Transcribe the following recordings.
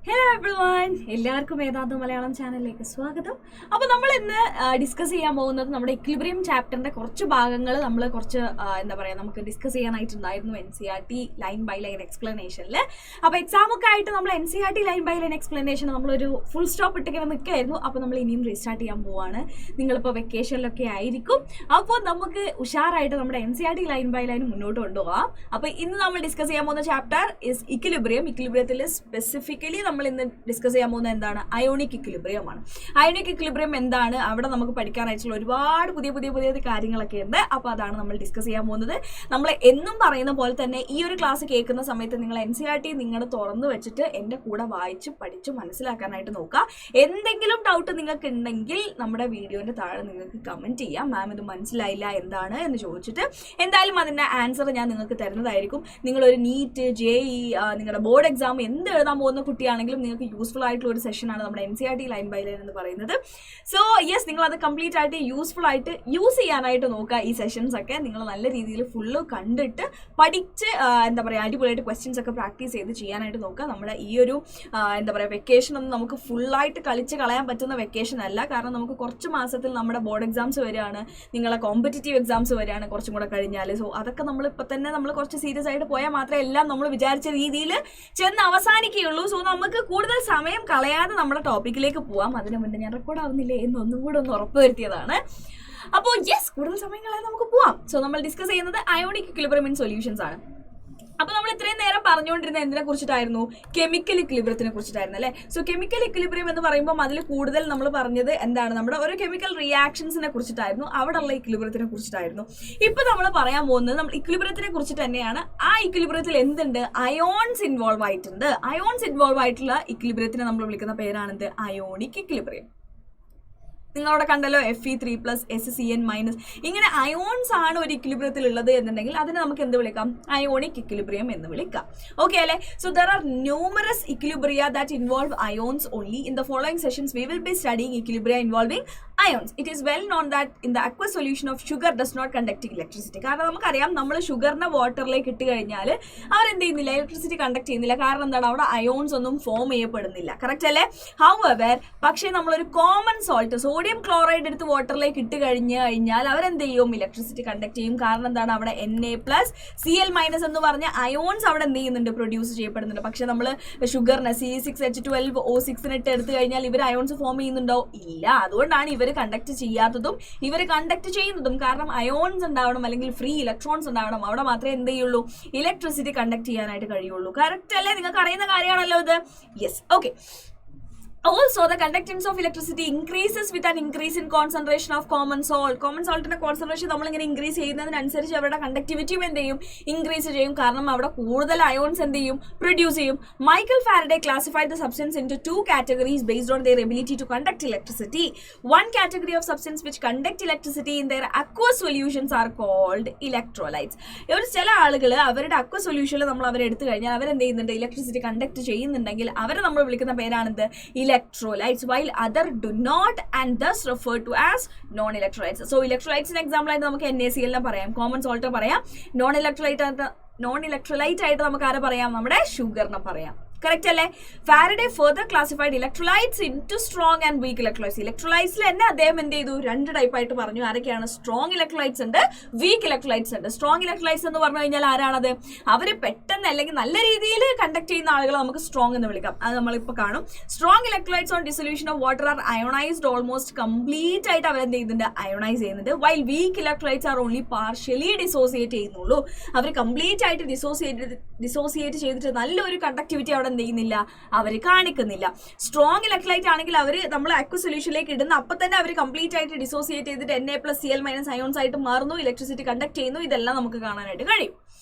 Hello everyone, എല്ലാവർക്കും വേദാന്ത മലയാളം ചാനലിലേക്ക് സ്വാഗതം. അപ്പോൾ നമ്മൾ ഇന്ന് ഡിസ്കസ് ചെയ്യാൻ പോകുന്നത് നമ്മുടെ ഇക്വിലിബ്രിയം ചാപ്റ്ററിന്റെ കുറച്ച് ഭാഗങ്ങൾ നമ്മൾ കുറച്ച് നമുക്ക് ഡിസ്കസ് ചെയ്യാനായിട്ടുണ്ടായിരുന്നു NCERT ലൈൻ ബൈ ലൈൻ എക്സ്പ്ലനേഷനിൽ. അപ്പോൾ എക്സാമൊക്കെ ആയിട്ട് നമ്മൾ NCERT line by line explanation നമ്മളൊരു ഫുൾ സ്റ്റോപ്പ് ഇട്ടിങ്ങനെ നിൽക്കുകയായിരുന്നു. അപ്പോൾ നമ്മൾ ഇനിയും റീസ്റ്റാർട്ട് ചെയ്യാൻ പോവാണ്. നിങ്ങളിപ്പോൾ വെക്കേഷനിലൊക്കെ ആയിരിക്കും. അപ്പോൾ നമുക്ക് ഉഷാറായിട്ട് നമ്മുടെ NCERT ലൈൻ ബൈ ലൈൻ മുന്നോട്ട് കൊണ്ടുപോകാം. അപ്പോൾ ഇന്ന് നമ്മൾ ഡിസ്കസ് ചെയ്യാൻ പോകുന്ന ചാപ്റ്റർ ഇസ് ഇക്വിലിബ്രിയം. ഇക്വിലിബ്രിയത്തിൽ സ്പെസിഫിക്കലി നമ്മൾ ഇന്ന് ഡിസ്കസ് ചെയ്യാൻ പോകുന്നത് എന്താണ്? അയോണിക് ഇക്വിലിബ്രിയം ആണ്. അയോണിക് ഇക്വിലിബ്രിയം എന്താണ്? അവിടെ നമുക്ക് പഠിക്കാനായിട്ടുള്ള ഒരുപാട് പുതിയ കാര്യങ്ങളൊക്കെ ഉണ്ട്. അപ്പോൾ അതാണ് നമ്മൾ ഡിസ്കസ് ചെയ്യാൻ പോകുന്നത്. നമ്മൾ എന്നും പറയുന്ന പോലെ തന്നെ ഈ ഒരു ക്ലാസ് കേൾക്കുന്ന സമയത്ത് നിങ്ങൾ NCERT നിങ്ങൾ തുറന്നു വെച്ചിട്ട് എൻ്റെ കൂടെ വായിച്ച് പഠിച്ച് മനസ്സിലാക്കാനായിട്ട് നോക്കുക. എന്തെങ്കിലും ഡൗട്ട് നിങ്ങൾക്ക് ഉണ്ടെങ്കിൽ നമ്മുടെ വീഡിയോൻ്റെ താഴെ നിങ്ങൾക്ക് കമൻറ്റ് ചെയ്യാം. മാം ഇത് മനസ്സിലായില്ല എന്താണ് എന്ന് ചോദിച്ചിട്ട് എന്തായാലും അതിൻ്റെ ആൻസർ ഞാൻ നിങ്ങൾക്ക് തരുന്നതായിരിക്കും. നിങ്ങളൊരു നീറ്റ് JEE നിങ്ങളുടെ ബോർഡ് എക്സാം എന്ത് എഴുതാൻ പോകുന്ന കുട്ടിയാണെങ്കിലും നിങ്ങൾക്ക് യൂസ്ഫുൾ ആയിട്ടുള്ള ഒരു സെഷനാണ് നമ്മുടെ NCERT ലൈൻ ബൈ ലൈൻ എന്ന് പറയുന്നത്. സോ യെസ്, നിങ്ങൾ അത് കംപ്ലീറ്റ് ആയിട്ട് യൂസ്ഫുൾ ആയിട്ട് യൂസ് ചെയ്യാനായിട്ട് നോക്കുക. ഈ സെഷൻസ് ഒക്കെ നിങ്ങൾ നല്ല രീതിയിൽ ഫുള്ള് കണ്ടിട്ട് പഠിച്ച് അടിപൊളിയായിട്ട് ക്വസ്റ്റ്യൻസ് ഒക്കെ പ്രാക്ടീസ് ചെയ്ത് ചെയ്യാനായിട്ട് നോക്കുക. നമ്മുടെ ഈ ഒരു വെക്കേഷൻ ഒന്നും നമുക്ക് ഫുള്ളായിട്ട് കളിച്ച് കളയാൻ പറ്റുന്ന വെക്കേഷൻ അല്ല. കാരണം നമുക്ക് കുറച്ച് മാസത്തിൽ നമ്മുടെ ബോർഡ് എക്സാംസ് വരികയാണ്, നിങ്ങളെ കോമ്പറ്റീറ്റീവ് എക്സാംസ് വരികയാണ് കുറച്ചും കൂടെ കഴിഞ്ഞാൽ. സോ അതൊക്കെ നമ്മളിപ്പോൾ തന്നെ നമ്മൾ കുറച്ച് സീരിയസ് ആയിട്ട് പോയാൽ മാത്രമേ എല്ലാം നമ്മൾ വിചാരിച്ച രീതിയിൽ ചെന്ന് അവസാനിക്കുകയുള്ളൂ. സോ നമുക്ക് കൂടുതൽ സമയം കളയാതെ നമ്മുടെ ടോപ്പിക്കിലേക്ക് പോവാം. അതിന് മുന്നേ ഞാൻ റെക്കോർഡ് ആവുന്നില്ലേ എന്നൊന്നും കൂടെ ഒന്ന് ഉറപ്പ് വരുത്തിയതാണ്. അപ്പോൾ യെസ്, കൂടുതൽ സമയം കളയാതെ നമുക്ക് പോവാം. സോ നമ്മൾ ഡിസ്കസ് ചെയ്യുന്നത് അയോണിക് ഇക്വിലിബ്രിയം ഇൻ സൊല്യൂഷൻസ് ആണ്. അപ്പോൾ നമ്മൾ ഇത്രയും നേരം പറഞ്ഞുകൊണ്ടിരുന്ന എന്തിനെ കുറിച്ചിട്ടായിരുന്നു? കെമിക്കൽ ഇക്വിലിബ്രിയത്തിനെ കുറിച്ചിട്ടായിരുന്നു അല്ലേ? സോ കെമിക്കൽ ഇക്വിലിബ്രിയം എന്ന് പറയുമ്പോൾ അതിൽ കൂടുതൽ നമ്മൾ പറഞ്ഞത് എന്താണ്? നമ്മുടെ ഓരോ കെമിക്കൽ റിയാക്ഷൻസിനെ കുറിച്ചിട്ടായിരുന്നു, അവിടെയുള്ള ഇക്വിലിബ്രിയത്തിനെ കുറിച്ചിട്ടായിരുന്നു. ഇപ്പൊ നമ്മൾ പറയാൻ പോകുന്നത് നമ്മൾ ഇക്വിലിബ്രിയത്തിനെ കുറിച്ചിട്ട് തന്നെയാണ്. ആ ഇക്വിലിബ്രിയത്തിൽ എന്തുണ്ട്? അയോൺസ് ഇൻവോൾവ് ആയിട്ടുണ്ട്. അയോൺസ് ഇൻവോൾവ് ആയിട്ടുള്ള ഇക്വിലിബ്രിയത്തിനെ നമ്മൾ വിളിക്കുന്ന പേരാണെന്ത്? Ionic equilibrium. നിങ്ങളവിടെ കണ്ടല്ലോ Fe3+ SCN-. ഇങ്ങനെ അയോൺസ് ആണ് ഒരു ഇക്വിലിബ്രിയത്തിൽ ഉള്ളത് എന്നുണ്ടെങ്കിൽ അതിനെ നമുക്ക് എന്ത് വിളിക്കാം? അയോണിക് ഇക്വിലിബ്രിയം എന്ന് വിളിക്കാം. ഓക്കെ അല്ലേ? So there are numerous equilibria that involve ions only. In the following sessions we will be studying equilibria involving ions. It is well known that in the aqueous solution of sugar does not conduct electricity. കാരണം നമുക്കറിയാം, നമ്മൾ ഷുഗറിനെ വാട്ടറിലേക്ക് ഇട്ട് കഴിഞ്ഞാൽ അവരെന്ത് ചെയ്യുന്നില്ല? Electricity conduct ചെയ്യുന്നില്ല. കാരണം എന്താണ്? അവിടെ അയോൺസ് ഒന്നും ഫോം ചെയ്യപ്പെടുന്നില്ല. കറക്റ്റ് അല്ലേ? ഹൗവർ പക്ഷേ നമ്മളൊരു കോമൺ സോൾട്ട് സോഡിയം ക്ലോറൈഡ് എടുത്ത് വാട്ടറിലേക്ക് ഇട്ട് കഴിഞ്ഞാൽ അവരെന്ത് ചെയ്യും? ഇലക്ട്രിസിറ്റി കണ്ടക്ട് ചെയ്യും. കാരണം എന്താണ്? അവിടെ Na+Cl- എന്ന് പറഞ്ഞ അയോൺസ് അവിടെ എന്ത് ചെയ്യുന്നുണ്ട്? പ്രൊഡ്യൂസ് ചെയ്യപ്പെടുന്നുണ്ട്. പക്ഷെ നമ്മൾ ഷുഗറിനെ C6H12O6 ഇട്ട് എടുത്തു കഴിഞ്ഞാൽ ഇവർ അയോൺസ് ഫോം ചെയ്യുന്നുണ്ടോ? ഇല്ല. അതുകൊണ്ടാണ് ഇവർ കണ്ടക്ട് ചെയ്യാത്തതും ഇവർ കണ്ടക്ട് ചെയ്യുന്നതും. കാരണം അയോൺസ് ഉണ്ടാവണം, അല്ലെങ്കിൽ ഫ്രീ ഇലക്ട്രോൺസ് ഉണ്ടാവണം. അവിടെ മാത്രമേ എന്ത് ചെയ്യുള്ളൂ? ഇലക്ട്രിസിറ്റി കണ്ടക്ട് ചെയ്യാനായിട്ട് കഴിയുള്ളൂ. കറക്റ്റ് അല്ലേ? നിങ്ങൾക്ക് അറിയുന്ന കാര്യമാണല്ലോ ഇത്. Yes, okay. Also, the conductance of electricity increases with an increase in concentration of common salt. Common saltന്റെ കോൺസെൻട്രേഷൻ നമ്മളിങ്ങനെ ഇൻക്രീസ് ചെയ്യുന്നതിനനുസരിച്ച് അവരുടെ കണ്ടക്ടിവിറ്റിയും എന്ത് ചെയ്യും? ഇൻക്രീസ് ചെയ്യും. കാരണം അവിടെ കൂടുതൽ അയോൺസ് എന്ത് ചെയ്യും? പ്രൊഡ്യൂസ് ചെയ്യും. Michael Faraday classified the substance into two categories based on their ability to conduct electricity. One category of substance which conduct electricity in their aqueous solutions are called electrolytes. ചില ആളുകൾ അവരുടെ aqueous solutionൽ നമ്മൾ അവരെ എടുത്തു കഴിഞ്ഞാൽ അവരെന്ത് ചെയ്യുന്നുണ്ട്? ഇലക്ട്രിസിറ്റി കണ്ടക്ട് ചെയ്യുന്നുണ്ടെങ്കിൽ അവരെ നമ്മൾ വിളിക്കുന്ന പേരാണെന്ത്? electrolytes, while other do not and thus referred to as non-electrolytes. So electrolytes in example ആയിട്ട് നമുക്ക് NaCl പറയാം, കോമൺ സോൾട്ട് പറയാം. നോൺ ഇലക്ട്രോലൈറ്റ് ആയിട്ട് നമുക്ക് ആരെ പറയാം? നമ്മുടെ ഷുഗറിനെ പറയാം. കറക്റ്റ് അല്ലേ? Faraday further classified electrolytes into strong and weak electrolytes. ഇലക്ട്രോലൈറ്റ്സിൽ തന്നെ അദ്ദേഹം എന്ത് ചെയ്തു? രണ്ട് ടൈപ്പായിട്ട് പറഞ്ഞു. ആരൊക്കെയാണ്? സ്ട്രോങ് ഇലക്ട്രോലൈറ്റ്സ് ഉണ്ട്, വീക്ക് ഇലക്ട്രോലൈറ്റ്സ് ഉണ്ട്. സ്ട്രോങ് ഇലക്ട്രോലൈറ്റ്സ് എന്ന് പറഞ്ഞു കഴിഞ്ഞാൽ ആരാണത്? അവർ പെട്ടെന്ന് അല്ലെങ്കിൽ നല്ല രീതിയിൽ കണ്ടക്ട് ചെയ്യുന്ന ആളുകളെ നമുക്ക് സ്ട്രോങ് എന്ന് വിളിക്കാം. അത് നമ്മളിപ്പോൾ കാണും. Strong electrolytes on dissolution of water are ionised almost complete ആയിട്ട് അവരെന്ത് ചെയ്യുന്നുണ്ട്? അയോണൈസ് ചെയ്യുന്നുണ്ട്. While weak electrolytes are only partially dissociate ചെയ്യുന്നുള്ളൂ. അവർ കംപ്ലീറ്റ് ആയിട്ട് ഡിസോസിയേറ്റ് ചെയ്തിട്ട് നല്ലൊരു കണ്ടക്ടിവിറ്റി അവിടെ എന്ത് ചെയ്യുന്നില്ല? അവർ കാണിക്കുന്നില്ല. സ്ട്രോങ് ഇലക്ട്രോലൈറ്റ് ആണെങ്കിൽ അവർ നമ്മൾ അക്വസ് സൊല്യൂഷനിലേക്ക് ഇടുന്ന അപ്പം തന്നെ അവർ കംപ്ലീറ്റ് ആയിട്ട് ഡിസോസിയേറ്റ് ചെയ്തിട്ട് Na+Cl- അയോൺസ് ആയിട്ട് മാറുന്നു, ഇലക്ട്രിസിറ്റി കണ്ടക്ട് ചെയ്യുന്നു. ഇതെല്ലാം നമുക്ക് കാണാനായിട്ട് കഴിയും.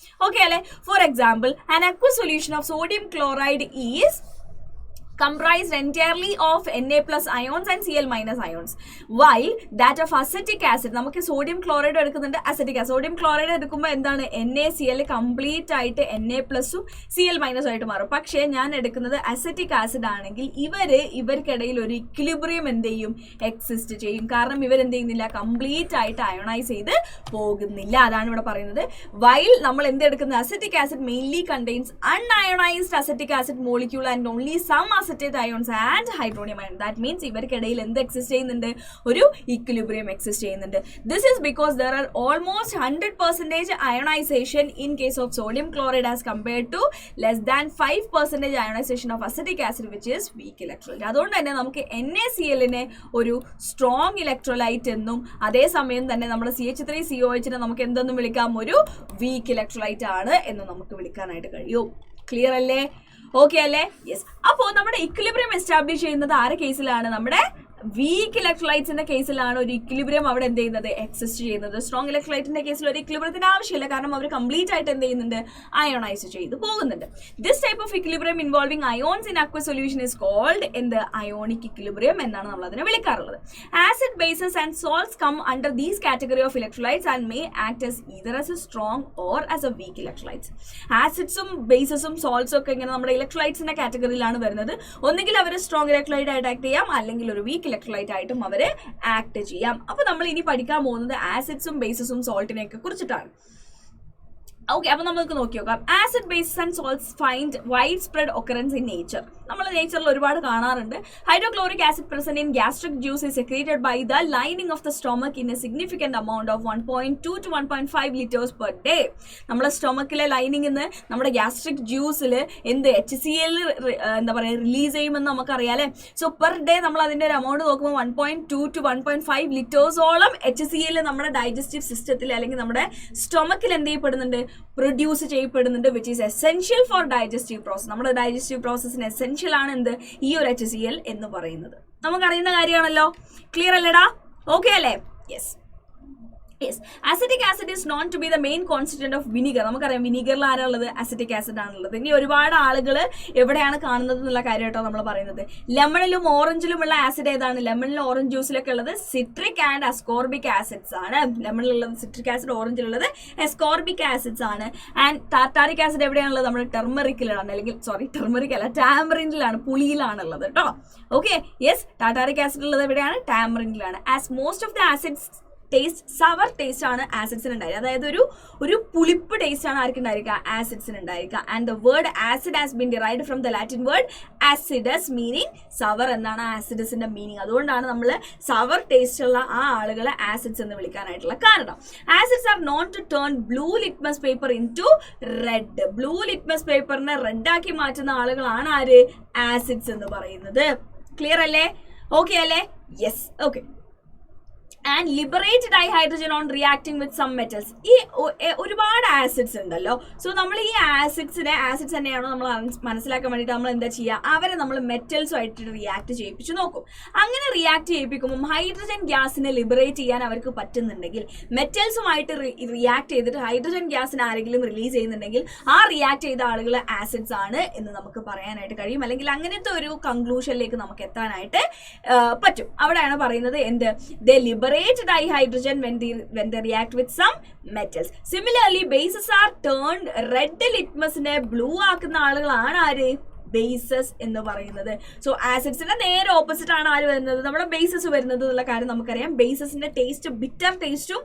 ഓക്കെ അല്ലേ? For example, an aqueous solution of sodium chloride is comprised entirely of Na+ ions and Cl- ions, while that of acetic acid, നമുക്ക് സോഡിയം ക്ലോറൈഡ് എടുക്കുന്നുണ്ട്, അസറ്റിക് ആസിഡ്. സോഡിയം ക്ലോറൈഡ് എടുക്കുമ്പോൾ എന്താണ്? NaCl കംപ്ലീറ്റ് ആയിട്ട് Na+ഉം Cl- ആയിട്ട് മാറും. പക്ഷേ ഞാൻ എടുക്കുന്നത് അസറ്റിക് ആസിഡ് ആണെങ്കിൽ ഇവർക്കിടയിൽ ഒരു ഇക്വിലിബ്രിയം എന്ത് ചെയ്യും? എക്സിസ്റ്റ് ചെയ്യും. കാരണം ഇവരെന്ത് ചെയ്യുന്നില്ല? കംപ്ലീറ്റ് ആയിട്ട് അയോണൈസ് ചെയ്ത് പോകുന്നില്ല. അതാണ് ഇവിടെ പറയുന്നത്. വൈൽ നമ്മൾ എന്തെടുക്കുന്നത്? Acetic acid mainly contains unionised acetic acid molecule and only some acetate ions and hydronium ion. That means ഇവർക്കിടയിൽ എന്ത് എക്സിസ്റ്റ് ചെയ്യുന്നുണ്ട്? ഒരു ഇക്വിലിബ്രിയം എക്സിസ്റ്റ് ചെയ്യുന്നുണ്ട്. This is because there are almost 100% ionisation in case of sodium chloride as compared to less than 5% ionisation of acetic acid which is weak electrolyte. അതുകൊണ്ട് തന്നെ നമുക്ക് NaCl ഒരു strong electrolyte എന്നും അതേസമയം തന്നെ നമ്മുടെ CH3COH നമുക്ക് എന്തെന്നും വിളിക്കാം? ഒരു വീക്ക് ഇലക്ട്രോലൈറ്റ് ആണ് എന്ന് നമുക്ക് വിളിക്കാനായിട്ട് കഴിയും. ക്ലിയർ അല്ലേ? ഓക്കെ അല്ലേ? യെസ്. അപ്പോൾ നമ്മുടെ ഇക്വിലിബ്രിയം എസ്റ്റാബ്ലിഷ് ചെയ്യുന്നത് ആരുടെ കേസിലാണ്? നമ്മുടെ വീക്ക് ഇലക്ട്രോലൈറ്റ്സിന്റെ കേസിലാണ് ഒരു ഇക്വിലിബ്രിയം അവിടെ എന്ത് ചെയ്യുന്നത്? എക്സിസ്റ്റ് ചെയ്യുന്നത്. സ്ട്രോങ് ഇലക്ട്രോലൈറ്റിന്റെ കേസിൽ ഒരു ഇക്വിലിബ്രിയത്തിന്റെ ആവശ്യമില്ല, കാരണം അവർ കംപ്ലീറ്റ് ആയിട്ട് എന്ത് ചെയ്യുന്നുണ്ട്? അയോണൈസ് ചെയ്ത് പോകുന്നുണ്ട്. This type of equilibrium involving ions in aqueous solution is called എന്ത്? അയോണിക് ഇക്വിലിബ്രിയം എന്നാണ് നമ്മൾ അതിനെ വിളിക്കാറുള്ളത്. Acid bases and salts come under these category of electrolytes and may act as either as a strong or as a weak electrolytes. ആസിഡ്സും ബേസസും സോൾട്ട്സും ഒക്കെ ഇങ്ങനെ നമ്മുടെ ഇലക്ട്രോലൈറ്റ്സിന്റെ കാറ്റഗറിയിലാണ് വരുന്നത്. ഒന്നുകിൽ അവർ സ്ട്രോങ് ഇലക്ട്രോലൈറ്റ് ആയിട്ട് ആക്ട് ചെയ്യാം, അല്ലെങ്കിൽ ഒരു വീക്ക് ഇലക്ട്രോലൈറ്റ് ആയിട്ടും അവരെ ആക്ട് ചെയ്യാം. അപ്പൊ നമ്മൾ ഇനി പഠിക്കാൻ പോകുന്നത് ആസിഡ്സും ബേസസും സോൾട്ടിനെയൊക്കെ കുറിച്ചിട്ടാണ്. ഓക്കെ, അപ്പൊ നമുക്ക് നോക്കി നോക്കാം. Acid bases and salts find wide spread occurrence in nature. നമ്മൾ നേച്ചറിൽ ഒരുപാട് കാണാറുണ്ട്. Hydrochloric acid present in gastric juice is secreted by the lining of the stomach in a significant amount of 1.2 to 1.5 liters per day. നമ്മുടെ സ്റ്റൊമക്കിലെ lining നിന്ന് നമ്മുടെ gastric ജ്യൂസിൽ എന്ത് HCl എന്താ പറയുക release ചെയ്യുമെന്ന് നമുക്കറിയാം. സോ പെർ ഡേ നമ്മൾ അതിന്റെ ഒരു എമൗണ്ട് നോക്കുമ്പോൾ 1.2 to 1.5 ലിറ്റേഴ്സോളം HCl നമ്മുടെ ഡൈജസ്റ്റീവ് സിസ്റ്റത്തിൽ അല്ലെങ്കിൽ നമ്മുടെ സ്റ്റൊമക്കിൽ എന്ത് ചെയ്യപ്പെടുന്നുണ്ട്? പ്രൊഡ്യൂസ് ചെയ്യപ്പെടുന്നുണ്ട്, which is essential for digestive process. നമ്മുടെ ഡൈജസ്റ്റീവ് പ്രോസസ്സിന് എസെൻഷ്യൽ ആണ് എന്ത്? ഈ ഒരു HCl എന്ന് പറയുന്നത്. നമുക്കറിയുന്ന കാര്യമാണല്ലോ. ക്ലിയർ അല്ലേടാ? ഓക്കെ അല്ലേ? Yes. Yes, acetic acid is known to be the main constituent of vinegar. നമുക്കറിയാം വിനീഗറിൽ ആരാളുള്ളത്? അസിറ്റിക് ആസിഡ് ആണുള്ളത്. ഇനി ഒരുപാട് ആളുകൾ എവിടെയാണ് കാണുന്നത് എന്നുള്ള കാര്യമായിട്ടോ നമ്മൾ പറയുന്നത്. ലെമണിലും ഓറഞ്ചിലുമുള്ള ആസിഡ് ഏതാണ്? ലെമണിലും ഓറഞ്ച് ജ്യൂസിലൊക്കെ ഉള്ളത് സിട്രിക് ആൻഡ് അസ്കോർബിക് ആസിഡ്സ് ആണ്. ലെമണിലുള്ളത് സിട്രിക് ആസിഡ്, ഓറഞ്ചിലുള്ളത് എസ്കോർബിക് ആസിഡ്സ് ആണ്. ആൻഡ് ടാർട്ടാറിക് ആസിഡ് എവിടെയാണുള്ളത്? നമ്മുടെ ടെർമറിക്കിലാണ്, അല്ലെങ്കിൽ ടാമറിക് അല്ല, ടാമറിനിലാണ്, പുളിയിലാണുള്ളത് കേട്ടോ. ഓക്കെ, യെസ്, ടാർട്ടാറിക് ആസിഡ് ഉള്ളത് എവിടെയാണ്? ടാമറിനിലാണ്. As most of the acids taste sour taste ആണ് ആസിഡ്സിന് ഉണ്ടായിരിക്കുക. അതായത് ഒരു പുളിപ്പ് ടേസ്റ്റ് ആണ് ആർക്ക് ഉണ്ടായിരിക്കുക? ആസിഡ്സിന് ഉണ്ടായിരിക്കുക. And the word acid has been derived from the Latin word acidus meaning sour എന്നാണ് ആസിഡസിന്റെ മീനിങ്. അതുകൊണ്ടാണ് നമ്മൾ സവർ ടേസ്റ്റ് ഉള്ള ആ ആളുകളെ ആസിഡ്സ് എന്ന് വിളിക്കാനായിട്ടുള്ള കാരണം. Acids are known to turn blue litmus paper into red. Blue litmus പേപ്പറിനെ റെഡ് ആക്കി മാറ്റുന്ന ആളുകളാണ് ആര്? ആസിഡ്സ് എന്ന് പറയുന്നത്. ക്ലിയർ അല്ലേ? ഓക്കെ അല്ലേ? Yes. Okay. And liberate dihydrogen on reacting with some metals. ഈ ഒരുപാട് ആസിഡ്സ് ഉണ്ടല്ലോ. സോ നമ്മൾ ഈ ആസിഡ്സ് തന്നെയാണോ നമ്മൾ മനസ്സിലാക്കാൻ വേണ്ടിയിട്ട് നമ്മൾ എന്താ ചെയ്യുക? അവരെ നമ്മൾ മെറ്റൽസുമായിട്ട് റിയാക്ട് ചെയ്യിപ്പിച്ച് നോക്കും. അങ്ങനെ റിയാക്ട് ചെയ്യിപ്പിക്കുമ്പോൾ ഹൈഡ്രജൻ ഗ്യാസിനെ ലിബറേറ്റ് ചെയ്യാൻ അവർക്ക് പറ്റുന്നുണ്ടെങ്കിൽ, മെറ്റൽസുമായിട്ട് റിയാക്ട് ചെയ്തിട്ട് ഹൈഡ്രജൻ ഗ്യാസിനെ ആരെങ്കിലും റിലീസ് ചെയ്യുന്നുണ്ടെങ്കിൽ ആ റിയാക്ട് ചെയ്ത ആളുകൾ ആസിഡ്സ് ആണ് എന്ന് നമുക്ക് പറയാനായിട്ട് കഴിയും. അല്ലെങ്കിൽ അങ്ങനത്തെ ഒരു കൺക്ലൂഷനിലേക്ക് നമുക്ക് എത്താനായിട്ട് പറ്റും. അവിടെയാണ് പറയുന്നത് എന്ത്? ദേ liberate dihydrogen when they react with some metals. Similarly, bases are turned red. ലിറ്റ്മസിനെ ബ്ലൂ ആക്കുന്ന ആളുകളാണ് ആര്? ബേസസ് എന്ന് പറയുന്നത്. സോ ആസിഡ്സിന്റെ നേരെ ഓപ്പോസിറ്റ് ആണ് ആര് വരുന്നത്? നമ്മുടെ ബേസസ് വരുന്നത് എന്നുള്ള കാര്യം നമുക്കറിയാം. ബേസസിന്റെ ടേസ്റ്റ് ബിറ്റർ ടേസ്റ്റും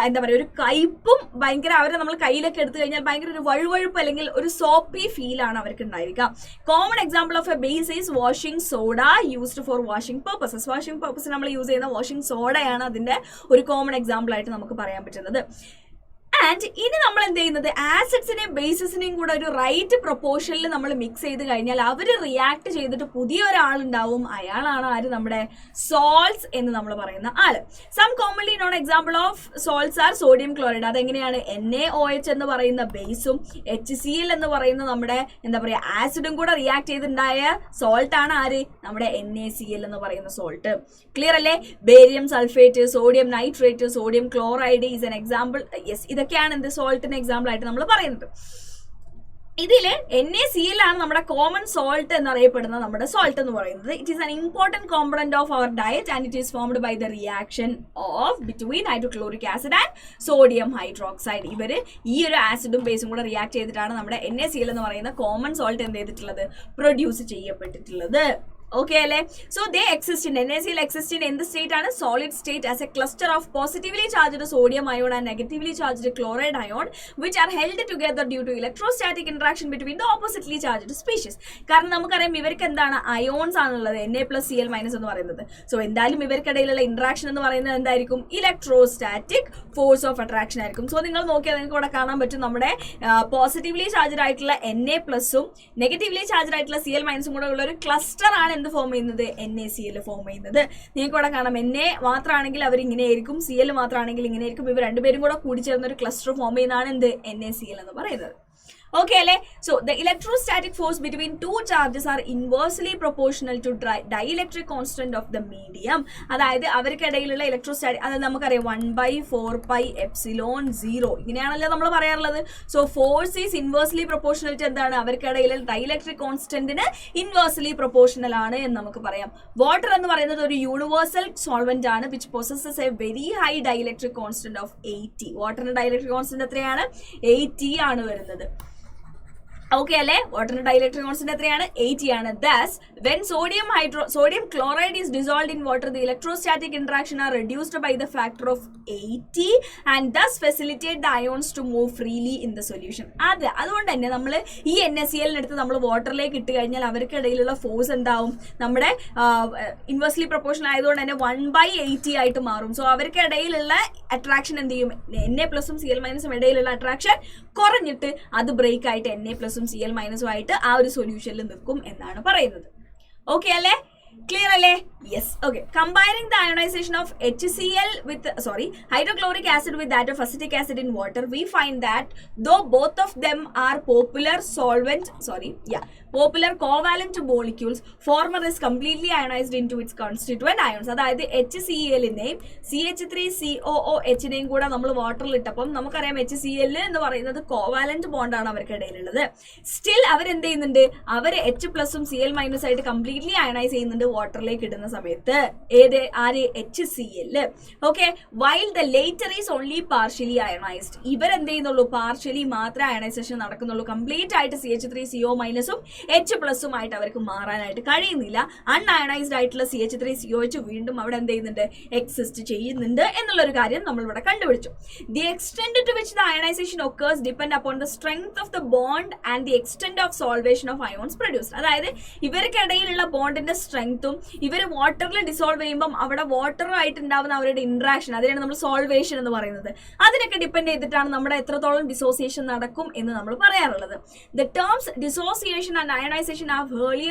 എന്താ പറയുക, ഒരു കയ്പും ഭയങ്കര, അവരെ നമ്മൾ കയ്യിലൊക്കെ എടുത്തു കഴിഞ്ഞാൽ ഭയങ്കര ഒരു വഴുവഴുപ്പ് അല്ലെങ്കിൽ ഒരു സോപ്പി ഫീൽ ആണ് അവർക്ക് ഉണ്ടായിരിക്കുക. Common example of A base is washing soda used for washing purposes. Washing purpose നമ്മൾ യൂസ് ചെയ്യുന്ന വാഷിംഗ് സോഡയാണ് അതിന്റെ ഒരു കോമൺ എക്സാമ്പിൾ ആയിട്ട് നമുക്ക് പറയാൻ പറ്റുന്നത്. ആൻഡ് ഇനി നമ്മൾ എന്ത് ചെയ്യുന്നത്? ആസിഡ്സിനെയും ബേസസിനെയും കൂടെ ഒരു റൈറ്റ് പ്രൊപ്പോർഷനിൽ നമ്മൾ മിക്സ് ചെയ്ത് കഴിഞ്ഞാൽ അവർ റിയാക്ട് ചെയ്തിട്ട് പുതിയ ഒരാളുണ്ടാവും. അയാളാണ് ആര്? നമ്മുടെ സോൾട്ട്സ് എന്ന് നമ്മൾ പറയുന്ന ആള്. Some commonly known example of salts are sodium chloride. അതെങ്ങനെയാണ്? NaOH എന്ന് പറയുന്ന ബേസും HCl എന്ന് പറയുന്ന നമ്മുടെ എന്താ പറയുക ആസിഡും കൂടെ റിയാക്ട് ചെയ്തിട്ടുണ്ടായ സോൾട്ട് ആണ് ആര്? നമ്മുടെ NaCl എന്ന് പറയുന്ന സോൾട്ട്. ക്ലിയർ അല്ലേ? Barium sulphate, sodium nitrate, sodium chloride is an example. Yes, ഇതൊക്കെയാണ് എന്ത്? സോൾട്ടിന് എക്സാമ്പിൾ ആയിട്ട് നമ്മൾ പറയുന്നത്. ഇതില് NaCl ആണ് നമ്മുടെ കോമൺ സോൾട്ട് എന്നറിയപ്പെടുന്ന നമ്മുടെ സോൾട്ട് എന്ന് പറയുന്നത്. It is an important component of our diet and it is formed by the reaction of between hydrochloric acid and sodium hydroxide. ഇവര് ഈ ഒരു ആസിഡും ബേസും കൂടെ റിയാക്ട് ചെയ്തിട്ടാണ് നമ്മുടെ NaCl എന്ന് പറയുന്ന കോമൺ സോൾട്ട് എന്ത് ചെയ്തിട്ടുള്ളത്? Produce ചെയ്യപ്പെട്ടിട്ടുള്ളത്. Okay, so they exist in NaCl exist in the state and a solid state as a cluster of positively charged sodium ion and negatively charged chloride ion which are held together due to electrostatic interaction between the oppositely charged species. കാരണം നമുക്കറിയാം ഇവർക്ക് എന്താണ് ions ആണുള്ളത് Na+Cl- എന്ന് പറയുന്നത്. So എന്തായാലും ഇവർക്കിടയിലുള്ള interaction എന്ന് പറയുന്നത് എന്തായിരിക്കും? ഇലക്ട്രോസ്റ്റാറ്റിക് ഫോഴ്സ് ഓഫ് അട്രാക്ഷൻ ആയിരിക്കും. സോ നിങ്ങൾ നോക്കിയാൽ നിങ്ങൾക്ക് ഇവിടെ കാണാൻ പറ്റും നമ്മുടെ പോസിറ്റീവ്ലി ചാർജഡ് ആയിട്ടുള്ള Na+ഉം നെഗറ്റീവ്ലി ചാർജഡ് ആയിട്ടുള്ള Cl- കൂടെ ഉള്ള ഒരു ക്ലസ്റ്റർ ആണ് എന്ത് ഫോം ചെയ്യുന്നത്? NaCl ഫോം ചെയ്യുന്നത്. നിങ്ങൾക്ക് ഇവിടെ കാണാം Na മാത്രമാണെങ്കിൽ അവർ ഇങ്ങനെ ആയിരിക്കും, Cl മാത്രമാണെങ്കിൽ ഇങ്ങനെ ആയിരിക്കും. ഇവർ രണ്ടുപേരും കൂടെ കൂടി ചേർന്ന ഒരു ക്ലസ്റ്റർ ഫോം ചെയ്യുന്നതാണ് എന്ത്? NaCl എന്ന് പറയുന്നത്. Okay, so the electrostatic force between two charges are inversely proportional to dielectric constant of the medium. അതായത് അവർക്കിടയിലുള്ള ഇലക്ട്രോസ്റ്റാറ്റിക് അത് നമുക്കറിയാം 1/4πε0 ഇങ്ങനെയാണല്ലോ നമ്മൾ പറയാറുള്ളത്. So force is inversely proportional to എന്താണ്? അവർക്കിടയിലെ ഡൈഇലക്ട്രിക് കോൺസ്റ്റന്റിന് ഇൻവേഴ്സ്ലി പ്രൊപ്പോർഷണൽ ആണ് എന്ന് നമുക്ക് പറയാം. വാട്ടർ എന്ന് പറയുന്നത് ഒരു യൂണിവേഴ്സൽ സോൾവെന്റ് ആണ് which possesses a very high dielectric constant of 80. വാട്ടറിന്റെ ഡൈഇലക്ട്രിക് കോൺസ്റ്റന്റ് എത്രയാണ്? 80 ആണ് വരുന്നത്. Okay, water dielectric constant എത്രയാണ്? 80 ആണ്. Thus, when sodium chloride is dissolved in water, the electrostatic interaction are reduced by the factor of 80 and thus facilitate the ions to move freely in the solution. അതുകൊണ്ട് തന്നെ നമ്മൾ ഈ NaCl എടുത്ത് നമ്മൾ വാട്ടറിലേക്ക് ഇട്ട് കഴിഞ്ഞാൽ അവർക്കിടയിലുള്ള ഫോഴ്സ് എന്താവും? നമ്മുടെ ഇൻവേഴ്സ്ലി പ്രൊപ്പോർഷണൽ ആയതുകൊണ്ട് തന്നെ 1/80 ആയിട്ട് മാറും. സോ അവർക്കിടയിലുള്ള അട്രാക്ഷൻ എന്ത് ചെയ്യും? Na+ഉം Cl- ഇടയിലുള്ള അട്രാക്ഷൻ കുറഞ്ഞിട്ട് അത് ബ്രേക്ക് ആയിട്ട് Na+ഉം Cl- ആയിട്ട് ആ ഒരു സൊല്യൂഷനിൽ നിൽക്കും എന്നാണ് പറയുന്നത്. ഓക്കെ അല്ലേ? ക്ലിയർ അല്ലേ? Yes. Okay. Comparing the ionisation of HCl with hydrochloric acid with that of acetic acid in water, we find that though both of them are popular covalent molecules, former is completely ionized into its constituent ions. അതായത് HCl-നെയും CH3COOH-നെയും കൂടെ നമ്മൾ വാട്ടറിൽ ഇട്ടപ്പം നമുക്കറിയാം HCl എന്ന് പറയുന്നത് covalent ബോണ്ടാണ് അവർക്കിടയിലുള്ളത്. Still അവരെന്ത് ചെയ്യുന്നുണ്ട്? അവർ H+ഉം Cl- ആയിട്ട് കംപ്ലീറ്റ്ലി അയണൈസ് ചെയ്യുന്നുണ്ട് വാട്ടറിലേക്ക് ഇടുന്ന സമയത്ത്. ആര്? HCl. Okay. While the later is only partially ionised. ഇവരെന്ത് ചെയ്യുന്നുള്ളൂ? പാർഷ്യലി മാത്രമേ അയണൈസേഷൻ നടക്കുന്നുള്ളൂ. കംപ്ലീറ്റ് ആയിട്ട് CH3CO- H+ ആയിട്ട് അവർക്ക് മാറാനായിട്ട് കഴിയുന്നില്ല. അൺഅയണൈസ്ഡ് ആയിട്ടുള്ള CH3COH വീണ്ടും അവിടെ എന്ത് ചെയ്യുന്നുണ്ട്? എക്സിസ്റ്റ് ചെയ്യുന്നുണ്ട് എന്നുള്ളൊരു കാര്യം നമ്മൾ ഇവിടെ കണ്ടുപിടിച്ചു. The extent to which the ionisation occurs depend upon the strength of the bond and the extent of solvation of ions produced. അതായത് ഇവർക്കിടയിലുള്ള ബോണ്ടിന്റെ സ്ട്രെങ്ത്തും ഇവർ വാട്ടറിൽ ഡിസോൾവ് ചെയ്യുമ്പോൾ അവിടെ വാട്ടറുമായിട്ട് ഉണ്ടാവുന്ന അവരുടെ ഇന്ററാക്ഷൻ, അതിനാണ് നമ്മൾ സോൾവേഷൻ എന്ന് പറയുന്നത്. അതിനൊക്കെ ഡിപ്പെൻഡ് ചെയ്തിട്ടാണ് നമ്മുടെ എത്രത്തോളം ഡിസോസിയേഷൻ നടക്കും എന്ന് നമ്മൾ പറയാറുള്ളത്. The terms dissociation and ionization have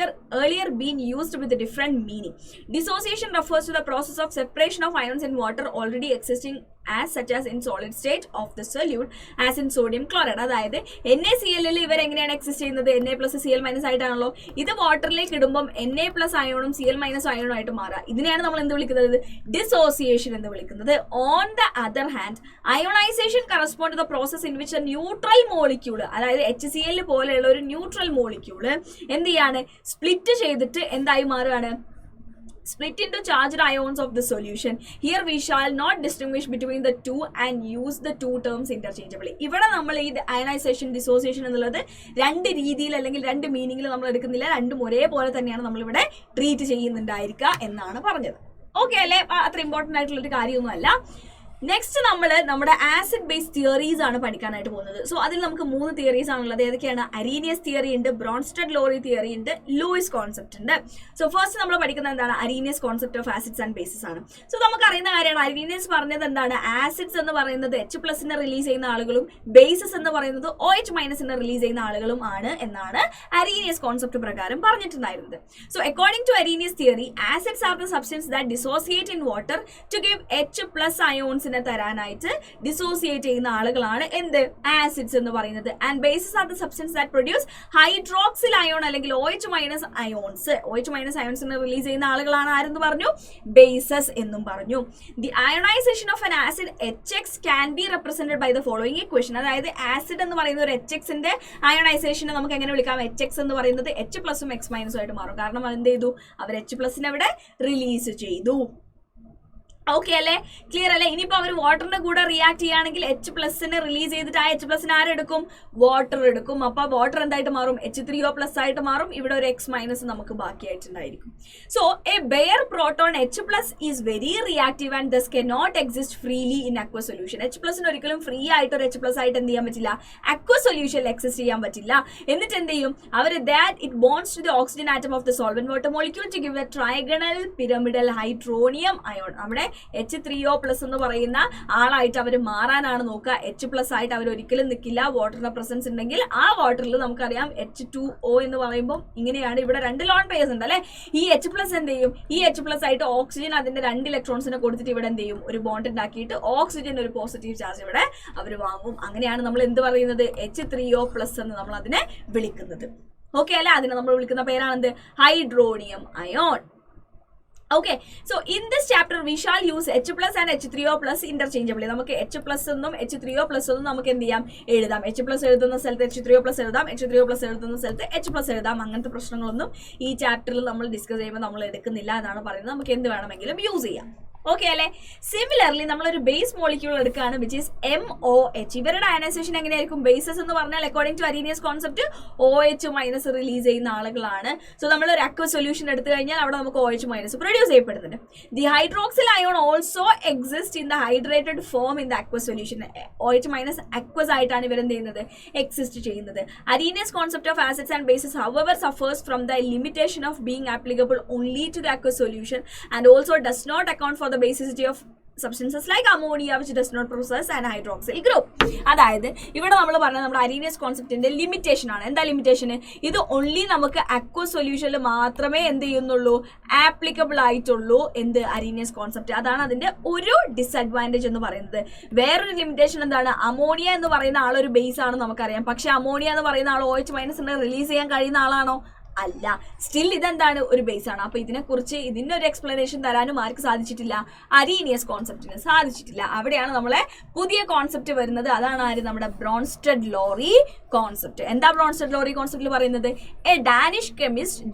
earlier been used with a different meaning. Dissociation refers to the process of separation of ions in water already existing as such as in solid state of the solute as in sodium chloride. അതായത് NaCl ഇവർ എങ്ങനെയാണ് exist ചെയ്യുന്നത്? Na+Cl- ആയിട്ടാണല്ലോ. ഇത് വാട്ടറിലേക്ക് ഇടുമ്പോൾ Na+ അയോണും Cl- അയോണും ആയിട്ട് മാറുക. ഇതിനെയാണ് നമ്മൾ എന്ത് വിളിക്കുന്നത്? ഡിസോസിയേഷൻ എന്ന് വിളിക്കുന്നത്. On the other hand ionisation correspond to the process in which a neutral molecule, അതായത് HCl പോലെയുള്ള ഒരു ന്യൂട്രൽ മോളിക്യൂള് എന്ത് ചെയ്യാണ്? സ്പ്ലിറ്റ് ചെയ്തിട്ട് എന്തായി മാറുകയാണ്? split into charged ions of the solution. Here we shall not distinguish between the two and use the two terms interchangeably. ഇവിടെ നമ്മൾ ഈ അയണൈസേഷൻ ഡിസോസിയേഷൻ എന്നുള്ളത് രണ്ട് രീതിയിൽ അല്ലെങ്കിൽ രണ്ട് മീനിങ്ങിൽ നമ്മൾ എടുക്കുന്നില്ല. രണ്ടും ഒരേപോലെ തന്നെയാണ് നമ്മളിവിടെ ട്രീറ്റ് ചെയ്യുന്നുണ്ടായിരിക്കുക എന്നാണ് പറഞ്ഞത്. ഓക്കെ അല്ലേ? അത്ര ഇമ്പോർട്ടൻ്റ് ആയിട്ടുള്ളൊരു കാര്യമൊന്നുമല്ല. നെക്സ്റ്റ് നമ്മൾ നമ്മുടെ ആസിഡ് ബേസ് തിയറീസ് ആണ് പഠിക്കാനായിട്ട് പോകുന്നത്. സോ അതിൽ നമുക്ക് 3 തിയറീസ് ആണുള്ളത്. ഏതൊക്കെയാണ്? അരീനിയസ് തിയറി ഉണ്ട്, ബ്രോൺസ്റ്റഡ് ലോറി തിയറി ഉണ്ട്, ലൂയിസ് കോൺസെപ്റ്റ് ഉണ്ട്. സോ ഫസ്റ്റ് നമ്മൾ പഠിക്കുന്നത് എന്താണ്? Arrhenius concept of acids and bases ആണ്. സോ നമുക്ക് അറിയുന്ന കാര്യമാണ്. അരീനിയസ് പറഞ്ഞത് എന്താണ്? ആസിഡ്സ് എന്ന് പറയുന്നത് H+ റിലീസ് ചെയ്യുന്ന ആളുകളും ബേസസ് എന്ന് പറയുന്നത് OH- റിലീസ് ചെയ്യുന്ന ആളുകളും ആണ് എന്നാണ് അരീനിയസ് കോൺസെപ്റ്റ് പ്രകാരം പറഞ്ഞിട്ടുണ്ടായിരുന്നത്. So according to Arrhenius theory, acids are the substance that dissociate in water to give H+ ions തരാനായിട്ട് ഡിസോസിയേറ്റ് ചെയ്യുന്ന ആളുകളാണ് എന്ത്? ആസിഡ്സ് എന്ന് പറയുന്നത്. And bases are the substance that produce hydroxyl ion അല്ലെങ്കിൽ OH- അയോൺസ്. OH- അയോൺസിനെ release ചെയ്യുന്ന ആളുകളാണ് ആരെന്ന് പറഞ്ഞു? ബേസസ് എന്നും പറഞ്ഞു. The ionisation of an acid HX can be represented by the following equation. അതായത് ആസിഡ് എന്ന് പറയുന്ന ഒരു HXന്റെ അയണൈസേഷനെ നമുക്ക് എങ്ങനെ വിളിക്കാം? HX എന്ന് പറയുന്നത് H+ഉം X- ആയിട്ട് മാറും. കാരണം എന്ത് ചെയ്തു? അവർ H+ അവിടെ റിലീസ് ചെയ്തു. ഓക്കെ അല്ലേ, ക്ലിയർ അല്ലേ? ഇനിയിപ്പോ അവർ വാട്ടറിന്റെ കൂടെ റിയാക്ട് ചെയ്യുകയാണെങ്കിൽ H+ റിലീസ് ചെയ്തിട്ട് ആ H+ ആരെടുക്കും? വാട്ടർ എടുക്കും. അപ്പൊ വാട്ടർ എന്തായിട്ട് മാറും? H3O+ ആയിട്ട് മാറും. ഇവിടെ ഒരു X- നമുക്ക് ബാക്കിയായിട്ടുണ്ടായിരിക്കും. So a bare proton H+ is very reactive and thus cannot exist freely in aqua solution. H+ ഒരിക്കലും ഫ്രീ ആയിട്ട് ഒരു H+ ആയിട്ട് എന്ത് ചെയ്യാൻ പറ്റില്ല? അക്വ സൊല്യൂഷനിൽ എക്സിസ്റ്റ് ചെയ്യാൻ പറ്റില്ല. എന്നിട്ട് എന്ത് ചെയ്യും അവർ? That it bonds to the oxygen atom of the solvent water molecule to give a trigonal pyramidal hydronium ion. അവിടെ H3O+ എന്ന് പറയുന്ന ആളായിട്ട് അവർ മാറാനാണ് നോക്കുക. H+ ആയിട്ട് അവർ ഒരിക്കലും നിൽക്കില്ല. വാട്ടറിന്റെ പ്രസൻസ് ഉണ്ടെങ്കിൽ ആ വാട്ടറിൽ നമുക്കറിയാം H2O എന്ന് പറയുമ്പോൾ ഇങ്ങനെയാണ്. ഇവിടെ 2 ലോൺ പെയർസ് ഉണ്ട് അല്ലെ. ഈ H+ എന്ത് ചെയ്യും? ഈ H+ ആയിട്ട് ഓക്സിജൻ അതിന്റെ 2 ഇലക്ട്രോൺസിനെ കൊടുത്തിട്ട് ഇവിടെ എന്ത് ചെയ്യും? ഒരു ബോണ്ട് ഉണ്ടാക്കിയിട്ട് ഓക്സിജൻ ഒരു പോസിറ്റീവ് ചാർജ് ഇവിടെ അവർ വാങ്ങും. അങ്ങനെയാണ് നമ്മൾ എന്ത് പറയുന്നത്? H3O+ എന്ന് നമ്മൾ അതിനെ വിളിക്കുന്നത്. ഓക്കെ അല്ലെ? അതിനെ നമ്മൾ വിളിക്കുന്ന പേരാണെന്ത്? Hydronium ion. Okay, so in this chapter we shall use H+ and H3O+ interchangeably. നമുക്ക് H+ എന്നും H3O+ എന്നും നമുക്ക് എന്ത് ചെയ്യാം? എഴുതാം. H+ എഴുതുന്ന സ്ഥലത്ത് H3O+ എഴുതാം, H3O+ എഴുതുന്ന സ്ഥലത്ത് H+ എഴുതാം. അങ്ങനത്തെ പ്രശ്നങ്ങളൊന്നും ഈ ചാപ്റ്ററിൽ നമ്മൾ ഡിസ്കസ് ചെയ്യുമ്പോൾ നമ്മൾ എടുക്കുന്നില്ല എന്നാണ് പറയുന്നത്. നമുക്ക് എന്ത് വേണമെങ്കിലും യൂസ് ചെയ്യാം. ഓക്കെ അല്ലെ? സിമിലർലി നമ്മളൊരു ബേസ് മോളിക്യൂൾ എടുക്കുകയാണ് വിച്ച് ഈസ് MOH. ഇവരുടെ അയനൈസേഷൻ എങ്ങനെയായിരിക്കും? ബേസസ് എന്ന് പറഞ്ഞാൽ according to Arrhenius concept OH- release ചെയ്യുന്ന ആളുകളാണ്. സോ നമ്മൾ ഒരു അക്വ സൊല്യൂഷൻ എടുത്തു കഴിഞ്ഞാൽ അവിടെ നമുക്ക് OH- പ്രൊഡ്യൂസ് ചെയ്യപ്പെടുന്നുണ്ട്. The hydroxyl ion also exist in the hydrated form in the aqua solution. OH- aqueous ആയിട്ടാണ് ഇവരെന്ത് ചെയ്യുന്നത്? എക്സിസ്റ്റ് ചെയ്യുന്നത്. Arrhenius concept of acids and bases however suffers from the limitation of being applicable only to the aqueous solution and also does not account for the basicity of substances like ammonia which does not process an hydroxyl group. അതായത് ഇവിടെ നമ്മൾ പറഞ്ഞത് നമ്മുടെ Arrhenius കോൺസെപ്റ്റിന്റെ limitation ആണ്. എന്താ limitation? ഇത് only നമുക്ക് aqua സൊല്യൂഷനിൽ മാത്രമേ എന്ത് ചെയ്യുന്നുള്ളൂ? ആപ്ലിക്കബിൾ ആയിട്ടുള്ളൂ. എന്ത്? Arrhenius concept. അതാണ് അതിന്റെ ഒരു ഡിസഡ്വാൻറ്റേജ് എന്ന് പറയുന്നത്. വേറൊരു ലിമിറ്റേഷൻ എന്താണ്? അമോണിയ എന്ന് പറയുന്ന ആളൊരു ബേസ് ആണ് നമുക്കറിയാം. പക്ഷെ അമോണിയ എന്ന് പറയുന്ന ആൾ OH- റിലീസ് ചെയ്യാൻ കഴിയുന്ന ആളാണോ? അല്ല. സ്റ്റിൽ ഇതെന്താണ്? ഒരു ബേസ് ആണ്. അപ്പൊ ഇതിനെക്കുറിച്ച് ഇതിന്റെ ഒരു എക്സ്പ്ലനേഷൻ തരാനും ആർക്ക് സാധിച്ചിട്ടില്ല? അരീനിയസ് കോൺസെപ്റ്റിന് സാധിച്ചിട്ടില്ല. അവിടെയാണ് നമ്മളെ പുതിയ കോൺസെപ്റ്റ് വരുന്നത്. അതാണ് ആര്? നമ്മുടെ ബ്രോൺസ്റ്റഡ്-ലോറി കോൺസെപ്റ്റ്. എന്താ ബ്രോൺസ്റ്റഡ്-ലോറി കോൺസെപ്റ്റിൽ പറയുന്നത്? A Danish chemist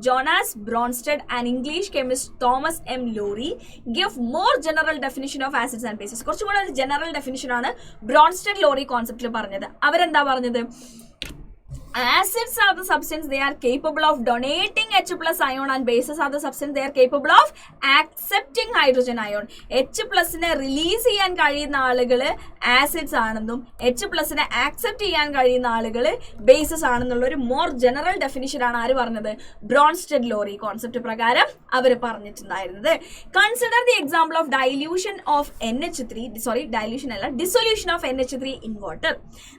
Jonas Bronsted and English chemist Thomas M. Lorry give more general definition of acids and bases. കുറച്ചും കൂടെ ഒരു ജനറൽ ഡെഫിനിഷൻ ആണ് ബ്രോൺസ്റ്റഡ്-ലോറി കോൺസെപ്റ്റിൽ പറഞ്ഞത്. അവരെന്താ പറഞ്ഞത്? Acids are the substance they are capable of donating H+ ion and bases are the substance they are capable of accepting hydrogen ion. H+ release ചെയ്യാൻ കഴിയുന്ന ആളുകൾ ആസിഡ്സ് ആണെന്നും H+ ആക്സെപ്റ്റ് ചെയ്യാൻ കഴിയുന്ന ആളുകൾ ബേസസ് ആണെന്നുള്ള ഒരു മോർ ജനറൽ ഡെഫിനിഷൻ ആണ് ആര് പറഞ്ഞത്? ബ്രോൺസ്റ്റഡ്-ലോറി കോൺസെപ്റ്റ് പ്രകാരം അവർ പറഞ്ഞിട്ടുണ്ടായിരുന്നത്. Consider the example of dilution of dilution അല്ല, dissolution of NH3 in water.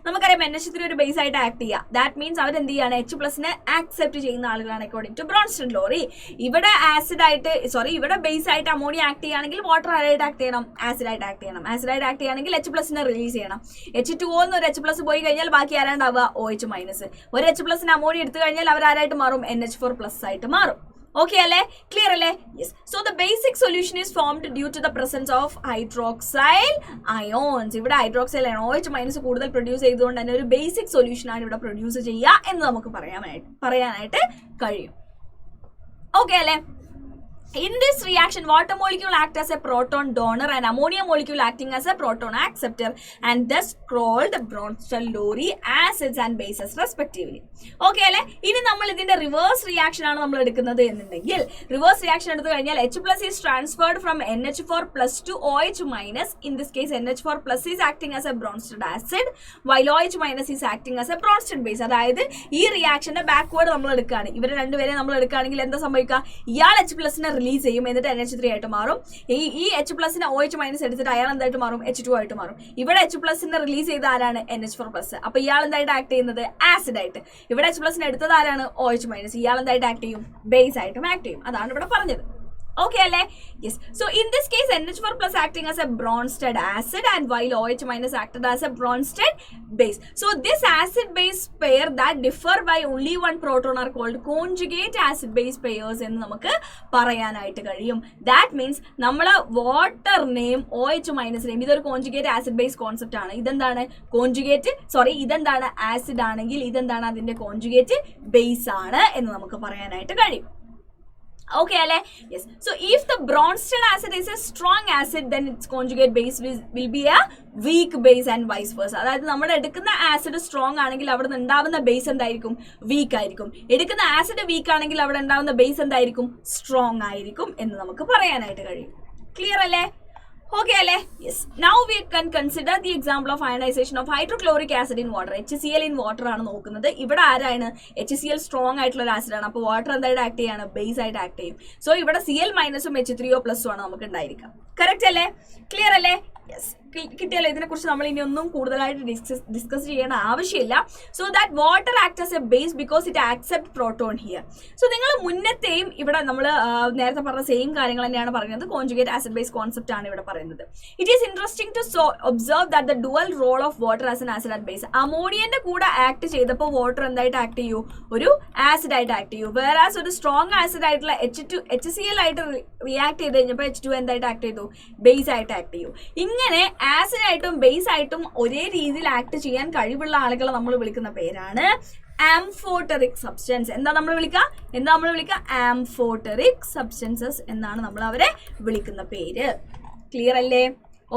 നമുക്കറിയാം NH3 ഒരു ബേസ് ആയിട്ട് ആക്ട് ചെയ്യുക. ദാറ്റ് മീൻസ് അവരെന്ത് ചെയ്യാണ്? H+ ആക്സെപ്റ്റ് ചെയ്യുന്ന ആളുകളാണ് അക്കോർഡിംഗ് ടു ബ്രോൺസ്റ്റഡ്-ലോറി. ഇവിടെ ഇവിടെ ബേസ് ആയിട്ട് അമോണിയ ആക്ട് ചെയ്യുകയാണെങ്കിൽ വാട്ടർ ആരായിട്ട് ആക്ട് ചെയ്യണം? ആസിഡായിട്ട് ആക്ട് ചെയ്യണം. ആസിഡായിട്ട് ആക്ട് ചെയ്യുകയാണെങ്കിൽ H+ റിലീസ് ചെയ്യണം. H2O എന്നൊരു H+ പോയി കഴിഞ്ഞാൽ ബാക്കി ആരാണ്ടാവുക? OH-. ഒരു H+ അമോണിയ എടുത്തു കഴിഞ്ഞാൽ അവർ ആരായിട്ട് മാറും? NH4+ ആയിട്ട് മാറും. Okay അല്ലേ? ക്ലിയർ അല്ലേ? Yes. So the basic solution is formed due to the presence of hydroxyl ions. ഇവിടെ ഹൈഡ്രോക്സൈൽ അയോൺ OH- കൂടുതൽ പ്രൊഡ്യൂസ് ചെയ്തുകൊണ്ട് തന്നെ ഒരു ബേസിക് സൊല്യൂഷൻ ആണ് ഇവിടെ പ്രൊഡ്യൂസ് ചെയ്യുക എന്ന് നമുക്ക് പറയാനായിട്ട് കഴിയും. ഓക്കെ അല്ലേ? In this reaction, water molecule act as a proton donor and ammonia molecule acting as a proton acceptor and thus called Bronsted-Lowry acids and bases respectively. Okay അല്ലേ? ഇനി നമ്മൾ ഇതിന്റെ റിവേഴ്സ് റിയാക്ഷൻ ആണ് നമ്മൾ എടുക്കുന്നത് എന്നുണ്ടെങ്കിൽ റിവേഴ്സ് റിയാക്ഷൻ എടുത്തു കഴിഞ്ഞാൽ H+ is transferred from NH4+ to OH-. In this case NH4+ is acting as a Bronsted acid while OH- is acting as a Bronsted base. അതായത് ഈ റിയാക്ഷന്റെ ബാക്ക്വേർഡ് നമ്മൾ എടുക്കുകയാണ്. ഇവർ രണ്ടുപേരെ നമ്മൾ എടുക്കുകയാണെങ്കിൽ എന്താ സംഭവിക്കുക? ഇയാൾ H+ റിലീസ് ചെയ്യും, എന്നിട്ട് NH3 ആയിട്ട് മാറും. ഈ H+ OH- എടുത്തിട്ട് അയാൾ എന്തായിട്ട് മാറും? H2 ആയിട്ട് മാറും. ഇവിടെ H+ റിലീസ് ചെയ്ത ആരാണ്? NH4+. അപ്പൊ ഇയാൾ എന്തായിട്ട് ആക്ട് ചെയ്യുന്നത്? ആസിഡ് ആയിട്ട്. ഇവിടെ H+ എടുത്തത് ആരാണ്? OH-. ഇയാൾ എന്തായിട്ട് ആക്ട് ചെയ്യും? ബേസ് ആയിട്ടും ആക്ട് ചെയ്യും. അതാണ് ഇവിടെ പറഞ്ഞത്. Okay അല്ലേ? Yes. So in this case NH4+ acting as a Bronsted acid and while OH- acted as a Bronsted base. So this acid base pair that differ by only one proton are called conjugate acid base pairs എന്ന് നമുക്ക് പറയാനായിട്ട് കഴിയും. That means നമ്മളെ വാട്ടറിനെയും OH- ഇതൊരു conjugate acid base concept ആണ്. ഇതെന്താണ്? ഇതെന്താണ്? Acid ആണെങ്കിൽ ഇതെന്താണ്? അതിന്റെ കോൺജുഗേറ്റ് ബേസ് ആണ് എന്ന് നമുക്ക് പറയാനായിട്ട് കഴിയും. Okay, Ale? Yes. So if the Bronsted acid is a strong acid, then its conjugate base will be a weak base and vice versa. അതായത് നമ്മൾ എടുക്കുന്ന ആസിഡ് സ്ട്രോങ് ആണെങ്കിൽ അവിടെ നിന്ന് ഉണ്ടാവുന്ന ബേസ് എന്തായിരിക്കും? വീക്ക് ആയിരിക്കും. എടുക്കുന്ന ആസിഡ് വീക്ക് ആണെങ്കിൽ അവിടെ ഉണ്ടാവുന്ന ബേസ് എന്തായിരിക്കും? സ്ട്രോങ് ആയിരിക്കും എന്ന് നമുക്ക് പറയാനായിട്ട് കഴിയും. ക്ലിയർ അല്ലേ? Okay, Ale? Yes. Now we can consider the example of ionization of hydrochloric acid in water. HCl in water ആണ് നോക്കുന്നത്. ഇവിടെ ആരാണ്? HCl സ്ട്രോങ് ആയിട്ടുള്ള ഒരു ആസിഡ് ആണ്. അപ്പോൾ വാട്ടർ എന്തായിട്ട് ആക്ട് ചെയ്യാണ്? ബേസ് ആയിട്ട് ആക്ട് ചെയ്യും. സോ ഇവിടെ Cl മൈനസും H3O+ ആണ് നമുക്ക് ഉണ്ടായിരിക്കാം. കറക്റ്റ് അല്ലേ? ക്ലിയർ അല്ലേ? യെസ്. കിട്ടിയല്ലോ. ഇതിനെക്കുറിച്ച് നമ്മൾ ഇനി ഒന്നും കൂടുതലായിട്ട് ഡിസ്കസ് ചെയ്യേണ്ട ആവശ്യമില്ല. So that water act as A base because it accept proton here. So നിങ്ങൾ മുന്നത്തെയും ഇവിടെ നമ്മൾ നേരത്തെ പറഞ്ഞ സെയിം കാര്യങ്ങൾ തന്നെയാണ് പറയുന്നത്. കോൺജുഗേറ്റ് ആസിഡ് ബേസ് കോൺസെപ്റ്റ് ആണ് ഇവിടെ പറയുന്നത്. It is interesting to observe that the dual role of water as an acid and base. അമോണിയന്റെ കൂടെ ആക്ട് ചെയ്തപ്പോൾ വാട്ടർ എന്തായിട്ട് ആക്ട് ചെയ്യൂ? ഒരു ആസിഡ് ആയിട്ട് ആക്ട് ചെയ്യൂ. വേറാസ് ഒരു സ്ട്രോങ് ആസിഡ് ആയിട്ടുള്ള HCl ആയിട്ട് റിയാക്ട് ചെയ്ത് കഴിഞ്ഞപ്പോൾ H2 എന്തായിട്ട് ആക്ട് ചെയ്തു? ബേസ് ആയിട്ട് ആക്ട് ചെയ്യൂ. ഇങ്ങനെ ആസിഡ് ആയിട്ടും ബേസ് ആയിട്ടും ഒരേ രീതിയിൽ ആക്ട് ചെയ്യാൻ കഴിവുള്ള ആളുകളെ നമ്മൾ വിളിക്കുന്ന പേരാണ് ആംഫോട്ടറിക് സബ്സ്റ്റൻസ്. എന്താ നമ്മൾ വിളിക്കുക? ആംഫോട്ടറിക് സബ്സ്റ്റൻസസ് എന്നാണ് നമ്മൾ അവരെ വിളിക്കുന്ന പേര്. ക്ലിയർ അല്ലേ?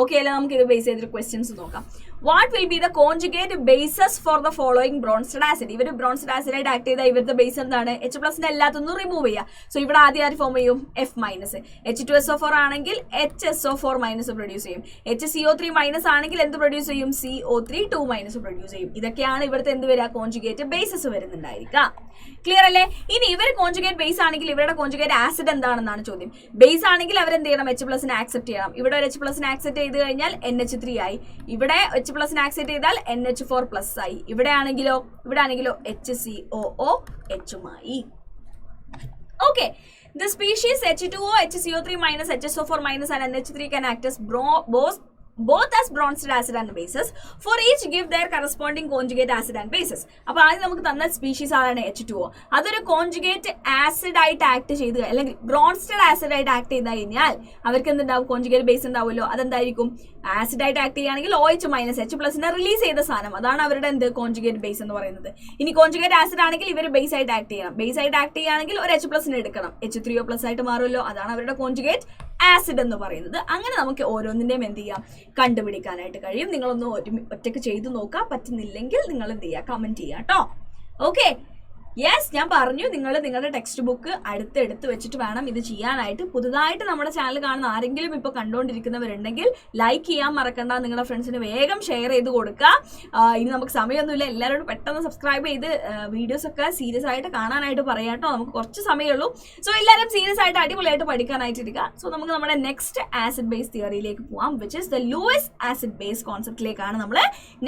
ഓക്കെ അല്ലേ? നമുക്ക് ഇത് ബേസ് ചെയ്തിട്ട് ക്വസ്റ്റ്യൻസ് നോക്കാം. What will be the conjugate bases for the following Bronsted acid? ഇവർ ബ്രോൺസ്റ്റഡ് ആസിഡ് ആയിട്ട് ആക്ട് ചെയ്താൽ ഇവരുടെ ബേസ് എന്താണ്? H+ എല്ലാത്തൊന്നും റിമൂവ് ചെയ്യുക. സോ ഇവിടെ ആദ്യം ഫോം ചെയ്യും? F-. H2SO4 ആണെങ്കിൽ HSO4- പ്രൊഡ്യൂസ് ചെയ്യും. HCO3- ആണെങ്കിൽ എന്ത് പ്രൊഡ്യൂസ് ചെയ്യും? CO3 പ്രൊഡ്യൂസ് ചെയ്യും. ഇതൊക്കെയാണ് ഇവിടുത്തെ എന്ത് വരിക? Conjugate bases വരുന്നുണ്ടായിരിക്കുക. ക്ലിയർ അല്ലേ? ഇനി ഇവർ കോൺജുഗേറ്റ് ബേസ് ആണെങ്കിൽ ഇവരുടെ കോൺജുഗേറ്റ് ആസിഡ് എന്താണെന്നാണ് ചോദ്യം. ബേസ് ആണെങ്കിൽ അവരെന്ത് ചെയ്യണം? H+ ആക്സെപ്റ്റ് ചെയ്യണം. ഇവിടെ ഒരു H+ ആക്സെപ്റ്റ് ചെയ്ത് കഴിഞ്ഞാൽ NH3 ആയി. ഇവിടെ H+ ആക്സെപ്റ്റ് ചെയ്താൽ NH4+ ആയി. ഇവിടെ ആണെങ്കിലോ HCOOH-മായി. Okay. The species H2O, HCO3-, HSO4- and NH3 can act as both as Bronsted acid and bases. For each give their corresponding conjugate acid and bases. അപ്പോൾ ആദ്യം നമുക്ക് തന്ന സ്പീഷീസ് ആരാണ്? H2O. അതൊരു കോൺജുഗേറ്റ് ആസിഡ് ആയിട്ട് ആക്ട് ചെയ്ത് അല്ലെങ്കിൽ Bronsted acid ആയിട്ട് ആക്ട് ചെയ്ത് കഴിഞ്ഞാൽ അവർക്ക് എന്തുണ്ടാവും? കോൺജുഗേറ്റ് ബേസ് ഉണ്ടാവുമല്ലോ. അതെന്തായിരിക്കും? ആസിഡ് ആയിട്ട് ആക്ട് ചെയ്യുകയാണെങ്കിൽ OH- H+ റിലീസ് ചെയ്ത സാധനം, അതാണ് അവരുടെ എന്ത്? കോൺജുഗേറ്റ് ബേസ് എന്ന് പറയുന്നത്. ഇനി കോൺജുഗേറ്റ് ആസിഡ് ആണെങ്കിൽ ഇവർ ബേസ് ആയിട്ട് ആക്ട് ചെയ്യണം. ബേസ് ആയിട്ട് ആക്ട് ചെയ്യുകയാണെങ്കിൽ ഒരു H+ എടുക്കണം. H3O+ ആയിട്ട് മാറുമല്ലോ. അതാണ് അവരുടെ കോൺജുഗേറ്റ് ആസിഡ് എന്ന് പറയുന്നത്. അങ്ങനെ നമുക്ക് ഓരോന്നിന്റെയും എന്ത് ചെയ്യാം? കണ്ടുപിടിക്കാനായിട്ട് കഴിയും. നിങ്ങളൊന്ന് ഒറ്റയ്ക്ക് ചെയ്തു നോക്കാം. പറ്റുന്നില്ലെങ്കിൽ നിങ്ങൾ എന്ത് ചെയ്യുക? കമന്റ് ചെയ്യുക കേട്ടോ. ഓക്കെ. യെസ്, ഞാൻ പറഞ്ഞു നിങ്ങൾ നിങ്ങളുടെ ടെക്സ്റ്റ് ബുക്ക് അടുത്തെടുത്ത് വെച്ചിട്ട് വേണം ഇത് ചെയ്യാനായിട്ട്. പുതുതായിട്ട് നമ്മുടെ ചാനൽ കാണുന്ന ആരെങ്കിലും ഇപ്പോൾ കണ്ടുകൊണ്ടിരിക്കുന്നവരുണ്ടെങ്കിൽ ലൈക്ക് ചെയ്യാൻ മറക്കണ്ട. നിങ്ങളുടെ ഫ്രണ്ട്സിന് വേഗം ഷെയർ ചെയ്ത് കൊടുക്കുക. ഇനി നമുക്ക് സമയമൊന്നുമില്ല. എല്ലാവരോടും പെട്ടെന്ന് സബ്സ്ക്രൈബ് ചെയ്ത് വീഡിയോസ് ഒക്കെ സീരിയസ് ആയിട്ട് കാണാനായിട്ട് പറയാം കേട്ടോ. നമുക്ക് കുറച്ച് സമയമുള്ളൂ. സോ എല്ലാവരും സീരിയസ് ആയിട്ട് അടിപൊളിയായിട്ട് പഠിക്കാനായിട്ടിരിക്കുക. സോ നമുക്ക് നമ്മുടെ നെക്സ്റ്റ് ആസിഡ് ബേസ് തിയറിയിലേക്ക് പോവാം, which is the Lewis acid base കോൺസെപ്റ്റിലേക്കാണ് നമ്മൾ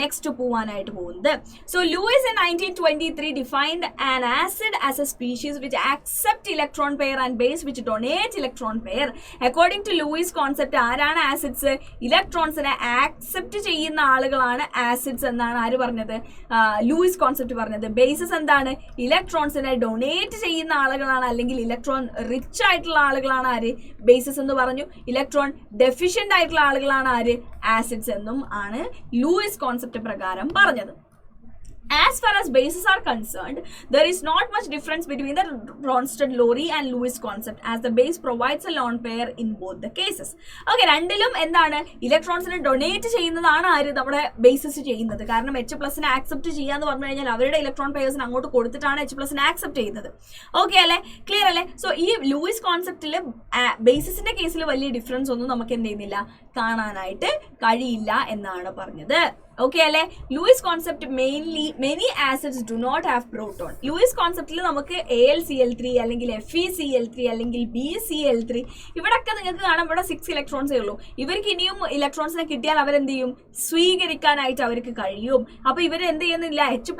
നെക്സ്റ്റ് പോവാനായിട്ട് പോകുന്നത്. So Lewis in 1923 defined an acid as a species which accept electron pair and base which donate electron pair. According to Lewis concept, ആരാണ് acids? ഇലക്ട്രോൺസിനെ accept ചെയ്യുന്ന ആളുകളാണ് acids എന്നാണ് ആര് പറഞ്ഞത്? ലൂയിസ് കോൺസെപ്റ്റ് പറഞ്ഞത്. ബേസസ് എന്താണ്? ഇലക്ട്രോൺസിനെ ഡൊണേറ്റ് ചെയ്യുന്ന ആളുകളാണ്, അല്ലെങ്കിൽ ഇലക്ട്രോൺ റിച്ച് ആയിട്ടുള്ള ആളുകളാണ് ആര്? ബേസസ് എന്ന് പറഞ്ഞു. ഇലക്ട്രോൺ ഡെഫിഷ്യന്റ് ആയിട്ടുള്ള ആളുകളാണ് ആര്? ആസിഡ്സ് എന്നും ആണ് ലൂയിസ് കോൺസെപ്റ്റ് പ്രകാരം പറഞ്ഞത്. As far as bases are concerned, there is not much difference between the Bronsted-Lowry and Lewis concept, as the base provides a lone pair in both the cases. Okay, രണ്ടിലും എന്താണ്? ഇലക്ട്രോൺസിനെ donate ചെയ്യുന്നതാണ് ആര്? നമ്മുടെ bases ചെയ്യുന്നത്. കാരണം H+ accept ചെയ്യാന്ന് പറഞ്ഞു കഴിഞ്ഞാൽ അവരുടെ ഇലക്ട്രോൺ പെയർസിന് അങ്ങോട്ട് കൊടുത്തിട്ടാണ് H+ ആക്സെപ്റ്റ് ചെയ്യുന്നത്. ഓക്കെ അല്ലേ? ക്ലിയർ അല്ലേ? സോ ഈ ലൂയിസ് കോൺസെപ്റ്റിൽ ബേസിസിന്റെ കേസിൽ വലിയ ഡിഫറൻസ് ഒന്നും നമുക്ക് എന്ത് ചെയ്യുന്നില്ല? കാണാനായിട്ട് കഴിയില്ല എന്നാണ് പറഞ്ഞത്. ഓക്കെ അല്ലേ? Lewis concept many acids do not have proton. Lewis കോൺസെപ്റ്റിൽ നമുക്ക് AlCl3 അല്ലെങ്കിൽ FeCl3 അല്ലെങ്കിൽ BCl3 ഇവിടെയൊക്കെ നിങ്ങൾക്ക് കാണാം. ഇവിടെ 6 ഇലക്ട്രോൺസേ ഉള്ളൂ. ഇവർക്ക് ഇനിയും ഇലക്ട്രോൺസിനെ കിട്ടിയാൽ അവരെന്ത് ചെയ്യും? സ്വീകരിക്കാനായിട്ട് അവർക്ക് കഴിയും. അപ്പൊ ഇവർ എന്ത് ചെയ്യുന്നില്ല? H+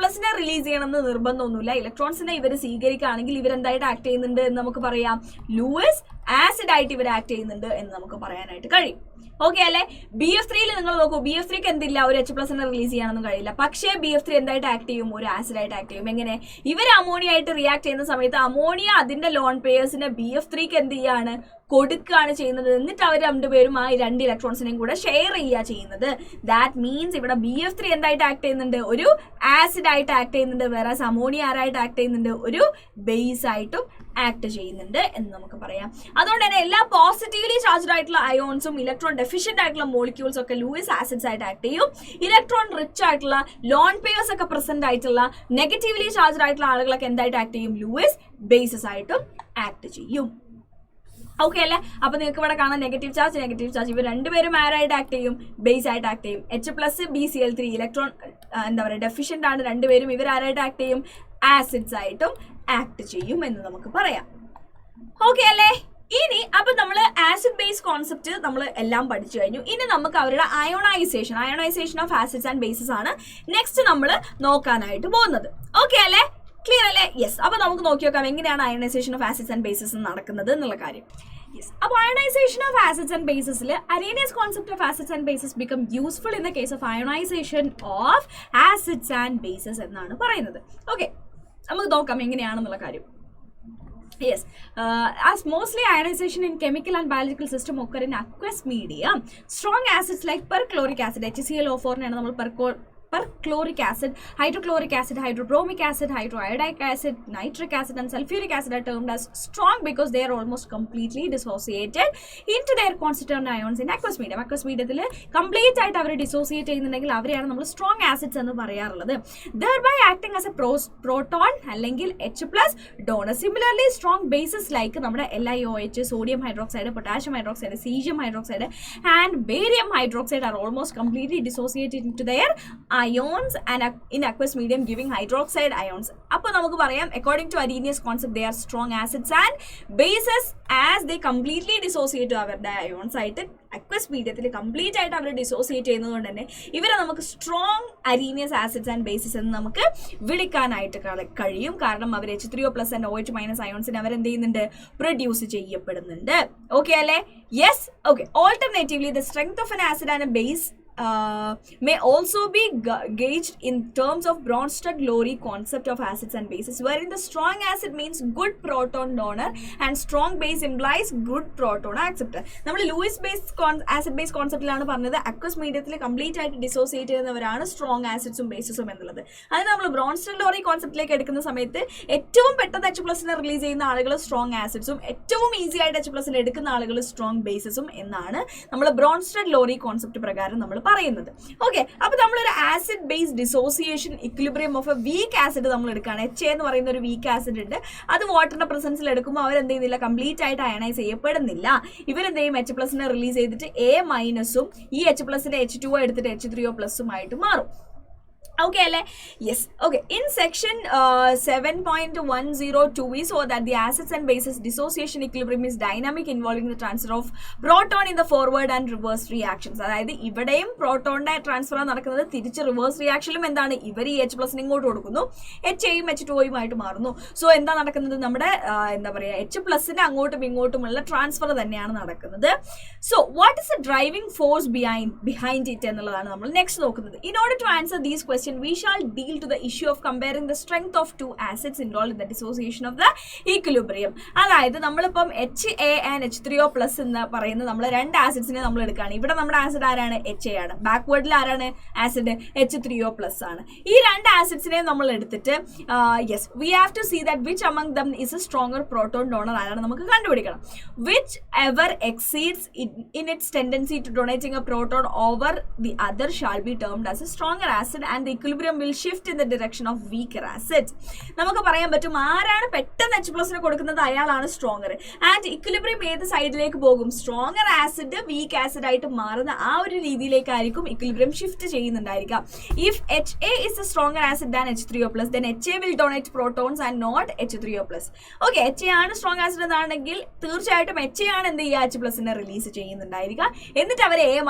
റിലീസ് ചെയ്യണമെന്ന് നിർബന്ധമൊന്നുമില്ല. ഇലക്ട്രോൺസിനെ ഇവർ സ്വീകരിക്കുകയാണെങ്കിൽ ഇവരെന്തായിട്ട് ആക്ട് ചെയ്യുന്നുണ്ട് എന്ന് നമുക്ക് പറയാം? ലൂയിസ് ആസിഡ് ആയിട്ട് ഇവർ ആക്ട് ചെയ്യുന്നുണ്ട് എന്ന് നമുക്ക് പറയാനായിട്ട് കഴിയും. ഓക്കെ അല്ലെ. BF3 നിങ്ങൾ നോക്കൂ, BF3ക്ക് എന്തില്ല, ഒരു H+ റിലീസ് ചെയ്യാനൊന്നും കഴിയില്ല. പക്ഷേ BF3 എന്തായിട്ട് ആക്ട് ചെയ്യും, ഒരു ആസിഡായിട്ട് ആക്ട് ചെയ്യും. എങ്ങനെ? ഇവർ അമോണിയ ആയിട്ട് റിയാക്ട് ചെയ്യുന്ന സമയത്ത് അമോണിയ അതിന്റെ ലോൺ പെയേഴ്സിനെ BF3ക്ക് എന്ത് ചെയ്യാണ്, കൊടുക്കുകയാണ് ചെയ്യുന്നത്. എന്നിട്ട് അവർ രണ്ടുപേരും ആ 2 ഇലക്ട്രോൺസിനെയും കൂടെ ഷെയർ ചെയ്യുക ചെയ്യുന്നത്. ദാറ്റ് മീൻസ് ഇവിടെ BF3 എന്തായിട്ട് ആക്ട് ചെയ്യുന്നുണ്ട്, ഒരു ആസിഡ് ആയിട്ട് ആക്ട് ചെയ്യുന്നുണ്ട്. വേറെ അമോണിയ ആരായിട്ട് ആക്ട് ചെയ്യുന്നുണ്ട്, ഒരു ബേസ് ആയിട്ടും ആക്ട് ചെയ്യുന്നുണ്ട് എന്ന് നമുക്ക് പറയാം. അതുകൊണ്ട് തന്നെ എല്ലാ പോസിറ്റീവ്ലി ചാർജ്ഡ് ആയിട്ടുള്ള അയോൺസും ഇലക്ട്രോൺ ഡെഫിഷ്യന്റ് ആയിട്ടുള്ള മോളിക്യൂൾസ് ഒക്കെ ലൂയിസ് ആസിഡ്സ് ആയിട്ട് ആക്ട് ചെയ്യും. ഇലക്ട്രോൺ റിച്ച് ആയിട്ടുള്ള ലോൺ പെയേഴ്സ് ഒക്കെ പ്രസന്റ് ആയിട്ടുള്ള നെഗറ്റീവ്ലി ചാർജ്ഡ് ആയിട്ടുള്ള ആളുകളൊക്കെ എന്തായിട്ട് ആക്ട് ചെയ്യും, ലൂയിസ് ബേസസ് ആയിട്ടും ആക്ട് ചെയ്യും. ഓക്കെ അല്ലേ. അപ്പൊ നിങ്ങൾക്ക് ഇവിടെ കാണാം നെഗറ്റീവ് ചാർജ് ഇവർ രണ്ടുപേരും ആരായിട്ട് ആക്ട് ചെയ്യും, ബേസ് ആയിട്ട് ആക്ട് ചെയ്യും. H+ BCl3 ഇലക്ട്രോൺ എന്താ പറയുക ഡെഫിഷ്യന്റ് ആണ് രണ്ടുപേരും. ഇവർ ആരായിട്ട് ആക്ട് ചെയ്യും, ആസിഡ്സ് ആയിട്ടും ആക്ട് ചെയ്യും എന്ന് നമുക്ക് പറയാം. ഓക്കെ അല്ലേ. ഇനി അപ്പൊ നമ്മൾ ആസിഡ് ബേസ് കോൺസെപ്റ്റ് നമ്മൾ എല്ലാം പഠിച്ചു കഴിഞ്ഞു. ഇനി നമുക്ക് അവരുടെ ionisation of acids and bases ആണ് നെക്സ്റ്റ് നമ്മൾ നോക്കാനായിട്ട് പോകുന്നത്. ഓക്കെ അല്ലേ, ക്ലിയർ അല്ലേ? യെസ്. അപ്പൊ നമുക്ക് നോക്കി നോക്കാം എങ്ങനെയാണ് ionisation of acids and bases നടക്കുന്നത് എന്നുള്ള കാര്യം. യെസ്. അപ്പോൾ അയണൈസേഷൻ ഓഫ് ആസിഡ്സ് ആൻഡ് ബേസസിൽ Arrhenius concept of acids and bases become useful in the case of ionisation of acids and bases എന്നാണ് പറയുന്നത്. ഓക്കെ, നമുക്ക് നോക്കാം എങ്ങനെയാണെന്നുള്ള കാര്യം. Yes, as mostly ionization in chemical and biological system occur in aqueous medium, strong acids like perchloric acid, HClO4 ആണ് നമ്മൾ perchloric acid, hydrochloric acid, hydrobromic acid, hydroiodic acid, nitric acid and sulfuric acid are termed as strong because they are almost completely dissociated into their constituent ions in aqueous medium. Aqueous medium complete ആയിട്ട് അവർ dissociate ചെയ്യുന്നുണ്ടെങ്കിൽ അവരെയാണ് നമ്മൾ strong acids എന്ന് പറയാറുള്ളത്. thereby acting as a proton അല്ലെങ്കിൽ H+ donor. Similarly strong bases like നമ്മുടെ LiOH, sodium hydroxide, potassium hydroxide, cesium hydroxide and barium hydroxide are almost completely dissociated into their ions and in aqueous medium giving hydroxide ions. അപ്പോൾ നമുക്ക് പറയാം according to Arrhenius concept they are strong acids and bases as they completely dissociate അവരുടെ ions ആയിട്ട് aqueous medium complete ആയിട്ട് അവർ dissociate ചെയ്യുന്നതുകൊണ്ട് തന്നെ ഇവരെ നമുക്ക് strong Arrhenius acids and bases എന്ന് നമുക്ക് വിളിക്കാനായിട്ട് കഴിയും. കാരണം അവർ H3O+ ആൻഡ് OH- അയോൺസിന് അവർ എന്ത് ചെയ്യുന്നുണ്ട്, പ്രൊഡ്യൂസ് ചെയ്യപ്പെടുന്നുണ്ട്. ഓക്കെ അല്ലേ? Yes. Okay. Alternatively the strength of N acid and A base may also be gauged in terms of Bronsted-Lowry concept of acids and bases, wherein the strong acid means good proton donor and strong base implies good proton acceptor. നമ്മൾ Luis base acid base കോൺസെപ്റ്റിലാണ് പറഞ്ഞത് aqueous മീഡിയത്തിൽ complete ആയിട്ട് dissociate ചെയ്യുന്നവരാണ് strong ആസിഡ്സും ബേസസും എന്നുള്ളത്. അതിന് നമ്മൾ Bronsted-lorry കോൺസെപ്റ്റിലേക്ക് എടുക്കുന്ന സമയത്ത് ഏറ്റവും പെട്ടെന്ന് H+ റിലീസ് ചെയ്യുന്ന ആളുകൾ സ്ട്രോങ് ആസിഡ്സും ഏറ്റവും ഈസി ആയിട്ട് H+ എടുക്കുന്ന ആളുകൾ സ്ട്രോങ് ബേസസും എന്നാണ് നമ്മൾ ബ്രോൺസ്റ്റഡ്-ലോറി കോൺസെപ്റ്റ് പ്രകാരം നമ്മൾ പറയുന്നത്. ഓക്കെ, അപ്പൊ നമ്മളൊരു acid base dissociation equilibrium of a weak acid നമ്മൾ എടുക്കുകയാണ്. HA എന്ന് പറയുന്ന ഒരു വീക്ക് ആസിഡ് ഉണ്ട്. അത് വാട്ടറിന്റെ പ്രസൻസിൽ എടുക്കുമ്പോൾ അവരെന്ത് ചെയ്യുന്നില്ല, കംപ്ലീറ്റ് ആയിട്ട് അയണൈസ് ചെയ്യപ്പെടുന്നില്ല. ഇവരെന്ത് ചെയ്യും, H+ റിലീസ് ചെയ്തിട്ട് A- ഈ H+ന്റെ H2O എടുത്തിട്ട് H3O+ ആയിട്ട് മാറും. Okay, alle? Yes. Okay. In section 7.102, we saw that the acids and bases dissociation equilibrium is dynamic, involving the transfer of proton in the forward and reverse reactions. അതായത് ഇവിടെയും പ്രോട്ടോണിന്റെ transfer നടക്കുന്നത് തിരിച്ച് reverse റിയാക്ഷനിലും എന്താണ്, ഇവർ ഈ H+ ഇങ്ങോട്ട് കൊടുക്കുന്നു, HAയും H2Oയും ആയിട്ട് മാറുന്നു. സോ എന്താ നടക്കുന്നത്, നമ്മുടെ എന്താ പറയുക H+ അങ്ങോട്ടും ഇങ്ങോട്ടുമുള്ള ട്രാൻസ്ഫർ തന്നെയാണ് നടക്കുന്നത്. So what is a driving force behind it എന്നുള്ളതാണ് നമ്മൾ നെക്സ്റ്റ് നോക്കുന്നത്. In order to answer these questions we shall deal to the issue of comparing the strength of two acids involved in the dissociation of the equilibrium. അതായത് നമ്മളിപ്പം HA and H3O+ എന്ന് പറയുന്ന നമ്മൾ രണ്ട് ആസിഡ്സിനെ നമ്മൾ എടുക്കുകയാണ്. ഇവിടെ നമ്മുടെ ആസിഡ് ആരാണ്, HA ആണ്. ബാക്ക്വേർഡിൽ ആരാണ് ആസിഡ്, H3O+ ആണ്. ഈ രണ്ട് ആസിഡ്സിനെ നമ്മൾ എടുത്തിട്ട് yes we have to see that which among them is a stronger proton donor ആരാണ് നമുക്ക് കണ്ടുപിടിക്കണം. which ever exceeds in its tendency to donating a proton over the other shall be termed as a stronger acid and the equilibrium will shift in the direction of weaker acids. നമുക്ക് പറയാൻ പറ്റും ആരാണ് പെട്ടെന്ന് H+ കൊടുക്കുന്നത് അയാളാണ് stronger. And equilibrium ഏത് സൈഡിലേക്ക് പോകും, സ്ട്രോങ്ങർ ആസിഡ് വീക്ക് ആസിഡ് ആയിട്ട് മാറുന്ന ആ ഒരു രീതിയിലേക്കായിരിക്കും ഇക്വിലിബ്രിയം ഷിഫ്റ്റ് ചെയ്യുന്നുണ്ടായിരിക്കാം. If HA is a stronger acid than H3O+, then HA will donate protons and not H3O+. Okay, HA ആണ് സ്ട്രോങ് ആസിഡ് എന്നാണെങ്കിൽ തീർച്ചയായിട്ടും HA ആണ് എന്ത് ചെയ്യുക, H+ റിലീസ് ചെയ്യുന്നുണ്ടായിരിക്കുക. എന്നിട്ട് അവർ A-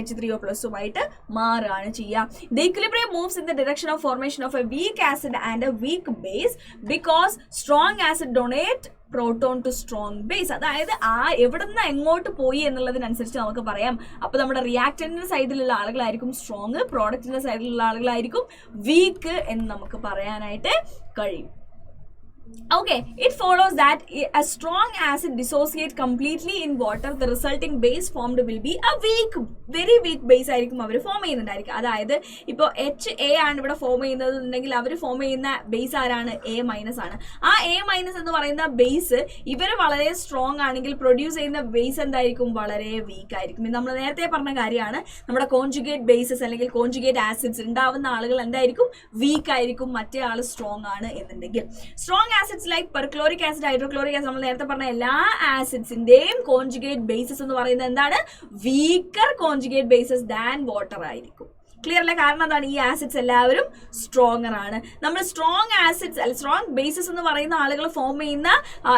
H3O+ഉമായിട്ട് മാറുകയാണ് ചെയ്യുക. The equilibrium moves in the direction of formation of a weak acid and a weak base because strong acid donate proton to strong base. അതായത് എവിടെ നിന്ന് എങ്ങോട്ട് പോയി എന്നുള്ളതിനനുസരിച്ച് നമുക്ക് പറയാം. അപ്പോൾ നമ്മുടെ റിയാക്ടന്റിന്റെ സൈഡിലുള്ള ആളുകളായിരിക്കും സ്ട്രോങ്, പ്രോഡക്റ്റിന്റെ സൈഡിലുള്ള ആളുകളായിരിക്കും വീക്ക് എന്ന് നമുക്ക് പറയാനായിട്ട് കഴിയും. Okay, it follows that a strong acid dissociate completely in water. The resulting base formed will be a weak, very weak base ആയിരിക്കും അവർ ഫോം ചെയ്യുന്നുണ്ടായിരിക്കും. അതായത് ഇപ്പോൾ HA ആണ് ഇവിടെ ഫോം ചെയ്യുന്നതെന്നുണ്ടെങ്കിൽ അവർ ഫോം ചെയ്യുന്ന ബേസ് ആരാണ്? A- ആണ്. ആ A- എന്ന് പറയുന്ന ബേസ് ഇവർ വളരെ സ്ട്രോങ് ആണെങ്കിൽ പ്രൊഡ്യൂസ് ചെയ്യുന്ന ബേസ് എന്തായിരിക്കും? വളരെ വീക്ക് ആയിരിക്കും. ഇത് നമ്മൾ നേരത്തെ പറഞ്ഞ കാര്യമാണ്. നമ്മുടെ കോൺജുഗേറ്റ് ബേസസ് അല്ലെങ്കിൽ കോൺജുഗേറ്റ് ആസിഡ്സ് ഉണ്ടാവുന്ന ആളുകൾ എന്തായിരിക്കും? വീക്ക് ആയിരിക്കും. മറ്റേ ആൾ സ്ട്രോങ് ആണ് എന്നുണ്ടെങ്കിൽ. Strong acids like perchloric acid, hydrochloric acid, നമ്മൾ നേരത്തെ പറഞ്ഞ എല്ലാ ആസിഡ്സിന്റെയും കോൺജുഗേറ്റ് ബേസസ് എന്ന് പറയുന്നത് എന്താണ്? Weaker conjugate bases than water ആയിരിക്കും. ക്ലിയർ അല്ലേ? കാരണം എന്താണ്? ഈ ആസിഡ്സ് എല്ലാവരും സ്ട്രോങ്ങർ ആണ്. നമ്മൾ സ്ട്രോങ് ആസിഡ്സ് സ്ട്രോങ് ബേസസ് എന്ന് പറയുന്ന ആളുകൾ ഫോം ചെയ്യുന്ന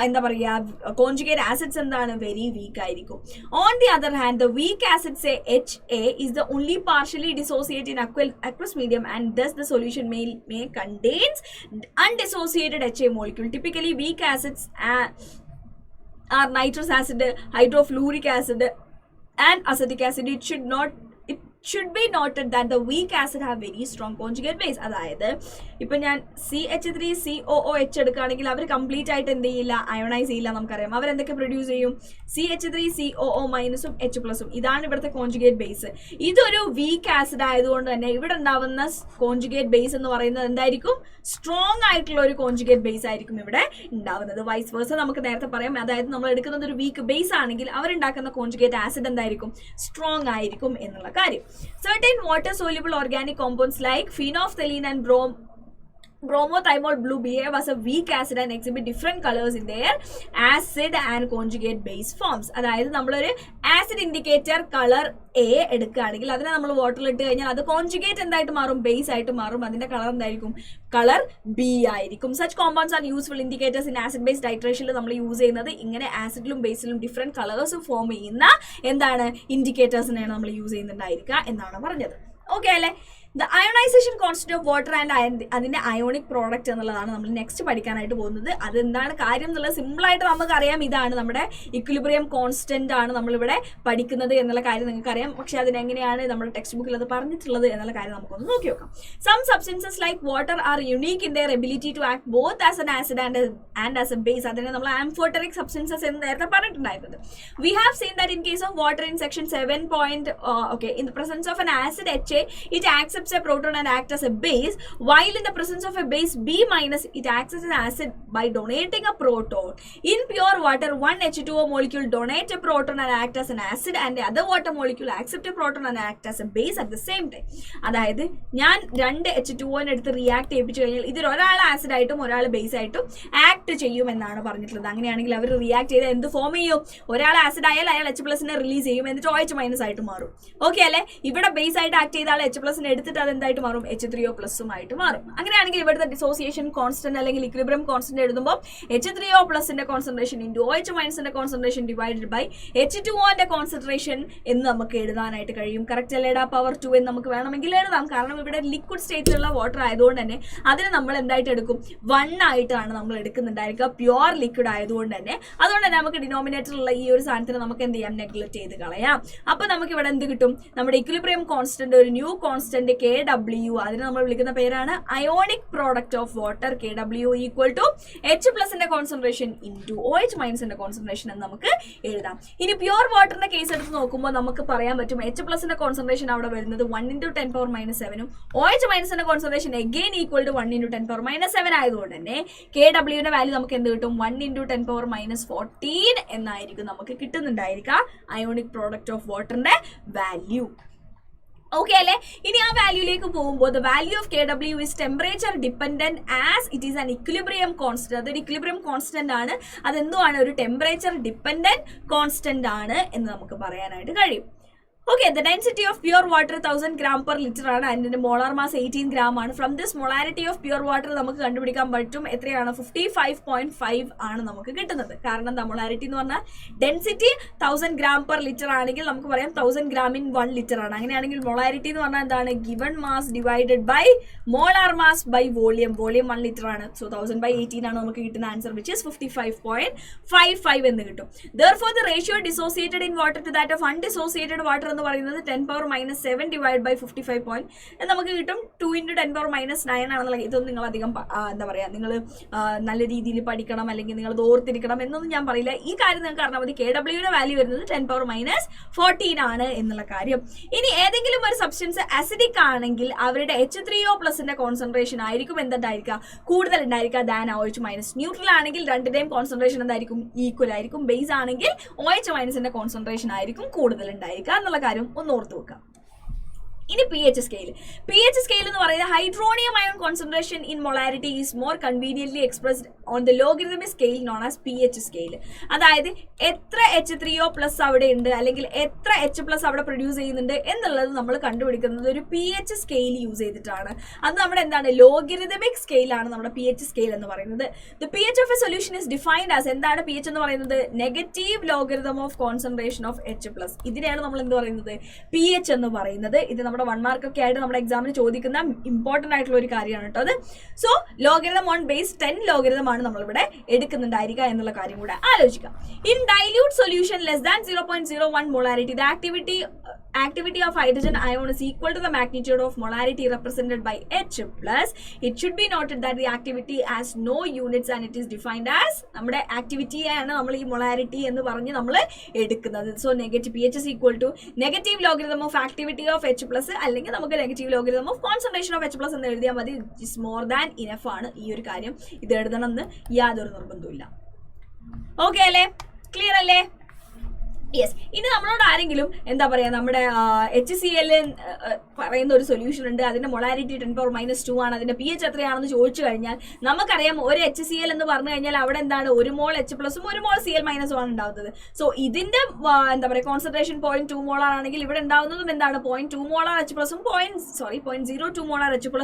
എന്താ പറയുക കോൺജുഗേറ്റ് ആസിഡ്സ് എന്താണ്? വെരി വീക്ക് ആയിരിക്കും. On the other hand the weak acids HA is the only partially dissociate in aqueous medium and thus the solution may contains undissociated HA molecule. Typically weak acids are nitrous acid, hydrofluoric acid and acetic acid. It should be noted that the weak acid have very strong conjugate base. അതായത് ഇപ്പം ഞാൻ CH3COOH എടുക്കുകയാണെങ്കിൽ അവർ complete ആയിട്ട് എന്ത് ചെയ്യില്ല? Ionise ചെയ്യില്ല. നമുക്കറിയാം അവരെന്തൊക്കെ produce ചെയ്യും? CH3COO- H+. ഇതാണ് ഇവിടുത്തെ കോൺജുഗേറ്റ് ബേസ്. ഇതൊരു വീക്ക് ആസിഡ് ആയതുകൊണ്ട് തന്നെ ഇവിടെ ഉണ്ടാവുന്ന കോൺജുഗേറ്റ് ബേസ് എന്ന് പറയുന്നത് എന്തായിരിക്കും? സ്ട്രോങ് ആയിട്ടുള്ള ഒരു കോൺജുഗേറ്റ് ബേസ് ആയിരിക്കും ഇവിടെ ഉണ്ടാവുന്നത്. വൈസ് വേഴ്സ നമുക്ക് നേരത്തെ പറയാം. അതായത് നമ്മൾ എടുക്കുന്നത് ഒരു വീക്ക് ബേസ് ആണെങ്കിൽ അവരുണ്ടാക്കുന്ന കോൺജുഗേറ്റ് ആസിഡ് എന്തായിരിക്കും? സ്ട്രോങ് ആയിരിക്കും എന്നുള്ള കാര്യം. Certain water soluble organic compounds like phenolphthalein and bromothymol blue behave as a weak acid and exhibit different colors in their acid and conjugate base forms. അതായത് നമ്മളൊരു acid indicator colour A എടുക്കുകയാണെങ്കിൽ അതിനെ നമ്മൾ വാട്ടറിൽ ഇട്ട് കഴിഞ്ഞാൽ അത് കോൺജുഗേറ്റ് എന്തായിട്ട് മാറും? ബേസ് ആയിട്ട് മാറും. അതിന്റെ കളർ എന്തായിരിക്കും? കളർ B ആയിരിക്കും. Such compounds are useful indicators in acid base ടൈട്രേഷനിൽ നമ്മൾ യൂസ് ചെയ്യുന്നത് ഇങ്ങനെ ആസിഡിലും ബേസിലും ഡിഫറെന്റ് കളേഴ്സ് ഫോം ചെയ്യുന്ന എന്താണ്? ഇൻഡിക്കേറ്റേഴ്സിനെയാണ് നമ്മൾ യൂസ് ചെയ്യുന്നുണ്ടായിരിക്കുക എന്നാണ് പറഞ്ഞത്. ഓക്കെ അല്ലേ? The ionization constant of water and അതിന്റെ അയോണിക് പ്രോഡക്റ്റ് എന്നുള്ളതാണ് നമ്മൾ നെക്സ്റ്റ് പഠിക്കാനായിട്ട് പോകുന്നത്. അതെന്താണ് കാര്യം എന്നുള്ളത് സിമ്പിളായിട്ട് നമുക്കറിയാം. ഇതാണ് നമ്മുടെ ഇക്വിലിബ്രിയം കോൺസ്റ്റന്റ് ആണ് നമ്മളിവിടെ പഠിക്കുന്നത് എന്നുള്ള കാര്യം നിങ്ങൾക്കറിയാം. പക്ഷെ അതിനെങ്ങനെയാണ് നമ്മുടെ ടെക്സ്റ്റ് ബുക്കിൽ അത് പറഞ്ഞിട്ടുള്ളത് എന്നുള്ള കാര്യം നമുക്കൊന്ന് നോക്കി നോക്കാം. Some substances like water are unique in their ability to act both as an acid and as a base. അതിനെ നമ്മൾ amphoteric substances എന്ന് നേരത്തെ പറഞ്ഞിട്ടുണ്ടായിരുന്നത്. We have seen that in case of water in section 7. In the presence of an acid HA, it accepts a proton and acts as a base, while in the presence of a base B-, it acts as an acid by donating a proton. In pure water, one H2O molecule donates a proton and acts as an acid, and the other water molecule accepts a proton and acts as a base at the same time. അതായത് ഞാൻ രണ്ട് H2O എടുത്ത് react ചെയ്യിപ്പിച്ചു കഴിഞ്ഞാൽ ഇതിൽ ഒരാൾ acid ആയിട്ടും ഒരാൾ base ആയിട്ടും ആക്ട് ചെയ്യുമെന്നാണ് പറഞ്ഞിട്ടുള്ളത്. അങ്ങനെയാണെങ്കിൽ അവർ റിയാക്ട് ചെയ്ത് എന്ത് ഫോം ചെയ്യും? ഒരാൾ ആസിഡ് ആയാൽ അയാൾ H+ റിലീസ് ചെയ്യും, എന്നിട്ട് OH- ആയിട്ട് മാറും. ഓക്കെ അല്ലേ? ഇവിടെ ബേസ് ആയിട്ട് ആക്ട് ചെയ്ത ആൾ H+ എടുത്തിട്ട് അതെന്തായിട്ട് മാറും? H3O+ ആയിട്ട് മാറും. അങ്ങനെയാണെങ്കിൽ ഇവിടുത്തെ ഡിസോസിയേഷൻ കോൺസ്റ്റന്റ് അല്ലെങ്കിൽ ഇക്വിലിബ്രിയം കോൺസ്റ്റന്റ് എഴുതുമ്പോൾ H3O+ concentration into OH- concentration divided by H2O concentration എന്ന് നമുക്ക് എഴുതാനായിട്ട് കഴിയും. കറക്റ്റ് അല്ലേടാ? പവർ 2 എന്ന് നമുക്ക് വേണമെങ്കിൽ എഴുതാം. കാരണം ഇവിടെ ലിക്വിഡ് സ്റ്റേറ്റിലുള്ള വാട്ടർ ആയതുകൊണ്ട് തന്നെ അതിന് നമ്മൾ എന്തായിട്ട് എടുക്കും? 1 ആയിട്ടാണ് നമ്മൾ എടുക്കുന്നുണ്ടായിരിക്കുക, പ്യുവർ ലിക്വിഡ് ആയതുകൊണ്ട് തന്നെ. അതുകൊണ്ട് തന്നെ നമുക്ക് ഡിനോമിനേറ്ററിലുള്ള ഈ ഒരു സാധനത്തിന് നമുക്ക് എന്ത് ചെയ്യാം? നെഗ്ലക്ട് ചെയ്ത് കളയാം. അപ്പൊ നമുക്ക് ഇവിടെ എന്ത് കിട്ടും? നമ്മുടെ ഇക്വിലിബ്രിയം കോൺസ്റ്റന്റ് ഒരു ന്യൂ കോൺസ്റ്റന്റ് KW, അതിനെ നമ്മൾ വിളിക്കുന്ന പേരാണ് ionic product of water. KW equal to H+ concentration into OH- concentration എന്ന് നമുക്ക് എഴുതാം. ഇനി പ്യുവർ വാട്ടറിന്റെ കേസ് എടുത്ത് നോക്കുമ്പോൾ നമുക്ക് പറയാൻ പറ്റും H+ കോൺസെൻട്രേഷൻ അവിടെ വരുന്നത് 1 × 10⁻⁷ OH- concentration again equal to 1 × 10⁻⁷ ആയതുകൊണ്ട് തന്നെ KW വാല്യൂ നമുക്ക് എന്ത് കിട്ടും? 1 × 10⁻⁻14 എന്നായിരിക്കും നമുക്ക് കിട്ടുന്നുണ്ടായിരിക്കുക അയോണിക് പ്രോഡക്റ്റ് ഓഫ് വാട്ടറിന്റെ വാല്യൂ. ഓക്കെ അല്ലേ? ഇനി ആ വാല്യൂയിലേക്ക് പോകുമ്പോൾ the value of KW is temperature dependent as it is an equilibrium constant. അതൊരു ഇക്വിലിബ്രിയം കോൺസ്റ്റന്റ് ആണ്. അതെന്തോ ആണ്? ഒരു ടെമ്പറേച്ചർ ഡിപ്പെൻഡന്റ് കോൺസ്റ്റന്റ് ആണ് എന്ന് നമുക്ക് പറയാനായിട്ട് കഴിയും. Okay, the density of pure water 1000 gram per liter ആണ്, അതിന്റെ molar mass 18 gram ആണ്. From this molarity of pure water നമുക്ക് കണ്ടുപിടിക്കാൻ പറ്റും എത്രയാണ് 55.5 ആണ് നമുക്ക് കിട്ടുന്നത്. കാരണം എന്താ molarity എന്ന് പറഞ്ഞാൽ ഡെൻസിറ്റി 1000 gram per liter ആണെങ്കിൽ നമുക്ക് പറയാം 1000 gram in 1 liter ആണ്. അങ്ങനെയാണെങ്കിൽ molarity എന്ന് പറഞ്ഞാൽ എന്താണ് given mass divided by molar mass by volume 1 liter ആണ്. So 1000 by 18 ആണ് നമുക്ക് കിട്ടുന്ന ആൻസർ, which is 55.55 എന്ന് കിട്ടും. Therefore the ratio dissociated in water to that of undissociated water എന്ന് പറയുന്നത് 10⁻⁷ ഡിവൈഡ് ബൈ 55 നമുക്ക് കിട്ടും. 2 × 10⁻⁹ ആണെന്നുള്ള ഇതൊന്നും നിങ്ങൾ അധികം എന്താ പറയുക, നിങ്ങൾ നല്ല രീതിയിൽ പഠിക്കണം അല്ലെങ്കിൽ നിങ്ങൾ ഓർത്തിരിക്കണം എന്നൊന്നും ഞാൻ പറയില്ല. ഈ കാര്യം നിങ്ങൾക്ക് അറിഞ്ഞാൽ മതി. KWയുടെ വാല്യൂ വരുന്നത് 10⁻⁴ ആണ് എന്നുള്ള കാര്യം. ഇനി ഏതെങ്കിലും ഒരു സബ്സ്റ്റൻസ് അസിഡിക് ആണെങ്കിൽ അവരുടെ H3O+ കോൺസെൻട്രേഷൻ ആയിരിക്കും എന്തായിരിക്കുക, കൂടുതൽ ഉണ്ടായിരിക്കുക ദാൻ OH-. ന്യൂട്രൽ ആണെങ്കിൽ രണ്ടിന്റെയും കോൺസെൻട്രേഷൻ എന്തായിരിക്കും, ഈക്വൽ ആയിരിക്കും. ബേസ് ആണെങ്കിൽ OH- കോൺസെൻട്രേഷൻ ആയിരിക്കും കൂടുതൽ ഉണ്ടായിരിക്കുക എന്നുള്ള കാര്യം ഒന്ന് ഓർത്ത് വെക്കാം. ഇനി pH സ്കെയിൽ എന്ന് പറയുന്നത് hydronium ion concentration in molarity is more conveniently expressed on the logarithmic scale known as pH scale. അതായത് എത്ര H3O+ അവിടെ ഉണ്ട് അല്ലെങ്കിൽ എത്ര H+ അവിടെ പ്രൊഡ്യൂസ് ചെയ്യുന്നുണ്ട് എന്നുള്ളത് നമ്മൾ കണ്ടുപിടിക്കുന്നത് ഒരു pH സ്കെയിൽ യൂസ് ചെയ്തിട്ടാണ്. അത് നമ്മുടെ എന്താണ്, ലോഗരിതമിക് സ്കെയിലാണ് നമ്മുടെ pH സ്കെയിൽ എന്ന് പറയുന്നത്. The pH of a solution is defined as, എന്താണ് pH എന്ന് പറയുന്നത്, negative logarithm of concentration of H+. ഇതിനെയാണ് നമ്മൾ എന്ത് പറയുന്നത്, pH എന്ന് പറയുന്നത്. ഇത് നമ്മുടെ 1 മാർക്ക് ഒക്കെ ആയിട്ട് നമ്മുടെ എക്സാമിന് ചോദിക്കുന്ന ഇമ്പോർട്ടന്റ് ആയിട്ടുള്ള ഒരു കാര്യമാണ് കേട്ടോ അത്. So logarithm on base 10 logarithm ആണ് നമ്മളിവിടെ എടുക്കുന്നുണ്ടായിരിക്കുക എന്നുള്ള കാര്യം കൂടെ ആലോചിക്കാം. In dilute solution less than 0.01 molarity the activity of hydrogen ion is equal to the magnitude of molarity represented by H+. It should be noted that the activity has no units and it is defined as, നമ്മുടെ activity ആണ് നമ്മൾ ഈ molarity എന്ന് പറഞ്ഞ് നമ്മൾ എടുക്കുന്നത്. So negative pH is equal to negative logarithm of activity of H+, അല്ലെങ്കിൽ നമുക്ക് negative logarithm of concentration of H+ എന്ന് എഴുതിയാൽ മതി. It is more than enough ആണ് ഈ ഒരു കാര്യം. ഇത് എഴുതണമെന്ന് യാതൊരു നിർബന്ധമില്ല. ഓക്കെ അല്ലേ, ക്ലിയർ അല്ലേ? യെസ്. ഇനി നമ്മളോട് ആരെങ്കിലും എന്താ പറയുക, നമ്മുടെ HCl പറയുന്ന ഒരു സൊല്യൂഷൻ ഉണ്ട്, അതിന്റെ മൊളാരിറ്റി 10⁻⁻² ആണ്, അതിന്റെ pH എത്രയാണെന്ന് ചോദിച്ചു കഴിഞ്ഞാൽ നമുക്കറിയാം ഒരു HCl എന്ന് പറഞ്ഞു കഴിഞ്ഞാൽ അവിടെ എന്താണ്, 1 മോൾ H+ഉം 1 മോൾ Cl- ആണ് ഉണ്ടാവുന്നത്. സോ ഇതിന്റെ എന്താ പറയുക കോൺസെൻട്രേഷൻ 0.2 മോളാർ ആണെങ്കിൽ ഇവിടെ ഉണ്ടാവുന്നതും എന്താണ്, 0.2 മോളാർ H+ഉം 0.02 മോളാർ H+ഉം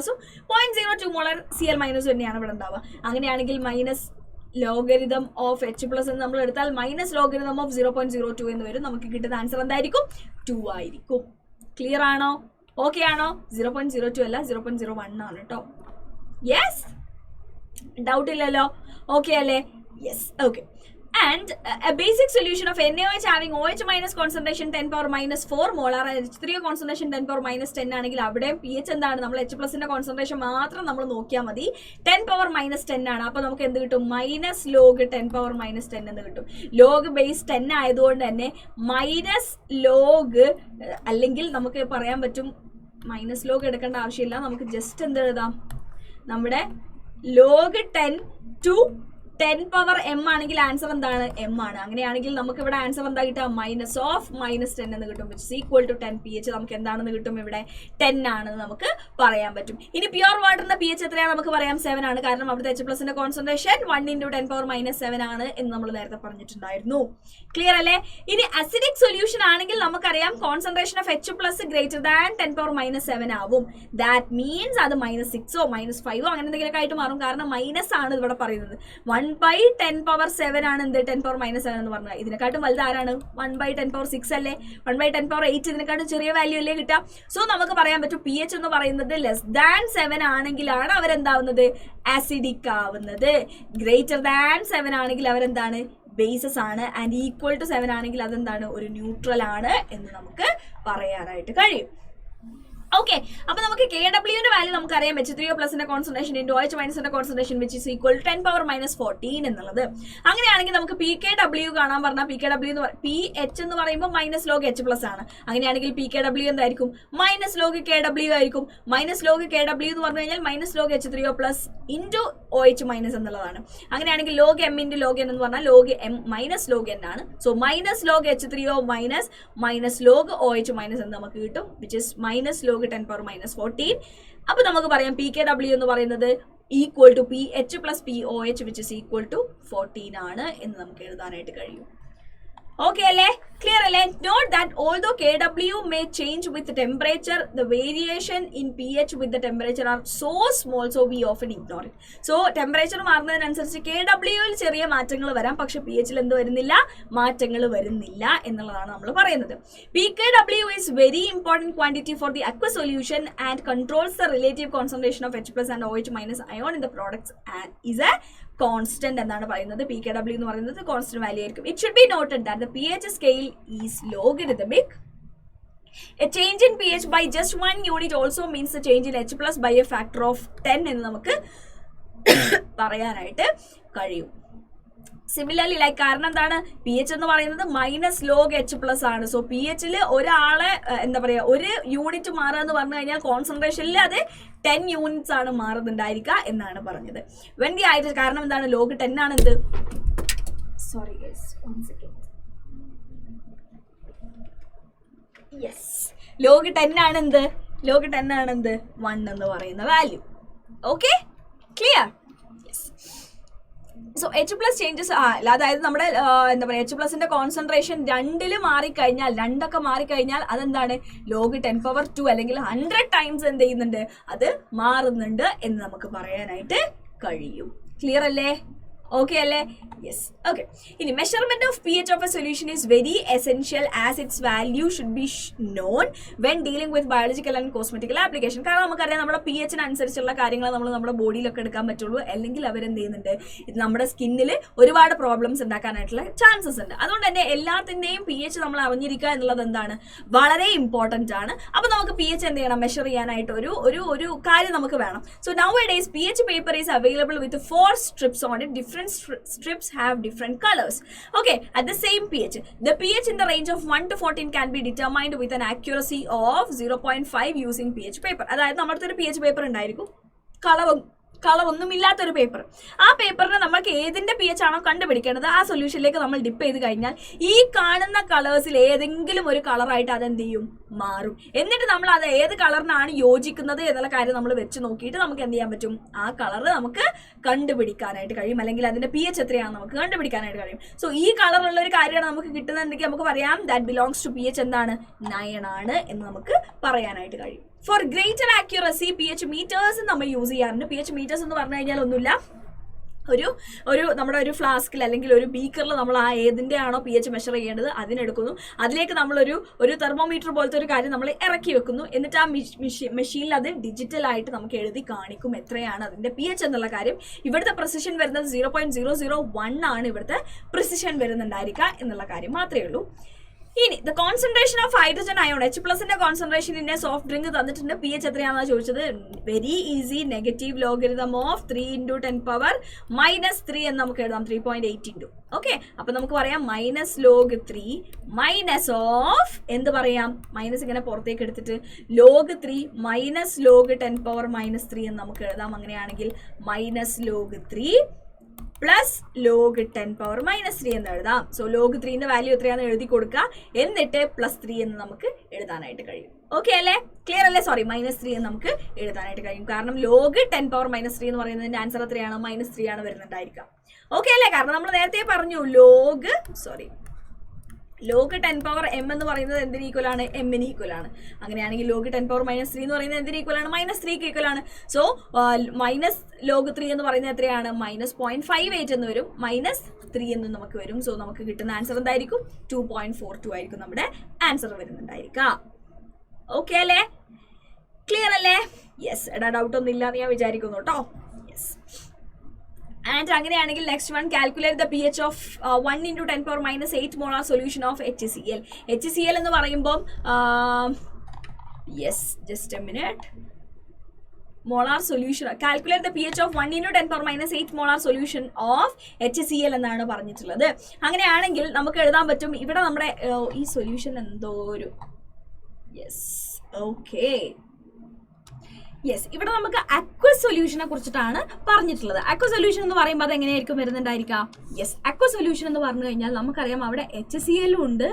0.02 മോളാർ Cl- തന്നെയാണ് ഇവിടെ ഉണ്ടാവുക. അങ്ങനെയാണെങ്കിൽ മൈനസ് ലോഗരിതം ഓഫ് H+ എന്ന് നമ്മൾ എടുത്താൽ മൈനസ് ലോഗരിതം ഓഫ് 0.02 എന്ന് വരും. നമുക്ക് കിട്ടുന്ന ആൻസർ എന്തായിരിക്കും, 2 ആയിരിക്കും. ക്ലിയർ ആണോ, ഓക്കെ ആണോ? 0.02 അല്ല 0.01 ആണ് കേട്ടോ. യെസ്, ഡൗട്ട് ഇല്ലല്ലോ, ഓക്കെ അല്ലേ? Yes, okay. And a basic solution of NaOH having OH- concentration 10⁻⁴ molar and H3O concentration 10⁻⁻10 ആണെങ്കിൽ അവിടെ pH എന്താണ്, നമ്മൾ H+ന്റെ കോൺസെൻട്രേഷൻ മാത്രം നമ്മൾ നോക്കിയാൽ മതി. 10⁻⁻10 ആണ്. അപ്പോൾ നമുക്ക് എന്ത് കിട്ടും, മൈനസ് ലോഗ് 10⁻⁻10 എന്ന് കിട്ടും. ലോഗ് ബേസ് 10 ആയതുകൊണ്ട് തന്നെ മൈനസ് ലോഗ്, അല്ലെങ്കിൽ നമുക്ക് പറയാൻ പറ്റും മൈനസ് ലോഗ് എടുക്കേണ്ട ആവശ്യമില്ല, നമുക്ക് ജസ്റ്റ് എന്ത് എഴുതാം, നമ്മുടെ ലോഗ് 10 to 10⁻m ആണെങ്കിൽ ആൻസർ എന്താണ്, m ആണ്. അങ്ങനെയാണെങ്കിൽ നമുക്ക് ഇവിടെ ആൻസർ എന്താ കിട്ടുക, മൈനസ് ഓഫ് -10 എന്ന് കിട്ടും, which is equal to 10 pH. നമുക്ക് എന്താണെന്ന് കിട്ടും, ഇവിടെ 10 ആണെന്ന് നമുക്ക് പറയാൻ പറ്റും. ഇനി പ്യുവർ വാട്ടറിന്റെ pH എത്രയാണ് നമുക്ക് പറയാം, 7 ആണ്. കാരണം അവിടുത്തെ H+ന്റെ കോൺസെൻട്രേഷൻ 1 × 10⁻⁷ ആണ് എന്ന് നമ്മൾ നേരത്തെ പറഞ്ഞിട്ടുണ്ടായിരുന്നു. ക്ലിയർ അല്ലേ? ഇനി അസിഡിക് സൊല്യൂഷൻ ആണെങ്കിൽ നമുക്കറിയാം concentration of H+ greater than 10⁻⁷ ആവും. ദാറ്റ് മീൻസ് അത് -6 -5 അങ്ങനെ എന്തെങ്കിലുമൊക്കെ ആയിട്ട് മാറും. കാരണം മൈനസ് ആണ് ഇവിടെ പറയുന്നത്. 1/10⁻⁷ ആണ് എന്ത്, 10⁻⁻7 എന്ന് പറഞ്ഞാൽ ഇതിനെക്കാട്ടും വലുത് ആരാണ്, 1/10⁻6 അല്ലേ, 1/10⁸ ഇതിനെക്കാട്ടും ചെറിയ വാല്യൂ അല്ലേ കിട്ടുക. സോ നമുക്ക് പറയാൻ പറ്റും pH എന്ന് പറയുന്നത് ലെസ് ദാൻ 7 ആണെങ്കിലാണ് അവരെന്താവുന്നത്, ആസിഡിക് ആവുന്നത്. ഗ്രേറ്റർ ദാൻ 7 ആണെങ്കിൽ അവരെന്താണ്, ബേസസ് ആണ്. ആൻഡ് ഈക്വൽ ടു 7 ആണെങ്കിൽ അതെന്താണ്, ഒരു ന്യൂട്രൽ ആണ് എന്ന് നമുക്ക് പറയാനായിട്ട് കഴിയും. ഓക്കെ, അപ്പൊ നമുക്ക് KWന്റെ വാല്യൂ നമുക്കറിയാം, H3O+ concentration into OH- concentration which is equal 10⁻⁻14 എന്നുള്ളത്. അങ്ങനെയാണെങ്കിൽ നമുക്ക് PKW കാണാൻ പറഞ്ഞാൽ PKW എന്ന് PH എന്ന് പറയുമ്പോൾ മൈനസ് ലോഗ് H+ ആണ്. അങ്ങനെയാണെങ്കിൽ PKW എന്തായിരിക്കും, മൈനസ് ലോഗ് KW ആയിരിക്കും. മൈനസ് ലോഗ് KW എന്ന് പറഞ്ഞു കഴിഞ്ഞാൽ minus log H3O+ into OH- എന്നുള്ളതാണ്. അങ്ങനെയാണെങ്കിൽ log M into log N എന്ന് പറഞ്ഞാൽ log M minus log N ആണ്. So minus log H3O minus log OH- എന്ന് നമുക്ക് കിട്ടും, വിച്ച് ഇസ് മൈനസ് ലോഗ് 10⁻⁻14. അപ്പൊ നമുക്ക് പറയാം PKW എന്ന് പറയുന്നത് equal to PH + POH which is equal to 14 ആണ് എന്ന് നമുക്ക് എഴുതാനായിട്ട് കഴിയും. Okay, alle? Clear, alle? Note that although Kw may change with temperature, the variation in pH with the temperature are so small, so we often ignore it. So, temperature മാറുന്നതിനനുസരിച്ച് Kw യിൽ ചെറിയ മാറ്റങ്ങൾ വരാം, പക്ഷെ pH ൽ എന്ത് വരുന്നില്ല, മാറ്റങ്ങൾ വരുന്നില്ല എന്നുള്ളതാണ് നമ്മൾ പറയുന്നത്. pKw is very important quantity for the aqueous solution and controls the relative concentration of H plus and OH minus ion in the products and is a constant എന്നാണ് പറയുന്നത്. pKw എന്ന് പറയുന്നത് കോൺസ്റ്റന്റ് വാല്യൂ ആയിരിക്കും. It should be noted that the pH scale is logarithmic. A change in pH by just 1 unit also means the change in H plus by a factor of 10 എന്ന് നമുക്ക് പറയാനായിട്ട് കഴിയും. Similarly like കാരണം എന്താണ്, P H എന്ന് പറയുന്നത് minus log H plus ആണ്. So P എച്ചിൽ ഒരാളെ എന്താ പറയുക, ഒരു യൂണിറ്റ് മാറുക എന്ന് പറഞ്ഞു കഴിഞ്ഞാൽ കോൺസെൻട്രേഷനിൽ അത് 10 യൂണിറ്റ്സ് ആണ് മാറുന്നുണ്ടായിരിക്കുക എന്നാണ് പറഞ്ഞത്. വെൻ ദി ആയിട്ട് കാരണം എന്താണ്, ലോഗ് 10 ആണ് എന്ത്, sorry guys 1 second, yes log 10 ആണ് എന്ത്, ലോഗ് 10 ആണ് എന്ത് 1 എന്ന് പറയുന്ന value. Okay clear. So H plus changes അതായത് നമ്മുടെ എന്താ പറയുക എച്ച് പ്ലസിന്റെ കോൺസെൻട്രേഷൻ 2 മാറിക്കഴിഞ്ഞാൽ, 2 മാറിക്കഴിഞ്ഞാൽ അതെന്താണ് ലോഗ് 10⁻², അല്ലെങ്കിൽ 100 ടൈംസ് എന്ത് ചെയ്യുന്നുണ്ട്, അത് മാറുന്നുണ്ട് എന്ന് നമുക്ക് പറയാനായിട്ട് കഴിയും. ക്ലിയർ അല്ലേ? ഓക്കെ അല്ലേ? യെസ്. ഓക്കെ. ഇനി measurement of P H of a solution is very essential as its value should be known when dealing with biological and cosmetical application. കാരണം നമുക്കറിയാം നമ്മുടെ പി എച്ചിനനുസരിച്ചുള്ള കാര്യങ്ങൾ നമ്മൾ നമ്മുടെ ബോഡിയിലൊക്കെ എടുക്കാൻ പറ്റുള്ളൂ, അല്ലെങ്കിൽ അവരെന്ത് ചെയ്യുന്നുണ്ട്, ഇത് നമ്മുടെ സ്കിന്നിൽ ഒരുപാട് പ്രോബ്ലംസ് ഉണ്ടാക്കാനായിട്ടുള്ള ചാൻസസ് ഉണ്ട്. അതുകൊണ്ട് തന്നെ എല്ലാത്തിൻ്റെയും പി എച്ച് നമ്മൾ അറിഞ്ഞിരിക്കുക എന്നുള്ളത് എന്താണ്, വളരെ ഇമ്പോർട്ടൻ്റ് ആണ്. അപ്പോൾ നമുക്ക് പി എച്ച് എന്ത് ചെയ്യണം, മെഷർ ചെയ്യാനായിട്ട് ഒരു കാര്യം നമുക്ക് വേണം. So now A days P H paper is available with 4 strips on it. Different strips have different colors. Okay, at the same pH. The pH in the range of 1 to 14 can be determined with an accuracy of 0.5 using pH paper. അതായത് നമ്മുടെ ഒരു pH paper ഉണ്ടായിരിക്കും, കളറൊന്നും ഇല്ലാത്തൊരു paper. ആ പേപ്പറിന് നമുക്ക് ഏതിന്റെ P H ആണോ കണ്ടുപിടിക്കേണ്ടത് ആ സൊല്യൂഷനിലേക്ക് നമ്മൾ ഡിപ്പ് ചെയ്ത് കഴിഞ്ഞാൽ ഈ കാണുന്ന കളേഴ്സിൽ ഏതെങ്കിലും ഒരു കളറായിട്ട് അതെന്ത് ചെയ്യും, മാറും. എന്നിട്ട് നമ്മൾ അത് ഏത് കളറിനാണ് യോജിക്കുന്നത് എന്നുള്ള കാര്യം നമ്മൾ വെച്ച് നോക്കിയിട്ട് നമുക്ക് എന്ത് ചെയ്യാൻ പറ്റും, ആ കളർ നമുക്ക് കണ്ടുപിടിക്കാനായിട്ട് കഴിയും, അല്ലെങ്കിൽ അതിന്റെ പി എച്ച് എത്രയാണെന്ന് നമുക്ക് കണ്ടുപിടിക്കാനായിട്ട് കഴിയും. സോ ഈ കളറുള്ള ഒരു കാര്യമാണ് നമുക്ക് കിട്ടുന്നുണ്ടെങ്കിൽ നമുക്ക് പറയാം that belongs to P H എന്താണ്, 9 ആണ് എന്ന് നമുക്ക് പറയാനായിട്ട് കഴിയും. For greater accuracy P H meters നമ്മൾ യൂസ് ചെയ്യാറുണ്ട്. പി എച്ച് മീറ്റേഴ്സ് എന്ന് പറഞ്ഞു കഴിഞ്ഞാൽ ഒന്നുമില്ല, നമ്മുടെ ഒരു ഫ്ലാസ്കിൽ അല്ലെങ്കിൽ ഒരു ബീക്കറിൽ നമ്മൾ ആ ഏതിൻ്റെ ആണോ പി എച്ച് മെഷർ ചെയ്യേണ്ടത് അതിനെടുക്കുന്നു, അതിലേക്ക് നമ്മളൊരു തെർമോമീറ്റർ പോലത്തെ ഒരു കാര്യം നമ്മൾ ഇറക്കി വെക്കുന്നു, എന്നിട്ട് ആ മെഷീനിൽ അത് ഡിജിറ്റലായിട്ട് നമുക്ക് എഴുതി കാണിക്കും എത്രയാണ് അതിൻ്റെ പി എച്ച് എന്നുള്ള കാര്യം. ഇവിടുത്തെ പ്രിസിഷൻ വരുന്നത് 0.001 ആണ് ഇവിടുത്തെ പ്രിസിഷൻ വരുന്നുണ്ടായിരിക്കുക എന്നുള്ള കാര്യം മാത്രമേ ഉള്ളൂ. ഇനി the concentration of hydrogen ion, H പ്ലസിന്റെ കോൺസെൻട്രേഷൻ ഇൻ സോഫ്റ്റ് ഡ്രിങ്ക് തന്നിട്ടുണ്ട്. പി എച്ച് എത്രയാണെന്നാണ് ചോദിച്ചത്. Very easy, negative logarithm of 3 × 10⁻³ എന്ന് നമുക്ക് എഴുതാം, 3.8 ഇൻറ്റു. ഓക്കെ, അപ്പൊ നമുക്ക് പറയാം -log3 മൈനസ് ഓഫ് എന്ത് പറയാം, മൈനസ് ഇങ്ങനെ പുറത്തേക്ക് എടുത്തിട്ട് log3 -log 10⁻³ എന്ന് നമുക്ക് എഴുതാം. അങ്ങനെയാണെങ്കിൽ -log3 പ്ലസ് log 10⁻³ എന്ന് എഴുതാം. സോ log 3ന്റെ വാല്യൂ എത്രയാണെന്ന് എഴുതി കൊടുക്കുക, എന്നിട്ട് +3 എന്ന് നമുക്ക് എഴുതാനായിട്ട് കഴിയും. ഓക്കെ അല്ലേ? ക്ലിയർ അല്ലേ? സോറി, -3 എന്ന് നമുക്ക് എഴുതാനായിട്ട് കഴിയും. കാരണം log 10⁻³ എന്ന് പറയുന്നതിന്റെ ആൻസർ എത്രയാണ്, -3 ആണ് വരുന്നുണ്ടായിരിക്കുക. ഓക്കെ അല്ലേ? കാരണം നമ്മൾ നേരത്തെ പറഞ്ഞു log 10⁻m എന്ന് പറയുന്നത് എന്തിന് ഈക്വൽ ആണ്, m-ന് ഈക്വൽ ആണ്. അങ്ങനെയാണെങ്കിൽ log 10⁻³ എന്ന് പറയുന്നത് എന്തിന് ഈക്വൽ ആണ്, -3ക്ക് ഈക്വൽ ആണ്. സോ -log3 എന്ന് പറയുന്നത് എത്രയാണ്, -0.58 എന്ന് വരും, -3 എന്ന് നമുക്ക് വരും. സോ നമുക്ക് കിട്ടുന്ന ആൻസർ എന്തായിരിക്കും, 2.42 ആയിരിക്കും നമ്മുടെ ആൻസർ വരുന്നുണ്ടായിരിക്കുക. ഓക്കെ അല്ലേ? ക്ലിയർ അല്ലേ? യെസ്. ഡൗട്ട് ഒന്നും ഇല്ലാന്ന് ഞാൻ വിചാരിക്കുന്നു കേട്ടോ. യെസ്. ആൻഡ് അങ്ങനെയാണെങ്കിൽ next one, calculate the P H of 1 × 10⁻8 molar solution of HCl. HCl എന്ന് പറയുമ്പോൾ yes, just a minute, molar solution, calculate the P H of 1 × 10⁻8 molar solution of HCl എന്നാണ് പറഞ്ഞിട്ടുള്ളത്. അങ്ങനെയാണെങ്കിൽ നമുക്ക് എഴുതാൻ പറ്റും, ഇവിടെ നമ്മുടെ ഈ സൊല്യൂഷൻ എന്തോ ഒരു യെസ്, ഓക്കെ യെസ്, ഇവിടെ നമുക്ക് അക്വസ് സൊല്യൂഷനെ കുറിച്ചിട്ടാണ് പറഞ്ഞിട്ടുള്ളത്. അക്വസ് സൊല്യൂഷൻ എന്ന് പറയുമ്പോൾ അത് എങ്ങനെയായിരിക്കും വരുന്നുണ്ടായിരിക്കുക? യെസ്, അക്വസ് സൊല്യൂഷൻ എന്ന് പറഞ്ഞു കഴിഞ്ഞാൽ നമുക്കറിയാം അവിടെ HCl ഉണ്ട്,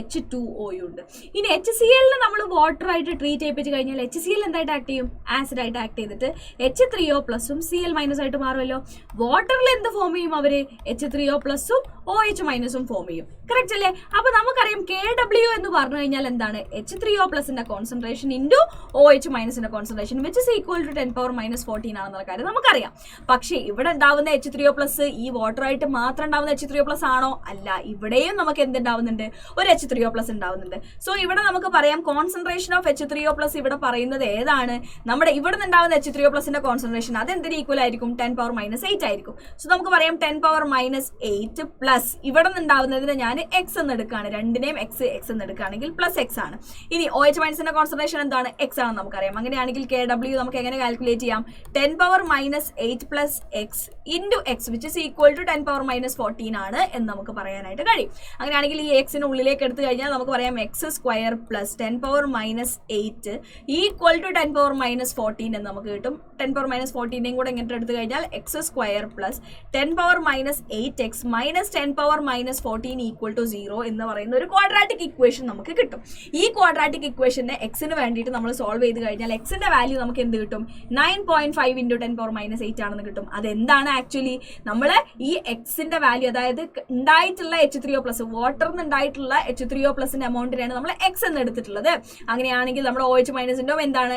H2O ഉണ്ട്. ഇനി HCl നമ്മൾ വാട്ടർ ആയിട്ട് ട്രീറ്റ് ചെയ്യിപ്പിച്ച് കഴിഞ്ഞാൽ HCl എന്തായിട്ട് ആക്ട് ചെയ്യും, ആസിഡ് ആയിട്ട് ആക്ട് ചെയ്തിട്ട് H3O+ഉം Cl- ആയിട്ട് മാറുമല്ലോ. വാട്ടറിൽ എന്ത് ഫോം ചെയ്യും, അവര് H3O+ഉം OH മൈനസും ഫോം ചെയ്യും. കറക്റ്റ് അല്ലേ? അപ്പൊ നമുക്കറിയാം KW എന്ന് പറഞ്ഞു കഴിഞ്ഞാൽ എന്താണ്? H3O+ന്റെ കോൺസെൻട്രേഷൻ ഇൻറ്റു OH മൈനസിന്റെ concentration which is equal to 10⁻14 ആണെന്നുള്ള കാര്യം നമുക്കറിയാം. പക്ഷേ ഇവിടെ ഉണ്ടാവുന്ന H3O+ ഈ വാട്ടറായിട്ട് മാത്രം ഉണ്ടാവുന്ന H3O+ ആണോ? അല്ല, ഇവിടെയും നമുക്ക് എന്തുണ്ടാവുന്നുണ്ട്? ഒരു H3O+ ഉണ്ടാവുന്നുണ്ട്. സോ ഇവിടെ നമുക്ക് പറയാം കോൺസെൻട്രേഷൻ ഓഫ് H3O+ ഇവിടെ പറയുന്നത് ഏതാണ്? നമ്മുടെ ഇവിടെ നിന്നുണ്ടാവുന്ന H3O+ന്റെ കോൺസെൻട്രേഷൻ അതെന്തിന് ഈക്വൽ ആയിരിക്കും? 10⁻8 ആയിരിക്കും. സോ നമുക്ക് പറയാം 10⁻8 പ്ലസ് ഇവിടെ നിന്നുണ്ടാവുന്നതിന് ഞാൻ X എന്ന് എടുക്കുകയാണ്, രണ്ടിനെയും X എന്ന് എടുക്കുകയാണെങ്കിൽ പ്ലസ് X ആണ്. ഇനി OH മൈനസിന്റെ കോൺസെൻട്രേഷൻ എന്താണ്? X ആണെന്ന് നമുക്കറിയാം. അങ്ങനെയാണെങ്കിൽ KW നമുക്ക് എങ്ങനെ കാൽക്കുലേറ്റ് ചെയ്യാം? 10⁻8 plus X into X which is equal to 10⁻14 ആണ് എന്ന് നമുക്ക് പറയാനായിട്ട് കഴിയും. അങ്ങനെയാണെങ്കിൽ ഈ Xന് ഉള്ളിലേക്ക് എടുത്തു കഴിഞ്ഞാൽ നമുക്ക് പറയാം X² പ്ലസ് 10⁻8 ഈക്വൽ ടു 10⁻14 എന്ന് നമുക്ക് കിട്ടും. 10⁻14 കൂടെ ഇങ്ങോട്ട് എടുത്തു കഴിഞ്ഞാൽ X² plus 10⁻8X minus 10⁻14 equal to 0 എന്ന് പറയുന്ന ഒരു ക്വാഡ്രാറ്റിക് ഇക്വേഷൻ നമുക്ക് കിട്ടും. ഈ ക്വാഡ്രാറ്റിക് ഇക്വേഷനെ Xന് വേണ്ടിയിട്ട് നമ്മൾ സോൾവ് ചെയ്ത് കഴിഞ്ഞാൽ Xന്റെ വാല്യൂ നമുക്ക് എന്ത് കിട്ടും? 9.5 ഇൻറ്റു 10⁻8 ആണെന്ന് കിട്ടും. അതെന്താണ് ആക്ച്വലി? നമ്മൾ ഈ Xന്റെ വാല്യൂ, അതായത് ഉണ്ടായിട്ടുള്ള H3O+, വാട്ടറിന് ഉണ്ടായിട്ടുള്ള H3O+ന്റെ എമൗണ്ടിനാണ് നമ്മൾ X എന്ന് എടുത്തിട്ടുള്ളത്. അങ്ങനെയാണെങ്കിൽ നമ്മുടെ OH മൈനസിന്റെ എന്താണ്?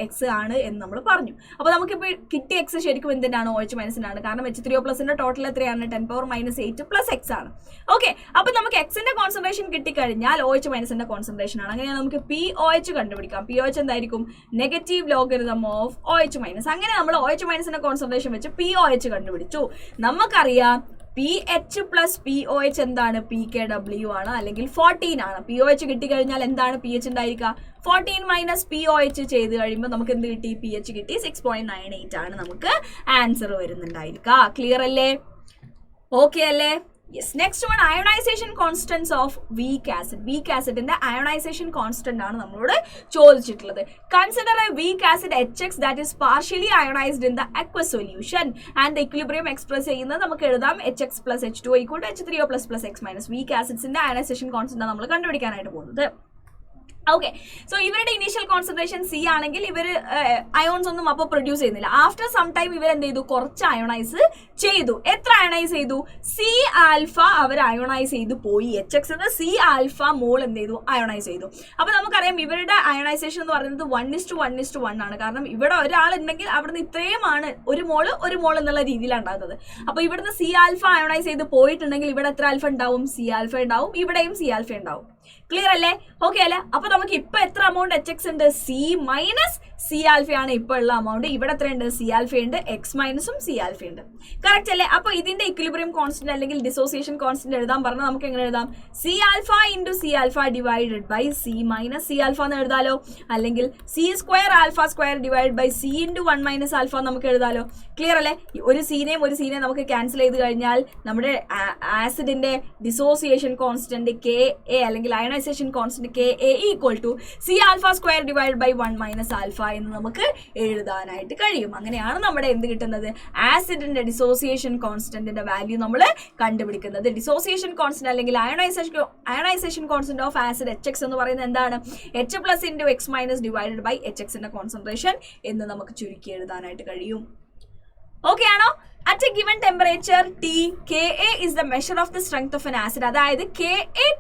X ആണ് എന്ന് നമ്മൾ പറഞ്ഞു. അപ്പോൾ നമുക്കിപ്പോൾ കിട്ടിയ X ശരിക്കും എന്തിനാണ്? OH മൈനസിനാണ്. കാരണം H3O+ന്റെ ടോട്ടൽ എത്രയാണ്? 10⁻8 പ്ലസ് X ആണ്. ഓക്കെ, അപ്പോൾ നമുക്ക് Xന്റെ കോൺസെൻട്രേഷൻ കിട്ടിക്കഴിഞ്ഞാൽ OH മൈനസിന്റെ കോൺസെൻട്രേഷൻ ആണ്. അങ്ങനെയാണ് നമുക്ക് POH കണ്ടുപിടിക്കാം. POH എന്തായിരിക്കും? Negative logarithm of OH minus. അങ്ങനെ നമ്മൾ OH മൈനസിന്റെ കോൺസെൻട്രേഷൻ വെച്ച് POH കണ്ടുപിടിച്ചു. നമുക്കറിയാം PH പ്ലസ് POH എന്താണ്? PKW ആണ്, അല്ലെങ്കിൽ 14 ആണ്. POH കിട്ടിക്കഴിഞ്ഞാൽ എന്താണ് PH ഉണ്ടായിരിക്കുക? 14 മൈനസ് POH ചെയ്ത് കഴിയുമ്പോൾ നമുക്ക് എന്ത് കിട്ടി? PH കിട്ടി. 6.98 ആണ് നമുക്ക് ആൻസർ വരുന്നുണ്ടായിരിക്കുക. ക്ലിയർ അല്ലേ? ഓക്കെ അല്ലേ? Yes. Next one, ionisation constants of weak acid. Weak ആസിഡിന്റെ അയോണൈസേഷൻ കോൺസ്റ്റന്റ് ആണ് നമ്മളോട് ചോദിച്ചിട്ടുള്ളത്. Consider a weak acid HX that is partially ionised in the aqueous solution and the equilibrium express ചെയ്യുന്നത് നമുക്ക് എഴുതാം HX plus H2 equal to H3O plus X minus. Weak ആസിഡ്സിന്റെ അയോണൈസേഷൻ കോൺസ്റ്റന്റ് നമ്മൾ കണ്ടുപിടിക്കാനായിട്ട് പോകുന്നത്. ഓക്കെ, സോ ഇവരുടെ ഇനീഷ്യൽ കോൺസെൻട്രേഷൻ C ആണെങ്കിൽ ഇവർ അയോൺസ് ഒന്നും അപ്പോൾ പ്രൊഡ്യൂസ് ചെയ്യുന്നില്ല. ആഫ്റ്റർ സം ടൈം ഇവർ എന്ത് ചെയ്തു? കുറച്ച് അയോണൈസ് ചെയ്തു. എത്ര അയോണൈസ് ചെയ്തു? C ആൽഫ അവർ അയോണൈസ് ചെയ്തു പോയി. HX എന്ന് C ആൽഫ മോൾ എന്ത് ചെയ്തു? അയോണൈസ് ചെയ്തു. അപ്പോൾ നമുക്കറിയാം ഇവരുടെ അയോണൈസേഷൻ എന്ന് പറയുന്നത് 1:1:1 ആണ്. കാരണം ഇവിടെ ഒരാളുണ്ടെങ്കിൽ അവിടുന്ന് ഇത്രയുമാണ്, ഒരു മോൾ എന്നുള്ള രീതിയിലാണ് ഉണ്ടാകുന്നത്. അപ്പോൾ ഇവിടുന്ന് C ആൽഫ അയോണൈസ് ചെയ്ത് പോയിട്ടുണ്ടെങ്കിൽ ഇവിടെ എത്ര ആൽഫ ഉണ്ടാവും? C ആൽഫ ഉണ്ടാവും. ഇവിടെയും C ആൽഫ ഉണ്ടാവും. ക്ലിയർ അല്ലേ? ഓക്കെ അല്ലേ? അപ്പൊ നമുക്ക് ഇപ്പൊ എത്ര എമൗണ്ട് HX ഉണ്ട്? C മൈനസ് C ആൽഫയാണ് ഇപ്പൊ ഉള്ള എമൗണ്ട്. ഇവിടെ എത്രയുണ്ട്? C ആൽഫ ഉണ്ട്, X മൈനസും C ആൽഫ ഉണ്ട്. കറക്റ്റ് അല്ലേ? അപ്പൊ ഇതിന്റെ ഇക്വിലിബ്രിയം കോൺസ്റ്റന്റ് അല്ലെങ്കിൽ ഡിസോസിയേഷൻ കോൺസ്റ്റന്റ് എഴുതാൻ പറഞ്ഞാൽ നമുക്ക് എങ്ങനെ എഴുതാം? C alpha into C alpha divided by C minus C alpha എന്ന് എഴുതാലോ. അല്ലെങ്കിൽ C² alpha square divide by C into 1 minus alpha നമുക്ക് എഴുതാലോ. ക്ലിയർ അല്ലേ? ഒരു സീനെയും നമുക്ക് ക്യാൻസൽ ചെയ്ത് കഴിഞ്ഞാൽ നമ്മുടെ ആസിഡിന്റെ ഡിസോസിയേഷൻ കോൺസ്റ്റന്റ് KA അല്ലെങ്കിൽ ionisation constant KA equal to C alpha square divide by 1 minus alpha എന്ന് നമുക്ക് എഴുതാനായിട്ട് കഴിയും. അങ്ങനെയാണ് നമ്മുടെ എന്ത് കിട്ടുന്നത്? ആസിഡിന്റെ ഡിസോസിയേഷൻ കോൺസ്റ്റന്റിന്റെ വാല്യൂ നമ്മൾ കണ്ടുപിടിക്കുന്നത്. ഡിസോസിയേഷൻ കോൺസ്റ്റന്റ് അല്ലെങ്കിൽ ionisation constant of acid HX എന്ന് പറയുന്നത് എന്താണ്? H plus into X minus divided by HXന്റെ കോൺസെൻട്രേഷൻ എന്ന് നമുക്ക് ചുരുക്കി എഴുതാനായിട്ട് കഴിയും. ഓക്കെ ആണോ? At a given temperature T, Ka is the measure of the strength of an acid. അതായത് Ka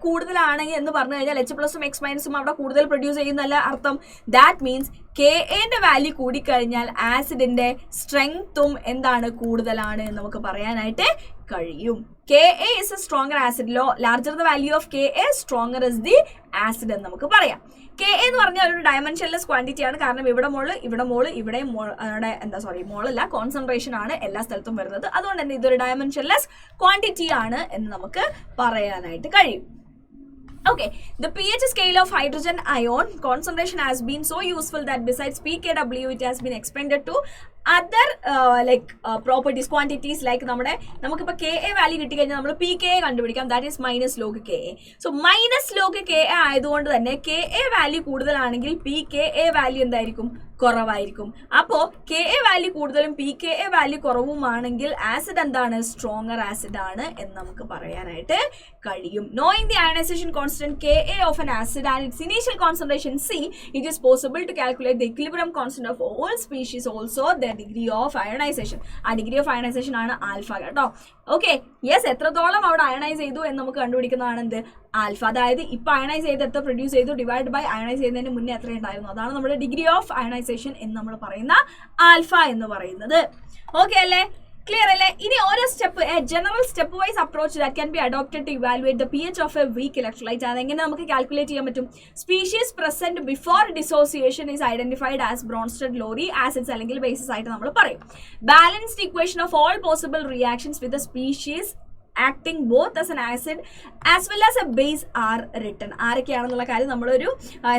കൂടുതലാണെങ്കിൽ എന്ന് പറഞ്ഞു കഴിഞ്ഞാൽ H പ്ലസും X മൈനസും അവിടെ കൂടുതൽ പ്രൊഡ്യൂസ് ചെയ്യുന്നല്ല അർത്ഥം. ദാറ്റ് മീൻസ് Kaന്റെ വാല്യൂ കൂടിക്കഴിഞ്ഞാൽ ആസിഡിന്റെ സ്ട്രെങ്ത്തും എന്താണ്? കൂടുതലാണ് എന്ന് നമുക്ക് പറയാനായിട്ട് കഴിയും. Ka is a stronger acid. Larger the value of Ka, stronger is the acid എന്ന് നമുക്ക് പറയാം. Ka എന്ന് പറഞ്ഞാൽ ഒരു ഡയമെൻഷൻലെസ് ക്വാണ്ടിറ്റി ആണ്. കാരണം ഇവിടെ മോളല്ല, കോൺസെൻട്രേഷൻ ആണ് എല്ലാ സ്ഥലത്തും വരുന്നത്. അതുകൊണ്ട് തന്നെ ഇതൊരു ഡയമെൻഷൻലെസ് ക്വാണ്ടിറ്റി ആണ് എന്ന് നമുക്ക് പറയാനായിട്ട് കഴിയും. Okay, the pH scale of hydrogen ion concentration has been so useful that besides pKW, it has been expanded to other properties, quantities like നമുക്കിപ്പോൾ Ka വാല്യൂ കിട്ടിക്കഴിഞ്ഞാൽ നമ്മൾ pKa കണ്ടുപിടിക്കാം. That is minus log Ka. So minus log Ka ആയതുകൊണ്ട് തന്നെ Ka value കൂടുതലാണെങ്കിൽ pKa value എന്തായിരിക്കും? കുറവായിരിക്കും. അപ്പോൾ KA വാല്യൂ കൂടുതലും PKA വാല്യൂ കുറവുമാണെങ്കിൽ ആസിഡ് എന്താണ്? സ്ട്രോങ്ങർ ആസിഡ് ആണ് എന്ന് നമുക്ക് പറയാനായിട്ട് കഴിയും. Knowing the ionization constant KA of an acid and its initial concentration C, it is possible to calculate the equilibrium constant of all species, also their degree of ionization. ആ degree of ionisation ആണ് alpha കേട്ടോ. Okay, yes, എത്രത്തോളം അവിടെ ionise ചെയ്തു എന്ന് നമുക്ക് കണ്ടുപിടിക്കുന്നതാണ് എന്ത്? Alpha. അതായത് ഇപ്പൊ അയണൈസ് ചെയ്ത് എത്ര പ്രൊഡ്യൂസ് ചെയ്തു ഡിവൈഡ് ബൈ അയണൈസ് ചെയ്യുന്നതിന് മുന്നേ എത്ര ഉണ്ടായിരുന്നു, അതാണ് നമ്മുടെ ഡിഗ്രി ഓഫ് അയണൈസേഷൻ എന്ന് നമ്മൾ പറയുന്ന ആൽഫ എന്ന് പറയുന്നത്. ഓക്കെ അല്ലേ? ക്ലിയർ അല്ലേ? ഇനി ഓരോ step, a general step wise approach that can be adopted to evaluate the pH of a weak electrolyte. അതെങ്ങനെ നമുക്ക് കാൽക്കുലേറ്റ് ചെയ്യാൻ പറ്റും? Species present before dissociation is identified as Bronsted Lowry acids അല്ലെങ്കിൽ bases ആയിട്ട് നമ്മൾ പറയും. Balanced equation of all possible reactions with the species acting both as an acid as well as a base are written. ആരൊക്കെയാണെന്നുള്ള കാര്യം നമ്മളൊരു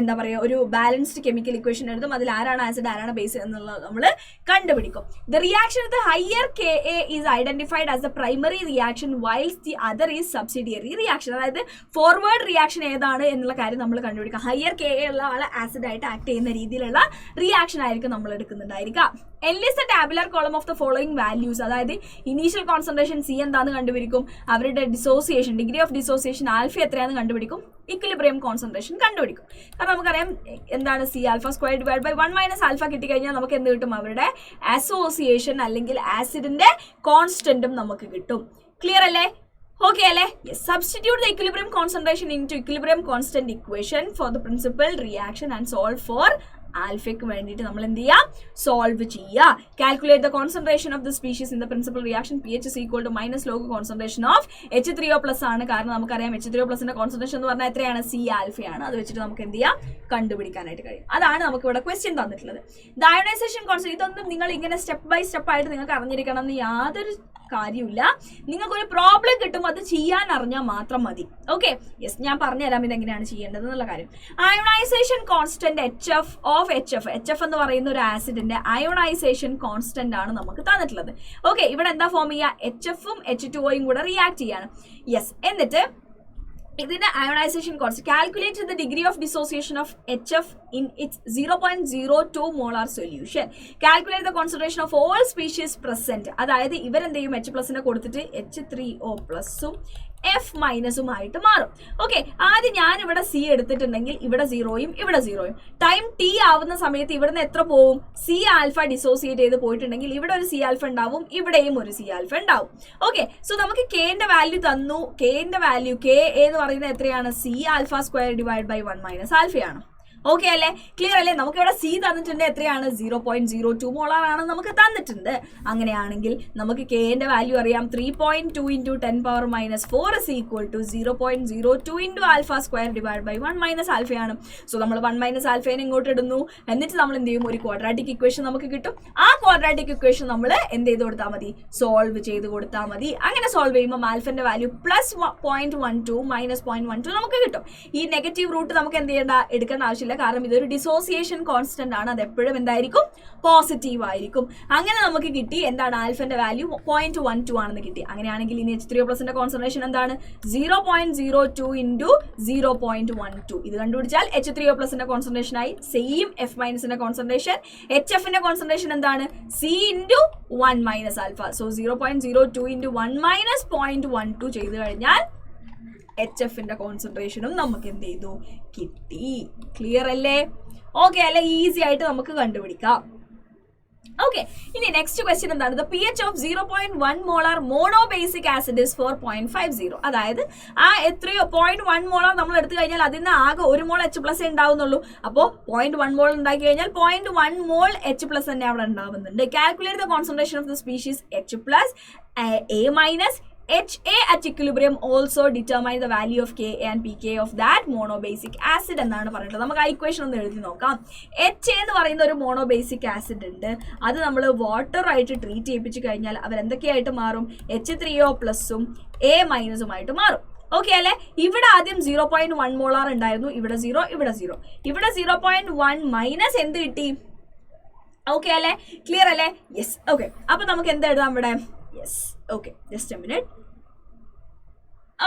എന്താ പറയുക, ഒരു balanced chemical equation എഴുതും. അതിൽ ആരാണ് ആസിഡ് ആരാണ് ബേസ് എന്നുള്ളത് നമ്മൾ കണ്ടുപിടിക്കും. The reaction with higher KA is identified as the primary reaction whiles the other is subsidiary reaction. അതായത് ഫോർവേഡ് റിയാക്ഷൻ ഏതാണ് എന്നുള്ള കാര്യം നമ്മൾ കണ്ടുപിടിക്കാം. ഹയർ KA ഉള്ള ആൾ ആസിഡ് ആയിട്ട് ആക്ട് ചെയ്യുന്ന രീതിയിലുള്ള റിയാക്ഷൻ ആയിരിക്കും നമ്മൾ എടുക്കുന്നുണ്ടായിരിക്കുക. Enlist the tabular column of the following values. അതായത് ഇനീഷ്യൽ കോൺസെൻട്രേഷൻ C എന്താണെന്ന് കണ്ടുപിടിക്കും, അവരുടെ dissociation degree of dissociation alpha എത്രയാണെന്ന് കണ്ടുപിടിക്കും, ഇക്വിലിബ്രിയം കോൺസെൻട്രേഷൻ കണ്ടുപിടിക്കും. കാരണം നമുക്കറിയാം എന്താണ് C alpha square divide by 1 minus alpha കിട്ടിക്കഴിഞ്ഞാൽ നമുക്ക് എന്ത് കിട്ടും? അവരുടെ അസോസിയേഷൻ അല്ലെങ്കിൽ ആസിഡിന്റെ കോൺസ്റ്റന്റും നമുക്ക് കിട്ടും. ക്ലിയർ അല്ലേ? Okay അല്ലേ? Yes. Substitute the equilibrium concentration into equilibrium constant equation for the principal reaction and solve for ആൽഫയ്ക്ക് വേണ്ടിയിട്ട് നമ്മൾ എന്ത് ചെയ്യാം? സോൾവ് ചെയ്യുക. Calculate the concentration of the species in the principal reaction pH is equal to minus log concentration of H3O+ ആണ്. കാരണം നമുക്കറിയാം H3O+ന്റെ concentration എന്ന് പറഞ്ഞാൽ എത്രയാണ്? C ആൽഫയാണ്. അത് വെച്ചിട്ട് നമുക്ക് എന്ത് ചെയ്യാം? കണ്ടുപിടിക്കാനായിട്ട് കഴിയും. അതാണ് നമുക്ക് ഇവിടെ ക്വസ്റ്റ്യൻ തന്നിട്ടുള്ളത്. ദ അയണൈസേഷൻ കോൺസെൻട്രേഷൻ, ഇതൊന്നും നിങ്ങൾ ഇങ്ങനെ സ്റ്റെപ്പ് ബൈ സ്റ്റെപ്പ് ആയിട്ട് നിങ്ങൾക്ക് അറിഞ്ഞിരിക്കണം എന്ന് യാതൊരു കാര്യമില്ല. നിങ്ങൾക്കൊരു പ്രോബ്ലം കിട്ടും, അത് ചെയ്യാൻ അറിഞ്ഞാൽ മാത്രം മതി. ഓക്കെ, യെസ്, ഞാൻ പറഞ്ഞുതരാം ഇതെങ്ങനെയാണ് ചെയ്യേണ്ടത് എന്നുള്ള കാര്യം. അയോണൈസേഷൻ കോൺസ്റ്റന്റ് HF എന്ന് പറയുന്ന ഒരു ആസിഡിന്റെ അയോണൈസേഷൻ കോൺസ്റ്റന്റ് ആണ് നമുക്ക് തന്നിട്ടുള്ളത്. ഓക്കെ, ഇവിടെ എന്താ ഫോം ചെയ്യുക? HFഉം H2Oയും കൂടെ റിയാക്ട് ചെയ്യാണ്. യെസ്, എന്നിട്ട് ഇതിന്റെ ionisation constant calculate the degree of dissociation of HF in its 0.02 molar solution. Calculate the concentration of all species present. അതായത് ഇവരെന്ത് ചെയ്യും? H+ കൊടുത്തിട്ട് H3O+ഉം F- മാറും. ഓക്കെ, ആദ്യം ഞാൻ ഇവിടെ C എടുത്തിട്ടുണ്ടെങ്കിൽ ഇവിടെ 0യും ഇവിടെ 0യും. ടൈം T ആവുന്ന സമയത്ത് ഇവിടുന്ന് എത്ര പോവും? C ആൽഫ ഡിസോസിയേറ്റ് ചെയ്ത് പോയിട്ടുണ്ടെങ്കിൽ ഇവിടെ ഒരു C ആൽഫ ഉണ്ടാവും, ഇവിടെയും ഒരു C ആൽഫ ഉണ്ടാവും. ഓക്കെ, സോ നമുക്ക് Kന്റെ വാല്യൂ തന്നു. Kന്റെ വാല്യൂ K എന്ന് പറയുന്നത് എത്രയാണ്? C alpha square divide by 1 minus ആൽഫയാണ്. ഓക്കെ അല്ലേ? ക്ലിയർ അല്ലേ? നമുക്ക് ഇവിടെ C തന്നിട്ടുണ്ട്, എത്രയാണ്? 0.02 മോളാർ ആണ് നമുക്ക് തന്നിട്ടുണ്ട്. അങ്ങനെയാണെങ്കിൽ നമുക്ക് Kന്റെ വാല്യൂ അറിയാം. 3.2 × 10⁻⁻4 is equal to 0.02 × alpha square divide by 1 minus ആൽഫയാണ്. സോ നമ്മൾ 1 മൈനസ് ആൽഫേനെ ഇങ്ങോട്ട് ഇടുന്നു. എന്നിട്ട് നമ്മൾ എന്ത് ചെയ്യും? ഒരു ക്വാഡ്രാറ്റിക് ഇക്വേഷൻ നമുക്ക് കിട്ടും. ആ ക്വാഡ്രാറ്റിക് ഇക്വേഷൻ നമ്മൾ എന്ത് ചെയ്ത് കൊടുത്താൽ മതി? സോൾവ് ചെയ്ത് കൊടുത്താൽ മതി. അങ്ങനെ സോൾവ് ചെയ്യുമ്പോൾ ആൽഫന്റെ വാല്യൂ +0.12 - 0.12 നമുക്ക് കിട്ടും. ഈ നെഗറ്റീവ് റൂട്ട് നമുക്ക് എന്ത് ചെയ്യേണ്ട? എടുക്കേണ്ട ആവശ്യമില്ല. കാരണം ഇതൊരു ഡിസോസിയേഷൻ കോൺസ്റ്റന്റ് ആണ്. അത് എപ്പോഴും എന്തായിരിക്കും? പോസിറ്റീവ് ആയിരിക്കും. അങ്ങനെ നമുക്ക് കിട്ടി എന്താണ്? ആൽഫന്റെ വാല്യൂ 0.12 ആണെന്ന് കിട്ടി. അങ്ങനെയാണെങ്കിൽ ഇനി H3O+ന്റെ കോൺസെൻട്രേഷൻ എന്താണ്? 0.02 × 0.12. ഇത് കണ്ടുപിടിച്ചാൽ H3O+ന്റെ കോൺസെൻട്രേഷൻ ആയി. Same F- concentration. HFന്റെ കോൺസെൻട്രേഷൻ എന്താണ്? C × 1 minus alpha. So 0.02 × 1 minus 0.12 ചെയ്ത് കഴിഞ്ഞാൽ HFന്റെ കോൺസെൻട്രേഷനും നമുക്ക് എന്ത് ചെയ്തു? കിട്ടി. ക്ലിയർ അല്ലേ? ഓക്കെ അല്ലേ? ഈസി ആയിട്ട് നമുക്ക് കണ്ടുപിടിക്കാം. ഓക്കെ, ഇനി നെക്സ്റ്റ് ക്വസ്റ്റ്യൻ എന്താണ്? The pH of 0.1 molar monobasic acid is 4.50. അതായത് ആ എത്രയോ 0.1 മോളാർ നമ്മൾ എടുത്തു കഴിഞ്ഞാൽ അതിന് ആകെ 1 മോൾ H+ ഉണ്ടാവുന്നുള്ളൂ. അപ്പോൾ 0.1 മോൾ ഉണ്ടാക്കി കഴിഞ്ഞാൽ 0.1 മോൾ H+ തന്നെ അവിടെ ഉണ്ടാവുന്നുണ്ട്. Calculate the concentration of the species H+, A- HA at equilibrium also determine the value of Ka and Pk of that monobasic acid എന്നാണ് പറയുന്നത്. നമുക്ക് ആ ഇക്വേഷൻ ഒന്ന് എഴുതി നോക്കാം. HA എന്ന് പറയുന്ന ഒരു മോണോബേസിക് ആസിഡ് ഉണ്ട്. അത് നമ്മൾ വാട്ടർ ആയിട്ട് ട്രീറ്റ് ചെയ്യിപ്പിച്ചു കഴിഞ്ഞാൽ അവരെന്തൊക്കെയായിട്ട് മാറും? H3O+ഉം A- മാറും. ഓക്കെ അല്ലേ? ഇവിടെ ആദ്യം 0.1 മോളാർ ഉണ്ടായിരുന്നു. ഇവിടെ 0, ഇവിടെ 0. ഇവിടെ 0.1 മൈനസ് എന്ത് കിട്ടി? ഓക്കെ അല്ലേ? ക്ലിയർ അല്ലേ? യെസ്. ഓക്കെ, അപ്പൊ നമുക്ക് എന്ത് എഴുതാം ഇവിടെ? Yes. Okay, just a minute.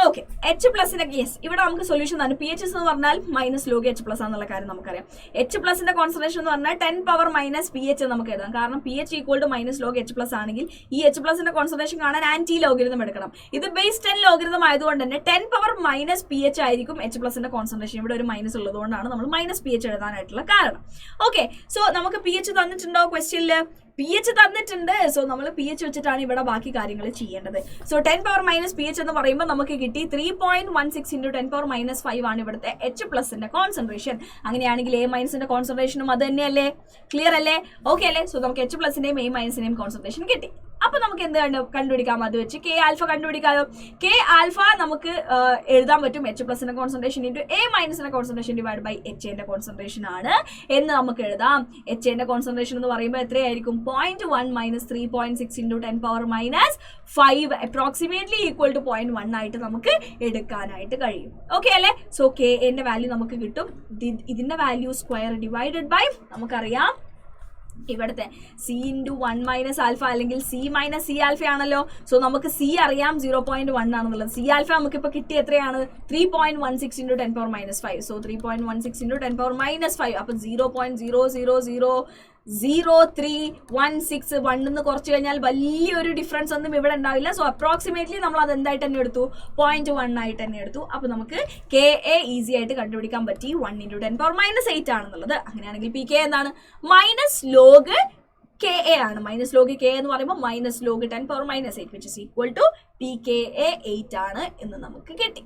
Okay, H പ്ലസിന്റെ യെസ് ഇവിടെ നമുക്ക് സൊല്യൂഷൻ തന്നെ. പി എച്ച് എന്ന് പറഞ്ഞാൽ മൈനസ് ലോഗ് എച്ച് പ്ലസ് ആണെന്നുള്ള കാര്യം നമുക്കറിയാം. എച്ച് പ്ലസിന്റെ കോൺസെൻട്രേഷൻ എന്ന് പറഞ്ഞാൽ 10⁻- പി എച്ച് നമുക്ക് എഴുതാം. കാരണം P H equal to minus log H plus ആണെങ്കിൽ ഈ എച്ച് പ്ലസിന്റെ കോൺസെൻട്രേഷൻ കാണാൻ ആന്റി ലോഗരിതം എടുക്കണം. ഇത് ബേസ് 10 ലോഗരിതം ആയതുകൊണ്ട് തന്നെ 10⁻- പി എച്ച് ആയിരിക്കും എച്ച് പ്ലസിന്റെ കോൺസെൻട്രേഷൻ. ഇവിടെ ഒരു മൈനസ് ഉള്ളതുകൊണ്ടാണ് നമ്മൾ മൈനസ് പി എച്ച് എഴുതാനായിട്ടുള്ള കാരണം. ഓക്കെ, സോ നമുക്ക് പി എച്ച് തന്നിട്ടുണ്ടോ ക്വസ്റ്റ്യനിൽ? പി എച്ച് തന്നിട്ടുണ്ട്. സോ നമ്മൾ പി എച്ച് വെച്ചിട്ടാണ് ഇവിടെ ബാക്കി കാര്യങ്ങൾ ചെയ്യേണ്ടത്. സോ 10⁻- പി എച്ച് എന്ന് പറയുമ്പോൾ നമുക്ക് കിട്ടി 3.16 × 10⁻5 ആണ് ഇവിടുത്തെ എച്ച് പ്ലസിന്റെ കോൺസെൻട്രേഷൻ. അങ്ങനെയാണെങ്കിൽ എ മൈനസിന്റെ കോൺസെൻട്രേഷനും അത് തന്നെയല്ലേ? ക്ലിയർ അല്ലേ? ഓക്കെ അല്ലേ? സോ നമുക്ക് എച്ച് പ്ലസിന്റെയും എ മൈനസിന്റെയും കോൺസെൻട്രേഷൻ കിട്ടി. അപ്പൊ നമുക്ക് എന്ത് കണ്ടുപിടിക്കാം? അത് വെച്ച് കെ ആൽഫ കണ്ടുപിടിക്കാമോ? കെ ആൽഫ നമുക്ക് എഴുതാൻ പറ്റും എച്ച് പ്ലസിന്റെ കോൺസെൻട്രേഷൻ ഇൻറ്റു എ മൈനസിന്റെ കോൺസെൻട്രേഷൻ ഡിവൈഡ് ബൈ എച്ച് എന്റെ കോൺസെൻട്രേഷൻ ആണ് എന്ന് നമുക്ക് എഴുതാം. എച്ച് എന്റെ കോൺസെൻട്രേഷൻ എന്ന് പറയുമ്പോൾ എത്രയായിരിക്കും? 0.1 - 3.6 × 10⁻5 അപ്രോക്സിമേറ്റ്ലി ഈക്വൽ ടു 0.1 ആയിട്ട് നമുക്ക് എടുക്കാനായിട്ട് കഴിയും. ഓക്കെ അല്ലേ? സോ കെ എന്റെ വാല്യൂ നമുക്ക് കിട്ടും. ഇതിന്റെ വാല്യൂ സ്ക്വയർ ഡിവൈഡഡ് ബൈ നമുക്കറിയാം ഇവിടുത്തെ സി ഇൻറ്റു 1 - ആൽഫ അല്ലെങ്കിൽ സി മൈനസ് സി ആൽഫ ആണല്ലോ. സോ നമുക്ക് സി അറിയാം 0.1 ആണെന്നുള്ളത്. സി ആൽഫ നമുക്കിപ്പോൾ കിട്ടി എത്രയാണ്? 3.16 × 10⁻5. സോ 3.16 × 10⁻5 അപ്പോൾ 0.0000316 1 കുറച്ച് കഴിഞ്ഞാൽ വലിയൊരു ഡിഫറൻസ് ഒന്നും ഇവിടെ ഉണ്ടാവില്ല. സോ അപ്രോക്സിമേറ്റ്ലി നമ്മൾ അത് എന്തായിട്ട് തന്നെ എടുത്തു? 0.1 ആയിട്ട് തന്നെ എടുത്തു. അപ്പോൾ നമുക്ക് കെ എ ഈസി ആയിട്ട് കണ്ടുപിടിക്കാൻ പറ്റി 1 × 10⁻8 ആണെന്നുള്ളത്. അങ്ങനെയാണെങ്കിൽ പി കെ എന്താണ്? മൈനസ് ലോഗ് കെ എ ആണ്. മൈനസ് ലോഗ് കെ എന്ന് പറയുമ്പോൾ minus log 10⁻8 which is equal to P K A 8 ആണ് എന്ന് നമുക്ക് കിട്ടി.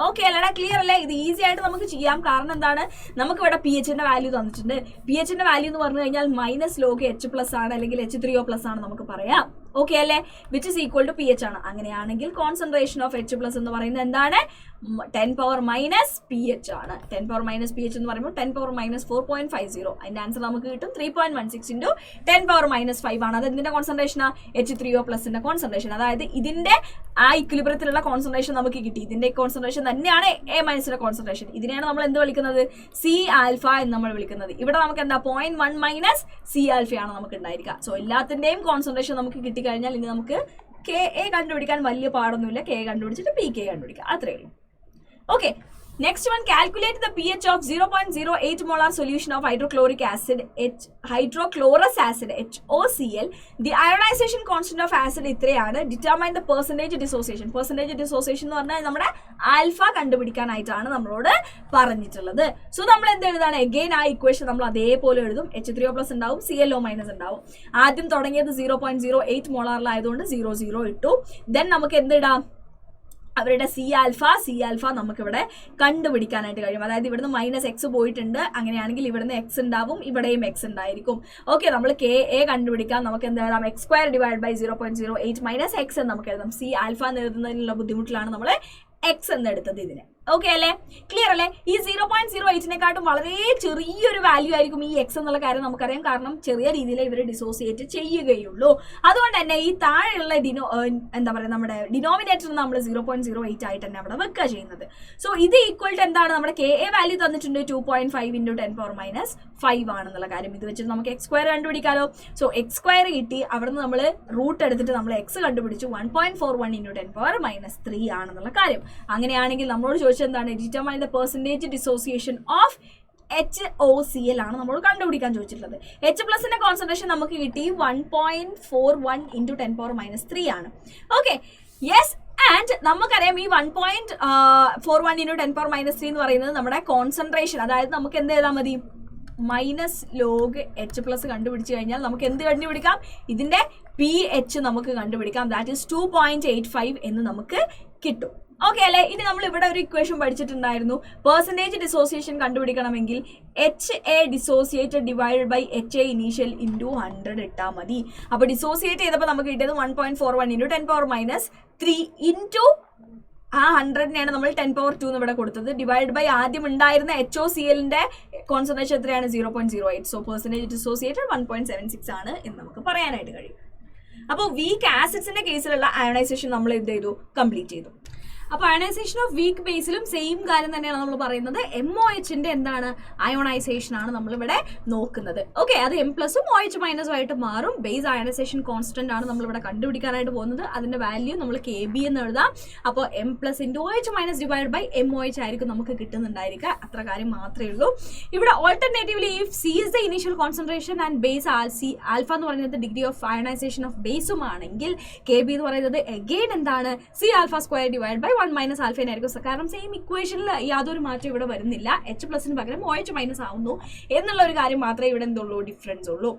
ഓക്കെ അല്ലടാ? ക്ലിയർ അല്ലേ? ഇത് ഈസി ആയിട്ട് നമുക്ക് ചെയ്യാം. കാരണം എന്താണ്? നമുക്ക് ഇവിടെ പി എച്ചിന്റെ വാല്യൂ തന്നിട്ടുണ്ട്. പി എച്ചിന്റെ വാല്യൂ എന്ന് പറഞ്ഞു കഴിഞ്ഞാൽ മൈനസ് ലോഗ് എച്ച് പ്ലസ് ആണ് അല്ലെങ്കിൽ H3O+ ആണ് നമുക്ക് പറയാം. ഓക്കെ അല്ലേ? Which is equal to P H ആണ്. അങ്ങനെയാണെങ്കിൽ കോൺസെൻട്രേഷൻ ഓഫ് എച്ച് പ്ലസ് എന്ന് പറയുന്നത് എന്താണ്? 10⁻- പി എച്ച് ആണ്. 10⁻- പി എച്ച് എന്ന് പറയുമ്പോൾ 10⁻- 4.50. അതിന്റെ ആൻസർ നമുക്ക് കിട്ടും 3.16 × 10⁻- ആണ്. അത് എന്തിന്റെ കോൺസെൻട്രേഷനാ? H3O+ന്റെ കോൺസെൻട്രേഷൻ. അതായത് ഇതിന്റെ ആ ഇക്വിലിബ്രിയത്തിലുള്ള കോൺസെൻട്രേഷൻ നമുക്ക് കിട്ടി. ഇതിന്റെ കോൺസെൻട്രേഷൻ തന്നെയാണ് എ മൈനസിന്റെ കോൺസെൻട്രേഷൻ. ഇതിനെയാണ് നമ്മൾ എന്ത് വിളിക്കുന്നത്? സി ആൽഫ എന്ന് നമ്മൾ വിളിക്കുന്നത്. ഇവിടെ നമുക്ക് എന്താ? 0.1 - സി ആൽഫയാണ് നമുക്ക് ഉണ്ടായിരിക്കുക. സോ എല്ലാത്തിന്റെയും കോൺസെൻട്രേഷൻ നമുക്ക് കിട്ടിക്കഴിഞ്ഞാൽ ഇനി നമുക്ക് കെ എ കണ്ടുപിടിക്കാൻ വലിയ പാടൊന്നുമില്ല. കെ കണ്ടുപിടിച്ചിട്ട് പി കെ കണ്ടുപിടിക്കുക, അത്രേ ഉള്ളൂ. Okay, next one, calculate the pH of 0.08 molar solution of hydrochloric acid, hydrochlorous acid, HOCl. The ionization constant of acid ഇത്രയാണ്. Determine the percentage dissociation. Percentage dissociation എന്ന് പറഞ്ഞാൽ നമ്മുടെ ആൽഫ കണ്ടുപിടിക്കാനായിട്ടാണ് നമ്മളോട് പറഞ്ഞിട്ടുള്ളത്. സോ നമ്മൾ എന്ത് എഴുതാണ്? അഗെയിൻ ആ ഇക്വേഷൻ നമ്മൾ അതേപോലെ എഴുതും. H3O+ ഉണ്ടാവും, ClO- ഉണ്ടാവും. ആദ്യം തുടങ്ങിയത് 0.08 മോളാറിലായതുകൊണ്ട് 0 ഇട്ടു. ദെൻ നമുക്ക് എന്തിടാം? അവരുടെ സി ആൽഫ നമുക്കിവിടെ കണ്ടുപിടിക്കാനായിട്ട് കഴിയും. അതായത് ഇവിടുന്ന് -x പോയിട്ടുണ്ട്. അങ്ങനെയാണെങ്കിൽ ഇവിടുന്ന് x ഉണ്ടാവും, ഇവിടെയും x ഉണ്ടായിരിക്കും. ഓക്കെ, നമ്മൾ കെ എ കണ്ടുപിടിക്കാം. നമുക്ക് എന്ത് എഴുതാം? x² ഡിവൈഡ് ബൈ 0.08 - x എന്ന് നമുക്ക് എഴുതാം. സി ആൽഫ എന്ന് എഴുതുന്നതിനുള്ള ബുദ്ധിമുട്ടിലാണ് നമ്മൾ x എന്ന് എടുത്തത് ഇതിന്. ഓക്കെ അല്ലേ? ക്ലിയർ അല്ലേ? ഈ 0.08 വളരെ ചെറിയൊരു വാല്യൂ ആയിരിക്കും ഈ എക്സ് എന്നുള്ള കാര്യം നമുക്കറിയാം. കാരണം ചെറിയ രീതിയിൽ ഇവർ ഡിസോസിയേറ്റ് ചെയ്യുകയുള്ളൂ. അതുകൊണ്ട് തന്നെ ഈ താഴെയുള്ള എന്താ പറയുക, നമ്മുടെ ഡിനോമിനേറ്റർ നമ്മൾ 0.08 ആയിട്ട് തന്നെ അവിടെ വെക്കുക ചെയ്യുന്നത്. സോ ഇത് ഈക്വൽ ടു എന്താണ്? നമ്മുടെ കെ എ വാല്യൂ തന്നിട്ടുണ്ട് 2.5 × 10⁻5 ആണെന്നുള്ള കാര്യം. ഇത് വെച്ചിട്ട് നമുക്ക് x² കണ്ടുപിടിക്കാമല്ലോ. സോ x² കിട്ടി. അവിടെ നിന്ന് നമ്മൾ റൂട്ട് എടുത്തിട്ട് നമ്മൾ എക്സ് കണ്ടുപിടിച്ചു. 1.41 × 10⁻³ ആണെന്നുള്ള കാര്യം. അങ്ങനെയാണെങ്കിൽ നമ്മളോട് ചോദിച്ചത് എന്താണ്? Determine the percentage dissociation of HOCl ആണ് നമ്മൾ കണ്ടുപിടിക്കാൻ ചോദിച്ചിട്ടുള്ളത്. എച്ച് പ്ലസിന്റെ കോൺസെൻട്രേഷൻ നമുക്ക് കിട്ടി 1.41 × 10⁻³ ആണ്. Okay, yes. ആൻഡ് നമുക്കറിയാം ഈ 1.41 × 10⁻³ എന്ന് പറയുന്നത് നമ്മുടെ കോൺസെൻട്രേഷൻ. അതായത് നമുക്ക് എന്ത് ചെയ്താൽ മതി? മൈനസ് ലോഗ് എച്ച് പ്ലസ് കണ്ടുപിടിച്ച് കഴിഞ്ഞാൽ നമുക്ക് എന്ത് കണ്ടുപിടിക്കാം? ഇതിന്റെ pH നമുക്ക് കണ്ടുപിടിക്കാം. ദാറ്റ് ഈസ് 2.85 എന്ന് നമുക്ക് കിട്ടും. ഓക്കെ അല്ലേ? ഇനി നമ്മൾ ഇവിടെ ഒരു ഇക്വേഷൻ പഠിച്ചിട്ടുണ്ടായിരുന്നു. പെർസെന്റേജ് ഡിസോസിയേഷൻ കണ്ടുപിടിക്കണമെങ്കിൽ HA dissociated divided by HA initial into 100 ഇട്ടാൽ മതി. അപ്പോൾ ഡിസോസിയേറ്റ് ചെയ്തപ്പോൾ നമുക്ക് കിട്ടിയത് 1.41 × 10⁻³ ഇൻറ്റു ആ 100-നെയാണ് നമ്മൾ 10⁻² ഇവിടെ കൊടുത്തത്. ഡിവൈഡ് ബൈ ആദ്യം ഉണ്ടായിരുന്ന HOClന്റെ കോൺസെൻട്രേഷൻ എത്രയാണ്? 0.08. സോ പെർസെന്റേജ് ഡിസോസിയേറ്റഡ് 1.76 ആണ് എന്ന് നമുക്ക് പറയാനായിട്ട് കഴിയും. അപ്പോൾ വീക്ക് ആസിഡ്സിന്റെ കേസിലുള്ള അയണൈസേഷൻ നമ്മൾ എന്ത് ചെയ്തു? കംപ്ലീറ്റ് ചെയ്തു. അപ്പോൾ അയണൈസേഷൻ ഓഫ് വീക്ക് ബേസിലും സെയിം കാര്യം തന്നെയാണ് നമ്മൾ പറയുന്നത്. MOHന്റെ എന്താണ് അയോണൈസേഷൻ ആണ് നമ്മളിവിടെ നോക്കുന്നത്. ഓക്കെ, അത് M+ഉം OH- ആയിട്ട് മാറും. ബേസ് അയണൈസേഷൻ കോൺസ്റ്റന്റ് ആണ് നമ്മളിവിടെ കണ്ടുപിടിക്കാനായിട്ട് പോകുന്നത്. അതിന്റെ വാല്യൂ നമ്മൾ KB എന്ന് എഴുതാം. അപ്പോൾ M+ × OH- divide by MOH ആയിരിക്കും നമുക്ക് കിട്ടുന്നുണ്ടായിരിക്കുക. അത്ര കാര്യം മാത്രമേ ഉള്ളൂ. ഇവിടെ alternatively if C is the initial concentration and base alpha എന്ന് പറയുന്നത് ഡിഗ്രി ഓഫ് അയണൈസേഷൻ ഓഫ് ബേസും ആണെങ്കിൽ KB എന്ന് പറയുന്നത് അഗെയിൻ എന്താണ് C⁴² ഡിവൈഡ് ബൈ 1 - ആൽഫ ആയിരിക്കും. കാരണം സെയിം ഇക്വേഷനിൽ യാതൊരു മാറ്റം ഇവിടെ വരുന്നില്ല. H+ന് പകരം OH- ആവുന്നു എന്നുള്ള ഒരു കാര്യം മാത്രമേ ഇവിടെ എന്തുള്ളൂ, ഡിഫറൻസ് ഉള്ളൂ.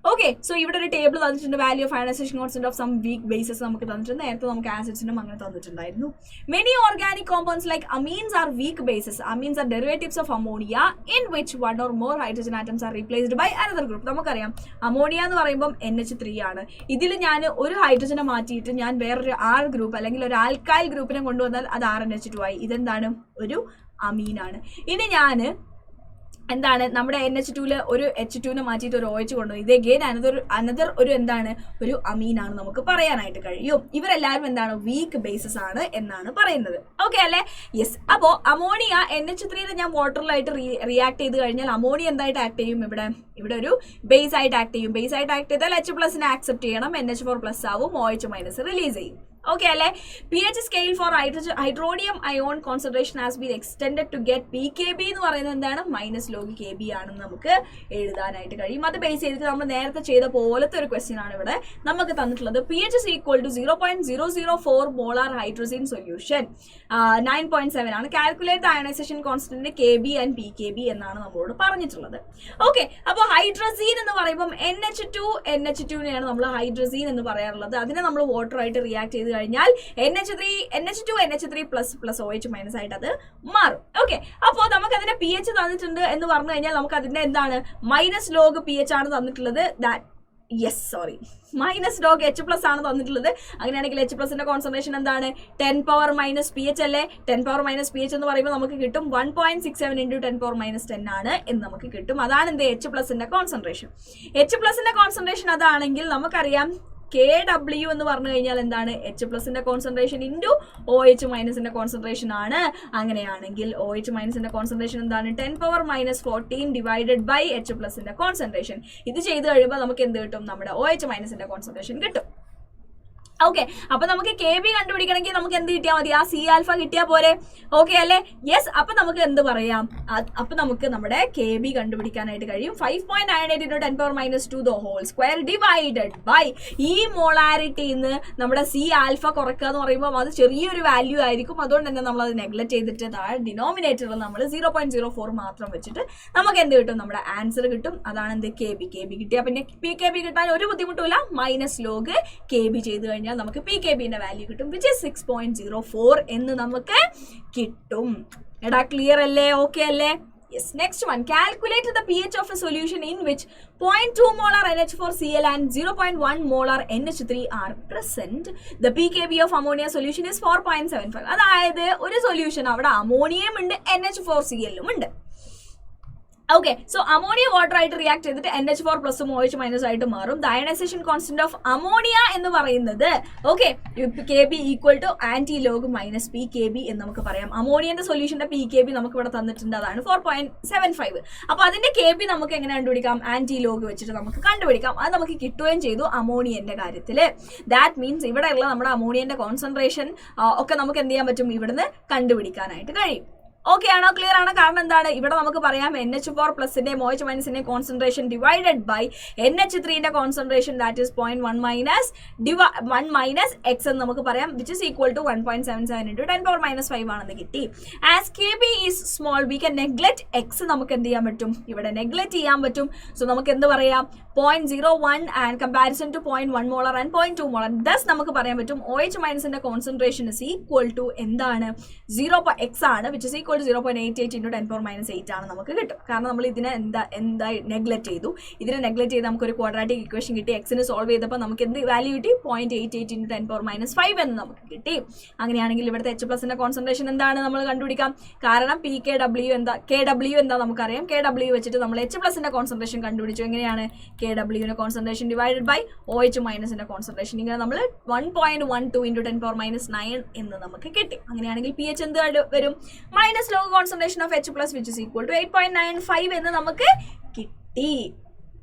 ഓക്കെ, സോ ഇവിടെ ഒരു ടേബിൾ തന്നിട്ടുണ്ട്. Value of ionisation constant of some weak bases നമുക്ക് തന്നിട്ടുണ്ട്. നേരത്തെ നമുക്ക് ആസിഡ്സിനും അങ്ങനെ തന്നിട്ടുണ്ടായിരുന്നു. Many organic compounds like amines are weak bases. Amines are derivatives of ammonia in which 1 or more hydrogen atoms are replaced by another group. നമുക്കറിയാം ammonia എന്ന് പറയുമ്പോൾ NH3 ആണ്. ഇതിൽ ഞാൻ ഒരു ഹൈഡ്രജനെ മാറ്റിയിട്ട് ഞാൻ വേറൊരു R ഗ്രൂപ്പ് അല്ലെങ്കിൽ ഒരു ആൽക്കൈൽ ഗ്രൂപ്പിനെ കൊണ്ടുവന്നാൽ അത് RNH2 ആയി. ഇതെന്താണ്, ഒരു അമീനാണ്. ഇനി ഞാൻ എന്താണ് നമ്മുടെ NH2 ഒരു H2നെ മാറ്റിയിട്ട് ഒരു OH കൊണ്ടുപോയി. ഇത് അഗെയിൻ അനദർ ഒരു എന്താണ്, ഒരു അമീനാണ് നമുക്ക് പറയാനായിട്ട് കഴിയും. ഇവരെല്ലാവരും എന്താണ്, വീക്ക് ബേസസ് ആണ് എന്നാണ് പറയുന്നത്. ഓക്കെ അല്ലേ? യെസ്. അപ്പോൾ അമോണിയ NH3 ഞാൻ വാട്ടറിലായിട്ട് റിയാക്ട് ചെയ്ത് കഴിഞ്ഞാൽ അമോണിയ എന്തായിട്ട് ആക്ട് ചെയ്യും, ഇവിടെ ഒരു ബേസ് ആയിട്ട് ആക്ട് ചെയ്യും. ബേസ് ആയിട്ട് ആക്ട് ചെയ്താൽ H+നെ ആക്സെപ്റ്റ് ചെയ്യണം, NH4+ ആവും, OH- റിലീസ് ചെയ്യും. ഓക്കെ അല്ലേ? pH scale for hydronium ion concentration has been extended to get PKB എന്ന് പറയുന്നത് എന്താണ്, -log KB ആണെന്ന് നമുക്ക് എഴുതാനായിട്ട് കഴിയും. അത് ബേസ് ചെയ്തിട്ട് നമ്മൾ നേരത്തെ ചെയ്ത പോലത്തെ ഒരു ക്വസ്റ്റ്യൻ ആണ് ഇവിടെ നമുക്ക് തന്നിട്ടുള്ളത്. pH is equal to 0.004 molar hydrazine solution 9.7 ആണ്. Calculate the ionisation constant KB and PKB എന്നാണ് നമ്മളോട് പറഞ്ഞിട്ടുള്ളത്. ഓക്കെ, അപ്പോൾ ഹൈഡ്രോസീൻ എന്ന് പറയുമ്പോൾ NH2നെയാണ് നമ്മൾ ഹൈഡ്രോസീൻ എന്ന് പറയാറുള്ളത്. അതിനെ നമ്മൾ വാട്ടറായിട്ട് റിയാക്ട് ചെയ്ത് കഴിഞ്ഞാൽ NH2 NH3+ OH- ആയിട്ട് അത് മാറും. ഓക്കെ, അപ്പോൾ നമുക്ക് അതിന്റെ pH തന്നിട്ടുണ്ട് എന്ന് പറഞ്ഞു കഴിഞ്ഞാൽ നമുക്ക് അതിന്റെ എന്താണ് -log pH ആണ് തന്നിട്ടുള്ളത്. -log H+ ആണ് തന്നിട്ടുള്ളത്. അങ്ങനെയാണെങ്കിൽ H+ന്റെ കോൺസെൻട്രേഷൻ എന്താണ്, 10⁻- pH അല്ലേ? 10⁻- pH എന്ന് പറയുമ്പോൾ നമുക്ക് കിട്ടും 1.67 × 10⁻10 ആണ് എന്ന് നമുക്ക് കിട്ടും. അതാണ് എന്ത്, H+ന്റെ കോൺസെൻട്രേഷൻ. H+ന്റെ കോൺസെൻട്രേഷൻ അതാണെങ്കിൽ നമുക്കറിയാം KW എന്ന് പറഞ്ഞു കഴിഞ്ഞാൽ എന്താണ്, H+ന്റെ കോൺസെൻട്രേഷൻ ഇൻറ്റു OH- കോൺസെൻട്രേഷൻ ആണ്. അങ്ങനെയാണെങ്കിൽ OH- കോൺസെൻട്രേഷൻ എന്താണ്, 10⁻14 ഡിവൈഡഡ് ബൈ H+ന്റെ കോൺസെൻട്രേഷൻ. ഇത് ചെയ്ത് കഴിയുമ്പോൾ നമുക്ക് എന്ത് കിട്ടും, നമ്മുടെ OH- കോൺസെൻട്രേഷൻ കിട്ടും. ഓക്കെ, അപ്പൊ നമുക്ക് KB കണ്ടുപിടിക്കണമെങ്കിൽ നമുക്ക് എന്ത് കിട്ടിയാൽ മതി, ആ C⁴ കിട്ടിയാൽ പോരെ? ഓക്കെ അല്ലേ? യെസ്. അപ്പൊ നമുക്ക് എന്ത് പറയാം, അപ്പൊ നമുക്ക് നമ്മുടെ KB കണ്ടുപിടിക്കാനായിട്ട് കഴിയും. 5.98 × 10⁻² the whole square divided by ഈ മോളാരിറ്റിന്ന് നമ്മുടെ C⁴ കുറക്കുക എന്ന് പറയുമ്പോൾ അത് ചെറിയൊരു വാല്യൂ ആയിരിക്കും. അതുകൊണ്ട് തന്നെ നമ്മൾ അത് നെഗ്ലക്ട് ചെയ്തിട്ട് താഴെ ഡിനോമിനേറ്ററിൽ നമ്മൾ 0.04 മാത്രം വെച്ചിട്ട് നമുക്ക് എന്ത് കിട്ടും, നമ്മുടെ ആൻസർ കിട്ടും. അതാണ് എന്ത്, KB കിട്ടിയാൽ പിന്നെ PKB കിട്ടാൻ ഒരു ബുദ്ധിമുട്ടില്ല. -log KB ചെയ്ത് കഴിഞ്ഞാൽ നമുക്ക് PKBന്റെ വാല്യൂ കിട്ടും, which is 6.04 എന്ന് നമുക്ക് കിട്ടും. എടാ ക്ലിയർ അല്ലേ? ഓക്കെ അല്ലേ? Yes. Next one, calculate the pH of a solution in which 0.2 molar NH4Cl and 0.1 molar NH3 are present. The PKB of ammonia solution is 4.75. അതായത് ഒരു സൊല്യൂഷൻ അവിടെ അമോണിയയും ഉണ്ട് NH4Cl ഉണ്ട്. ഓക്കെ, സോ അമോണിയ വാട്ടർ ആയിട്ട് react ചെയ്തിട്ട് NH4+ OH- ആയിട്ട് മാറും. The ionisation constant of ammonia എന്ന് പറയുന്നത് ഓക്കെ KB = ആന്റി-log - PKB എന്ന് നമുക്ക് പറയാം. അമോണിയന്റെ സൊല്യൂഷന്റെ PKB നമുക്ക് ഇവിടെ തന്നിട്ടുണ്ട്, അതാണ് 4.75. അപ്പൊ അതിന്റെ KB നമുക്ക് എങ്ങനെ കണ്ടുപിടിക്കാം, ആന്റി-log വെച്ചിട്ട് നമുക്ക് കണ്ടുപിടിക്കാം. അത് നമുക്ക് കിട്ടുകയും ചെയ്തു അമോണിയന്റെ കാര്യത്തിൽ. ദാറ്റ് മീൻസ് ഇവിടെയുള്ള നമ്മുടെ അമോണിയന്റെ കോൺസെൻട്രേഷൻ ഒക്കെ നമുക്ക് എന്ത് ചെയ്യാൻ പറ്റും, ഇവിടുന്ന് കണ്ടുപിടിക്കാനായിട്ട് കഴിയും. ഓക്കെ ആണോ, ക്ലിയർ ആണ്? കാരണം എന്താണ്, ഇവിടെ നമുക്ക് പറയാം NH4+ന്റെയും OH- കോൺസെൻട്രേഷൻ ഡിവൈഡഡ് ബൈ NH3ന്റെ കോൺസെൻട്രേഷൻ, ദാറ്റ് ഈസ് 0.1 - X എന്ന് നമുക്ക് പറയാം, വിച്ച് ഇസ് ഈക്വൽ ടു 1.77 × 10⁻5 ആണെന്ന് കിട്ടി. As KB is small we can neglect X. നമുക്ക് എന്ത് ചെയ്യാൻ പറ്റും, ഇവിടെ നെഗ്ലക്ട് ചെയ്യാൻ പറ്റും. സോ നമുക്ക് എന്ത് പറയാം, 0.01 and comparison to 0.1 molar and 0.2 molar. Thus നമുക്ക് പറയാൻ പറ്റും OH- concentration is equal to എന്താണ്, 0.x ആണ്, which is equal equal 0.88 into 10⁻⁸ ആണ് നമുക്ക് കിട്ടും. കാരണം നമ്മൾ ഇതിനെ എന്താ നെഗ്ലക്ട് ചെയ്തു. ഇതിനെ നെഗ്ലക്ട് ചെയ്ത് നമുക്കൊരു ക്വാഡ്രാറ്റിക് ഇക്വേഷൻ കിട്ടി. എക്സിന് സോൾവ് ചെയ്തപ്പോൾ നമുക്ക് എന്ത് വാല്യൂ കിട്ടി? 0.88 ഇൻറ്റു 10⁻⁵ എന്ന് നമുക്ക് കിട്ടി. അങ്ങനെയാണെങ്കിൽ ഇവിടുത്തെ H+ന്റെ കോൺസെൻട്രേഷൻ എന്താണ് നമ്മൾ കണ്ടുപിടിക്കാം. കാരണം PKW എന്താ നമുക്കറിയാം. KW വെച്ചിട്ട് നമ്മൾ H+ന്റെ കോൺസെൻട്രേഷൻ കണ്ടുപിടിച്ചു. എങ്ങനെയാണ്? KWന്റെ കോൺസെൻട്രേഷൻ ഡിവൈഡഡ് ബൈ OH- ന്റെ കോൺസെൻട്രേഷൻ. ഇങ്ങനെ നമ്മൾ 1.12 ഇൻറ്റു 10⁻⁹ എന്ന് നമുക്ക് കിട്ടി. അങ്ങനെയാണെങ്കിൽ pH എന്ത് വരും? Minus log concentration of H+ which is equal to 8.95 എന്ന് നമുക്ക് കിട്ടി.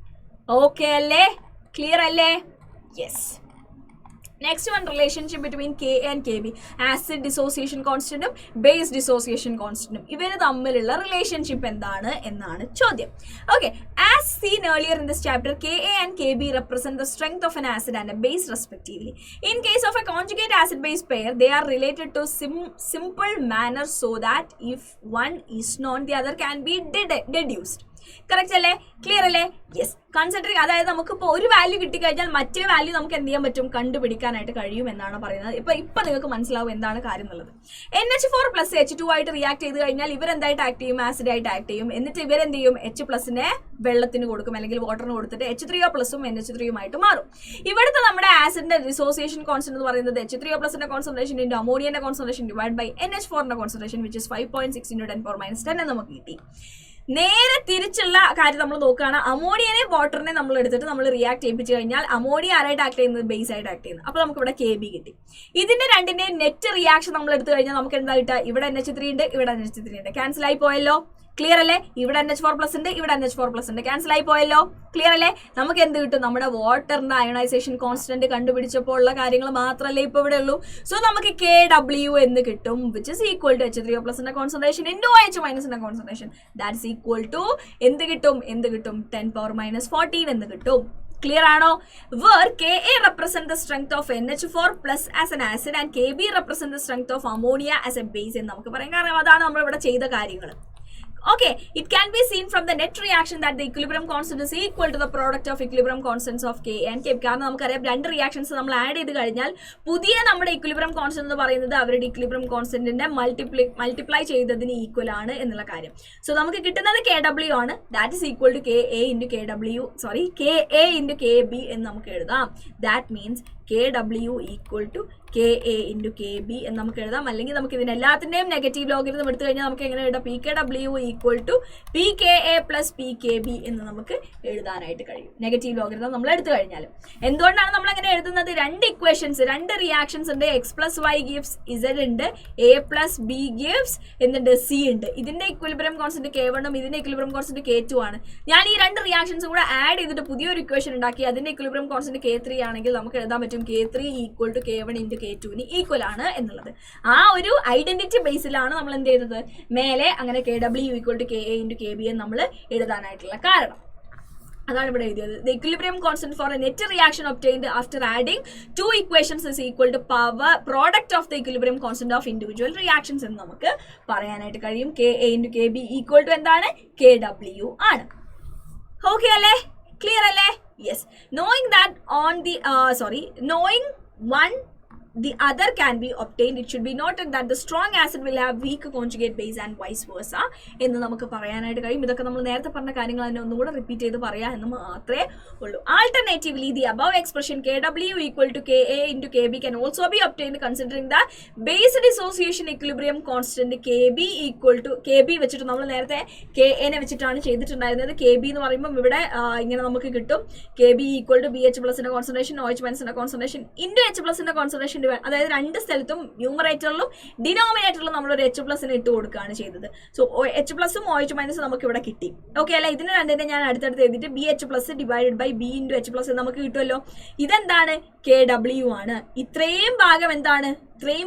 ഓക്കെ അല്ലേ? ക്ലിയർ അല്ലേ? Yes. Next one, relationship between Ka and Kb. Acid dissociation കോൺസ്റ്റന്റും ബേസ് ഡിസോസിയേഷൻ കോൺസ്റ്റന്റും ഇവർ തമ്മിലുള്ള റിലേഷൻഷിപ്പ് എന്താണ് എന്നാണ് ചോദ്യം. Okay, as seen earlier in this chapter, Ka and Kb represent the strength of an acid and a base respectively. In case of a conjugate acid-base pair, they are related to simple manner so that if one is known, the other can be deduced. Correct അല്ലേ? Clear അല്ലേ? Yes. Considering, അതായത് നമുക്കിപ്പോൾ ഒരു value കിട്ടിക്കഴിഞ്ഞാൽ മറ്റേ value നമുക്ക് എന്ത് ചെയ്യാൻ പറ്റും? കണ്ടുപിടിക്കാനായിട്ട് കഴിയും എന്നാണ് പറയുന്നത്. ഇപ്പൊ നിങ്ങൾക്ക് മനസ്സിലാവും എന്താണ് കാര്യം എന്നുള്ളത്. NH4+ H2 ആയിട്ട് റിയാക്ട് ചെയ്ത് കഴിഞ്ഞാൽ ഇവരെന്തായിട്ട് ആക്ട് ചെയ്യും? ആസിഡ് ആയിട്ട് ആക്ട് ചെയ്യും. എന്നിട്ട് ഇവരെന്ത് ചെയ്യും? H+നെ വെള്ളത്തിന് കൊടുക്കും, അല്ലെങ്കിൽ വാട്ടറിന് കൊടുത്തിട്ട് H3O+ഉം NH3ഉമായിട്ട് മാറും. ഇവിടുത്തെ നമ്മുടെ ആസിഡിന്റെ ഡിസോസിയേഷൻ കോൺസ്റ്റന്റ് എന്ന് പറയുന്നത് H3O+ന്റെ കോൺസെൻട്രേഷൻ ഇൻറ്റു അമോണിയന്റെ കോൺസെൻട്രേഷൻ ഡിവൈഡ് ബൈ NH4ന്റെ കോൺസെൻട്രേഷൻ വിച്ച് ഇസ് 5.6 ഇൻറ്റു 10⁻⁻10 എന്ന് നമുക്ക് കിട്ടി. നേരെ തിരിച്ചുള്ള കാര്യം നമ്മൾ നോക്കുകയാണ്. അമോണിയനെ വാട്ടറിനെ നമ്മൾ എടുത്തിട്ട് നമ്മൾ റിയാക്ട് ചെയ്യിപ്പിച്ചു കഴിഞ്ഞാൽ അമോണിയ ആരായിട്ട് ആക്ട് ചെയ്യുന്നത്? ബേസ് ആയിട്ട് ആക്ട് ചെയ്യുന്നത്. അപ്പോൾ നമുക്ക് ഇവിടെ Kb കിട്ടി. ഇതിന്റെ രണ്ടിന്റെയും നെറ്റ് റിയാക്ഷൻ നമ്മൾ എടുത്തു കഴിഞ്ഞാൽ നമുക്ക് എന്താ കിട്ടുക? ഇവിടെ NH3 ഉണ്ട്, ഇവിടെ NH3 ഉണ്ട്. ക്യാൻസൽ ആയി പോയല്ലോ. ക്ലിയർ അല്ലേ? ഇവിടെ NH4+ ഉണ്ട്, ഇവിടെ NH4+ ഉണ്ട്. ക്യാൻസൽ ആയി പോയല്ലോ. ക്ലിയർ അല്ലേ? നമുക്ക് എന്ത് കിട്ടും? നമ്മുടെ വാട്ടറിന്റെ അയണൈസേഷൻ കോൺസ്റ്റന്റ് കണ്ടുപിടിച്ചപ്പോൾ ഉള്ള കാര്യങ്ങൾ മാത്രമല്ലേ ഇപ്പൊ ഇവിടെ ഉള്ളൂ. സോ നമുക്ക് KW എന്ന് കിട്ടും, വിച്ച് ഇസ് ഈക്വൽ ടു H3O+ന്റെ concentration into OH- concentration. That is equal to എന്ത് കിട്ടും? 10⁻⁴ എന്ന് കിട്ടും. ക്ലിയർ ആണോ? Where Ka represent the strength of NH4+ as an acid and Kb represent the strength of ammonia as a base എന്ന് നമുക്ക് പറയാം. കാരണം അതാണ് നമ്മൾ ഇവിടെ ചെയ്ത കാര്യങ്ങൾ. Okay, it can be seen from the net reaction that the equilibrium constant is equal to the product of equilibrium constants of Ka and Kb. കാരണം നമുക്കറിയാം രണ്ട് റിയാക്ഷൻസ് നമ്മൾ ആഡ് ചെയ്ത് കഴിഞ്ഞാൽ പുതിയ നമ്മുടെ ഇക്വിലിബ്രിയം കോൺസ്റ്റന്റ് എന്ന് പറയുന്നത് അവരുടെ ഇക്വിലിബ്രിയം കോൺസ്റ്റന്റിന്റെ മൾട്ടിപ്ലൈ ചെയ്തതിന് ഈക്വൽ ആണ് എന്നുള്ള കാര്യം. സോ നമുക്ക് കിട്ടുന്നത് Kw ആണ്. That is equal to Ka into Kb എന്ന് നമുക്ക് എഴുതാം. That means Kw equal to Ka into Kb എന്ന് നമുക്ക് എഴുതാം. അല്ലെങ്കിൽ നമുക്ക് ഇതിന് എല്ലാത്തിൻ്റെയും നെഗറ്റീവ് ലോഗരിതം എടുത്തു കഴിഞ്ഞാൽ നമുക്ക് എങ്ങനെ എഴുതാം? Pkw equal to Pka plus Pkb എന്ന് നമുക്ക് എഴുതാനായിട്ട് കഴിയും. നെഗറ്റീവ് ലോഗരിതം നമ്മൾ എടുത്തു കഴിഞ്ഞാൽ. എന്തുകൊണ്ടാണ് നമ്മൾ അങ്ങനെ എഴുതുന്നത്? രണ്ട് ഇക്വേഷൻസ്, രണ്ട് റിയാക്ഷൻസ് ഉണ്ട്. X+Y ഗിവ്സ് Z ഉണ്ട്, A+B ഗിവ്സ് എന്നിട്ട് C ഉണ്ട്. ഇതിന്റെ ഇക്വിലിബ്രിയം കോൺസ്റ്റന്റ് K1 ഉം ഇതിന്റെ ഇക്വിലിബ്രിയം കോൺസ്റ്റന്റ് K2 ആണ്. ഞാൻ ഈ രണ്ട് റിയാക്ഷൻസും കൂടെ ആഡ് ചെയ്തിട്ട് പുതിയൊരു ഇക്വേഷൻ ഉണ്ടാക്കി. അതിന്റെ ഇക്വിലിബ്രിയം കോൺസ്റ്റന്റ് K3 ആണെങ്കിൽ നമുക്ക് എഴുതാൻ പറ്റും K3 equal to K1 into K2 equal ആണ് എന്നുള്ളത്. ആ ഒരു ഐഡന്റിറ്റി ബേസിലാണ് നമ്മൾ എന്ത് ചെയ്തത്? മേലെ അങ്ങനെ Kw equal to Ka into Kb എന്ന് നമ്മൾ എഴുതാനായിട്ടുള്ള കാരണം. അതാണ് ഇവിടെ എഴുതിയത്. The equilibrium constant for a net reaction obtained after adding two equations is equal to product of the equilibrium constant of individual reactions എന്ന് നമുക്ക് പറയാനായിട്ട് കഴിയും. Ka into Kb equal to എന്താണ്? Kw ആണ്. ഓക്കെ അല്ലേ? ക്ലിയർ അല്ലേ? Yes. Knowing one the other can be obtained, it should be noted that the strong acid will have weak conjugate base and vice versa എന്ന് നമുക്ക് പറയാനായിട്ട് കഴിയും. ഇതൊക്കെ നമ്മൾ നേരത്തെ പറഞ്ഞ കാര്യങ്ങൾ തന്നെ ഒന്നുകൂടെ റിപ്പീറ്റ് ചെയ്ത് പറയാം എന്ന് മാത്രമേ ഉള്ളൂ. Alternatively, the above expression Kw equal to Ka into Kb can also be obtained considering the base dissociation equilibrium constant Kb equal to Kb വെച്ചിട്ട് നമ്മൾ നേരത്തെ Ka നെ വെച്ചിട്ടാണ് ചെയ്തിട്ടുണ്ടായിരുന്നത്. Kb എന്ന് പറയുമ്പോൾ ഇവിടെ ഇങ്ങനെ നമുക്ക് കിട്ടും Kb equal to BH+ ന്റെ കോൺസെൻട്രേഷൻ OH- ന്റെ കോൺസെൻട്രേഷൻ ഇൻറ്റു H+ ന്റെ കോൺസെൻട്രേഷൻ. അതായത് രണ്ട് സ്ഥലത്തും ന്യൂമറേറ്ററിലും ഡിനോമിനേറ്ററിലും നമ്മളൊരു H+ ഇട്ട് കൊടുക്കുകയാണ് ചെയ്തത്. സോ H+ഉം OH- നമുക്ക് ഇവിടെ കിട്ടി. ഓക്കെ അല്ലെ? ഇതിന് രണ്ടിനെ ഞാൻ അടുത്തടുത്ത് എഴുതിയിട്ട് BH+ divided by B into H+ നമുക്ക് കിട്ടുമല്ലോ. ഇതെന്താണ്? Kw ആണ്. ഇത്രയും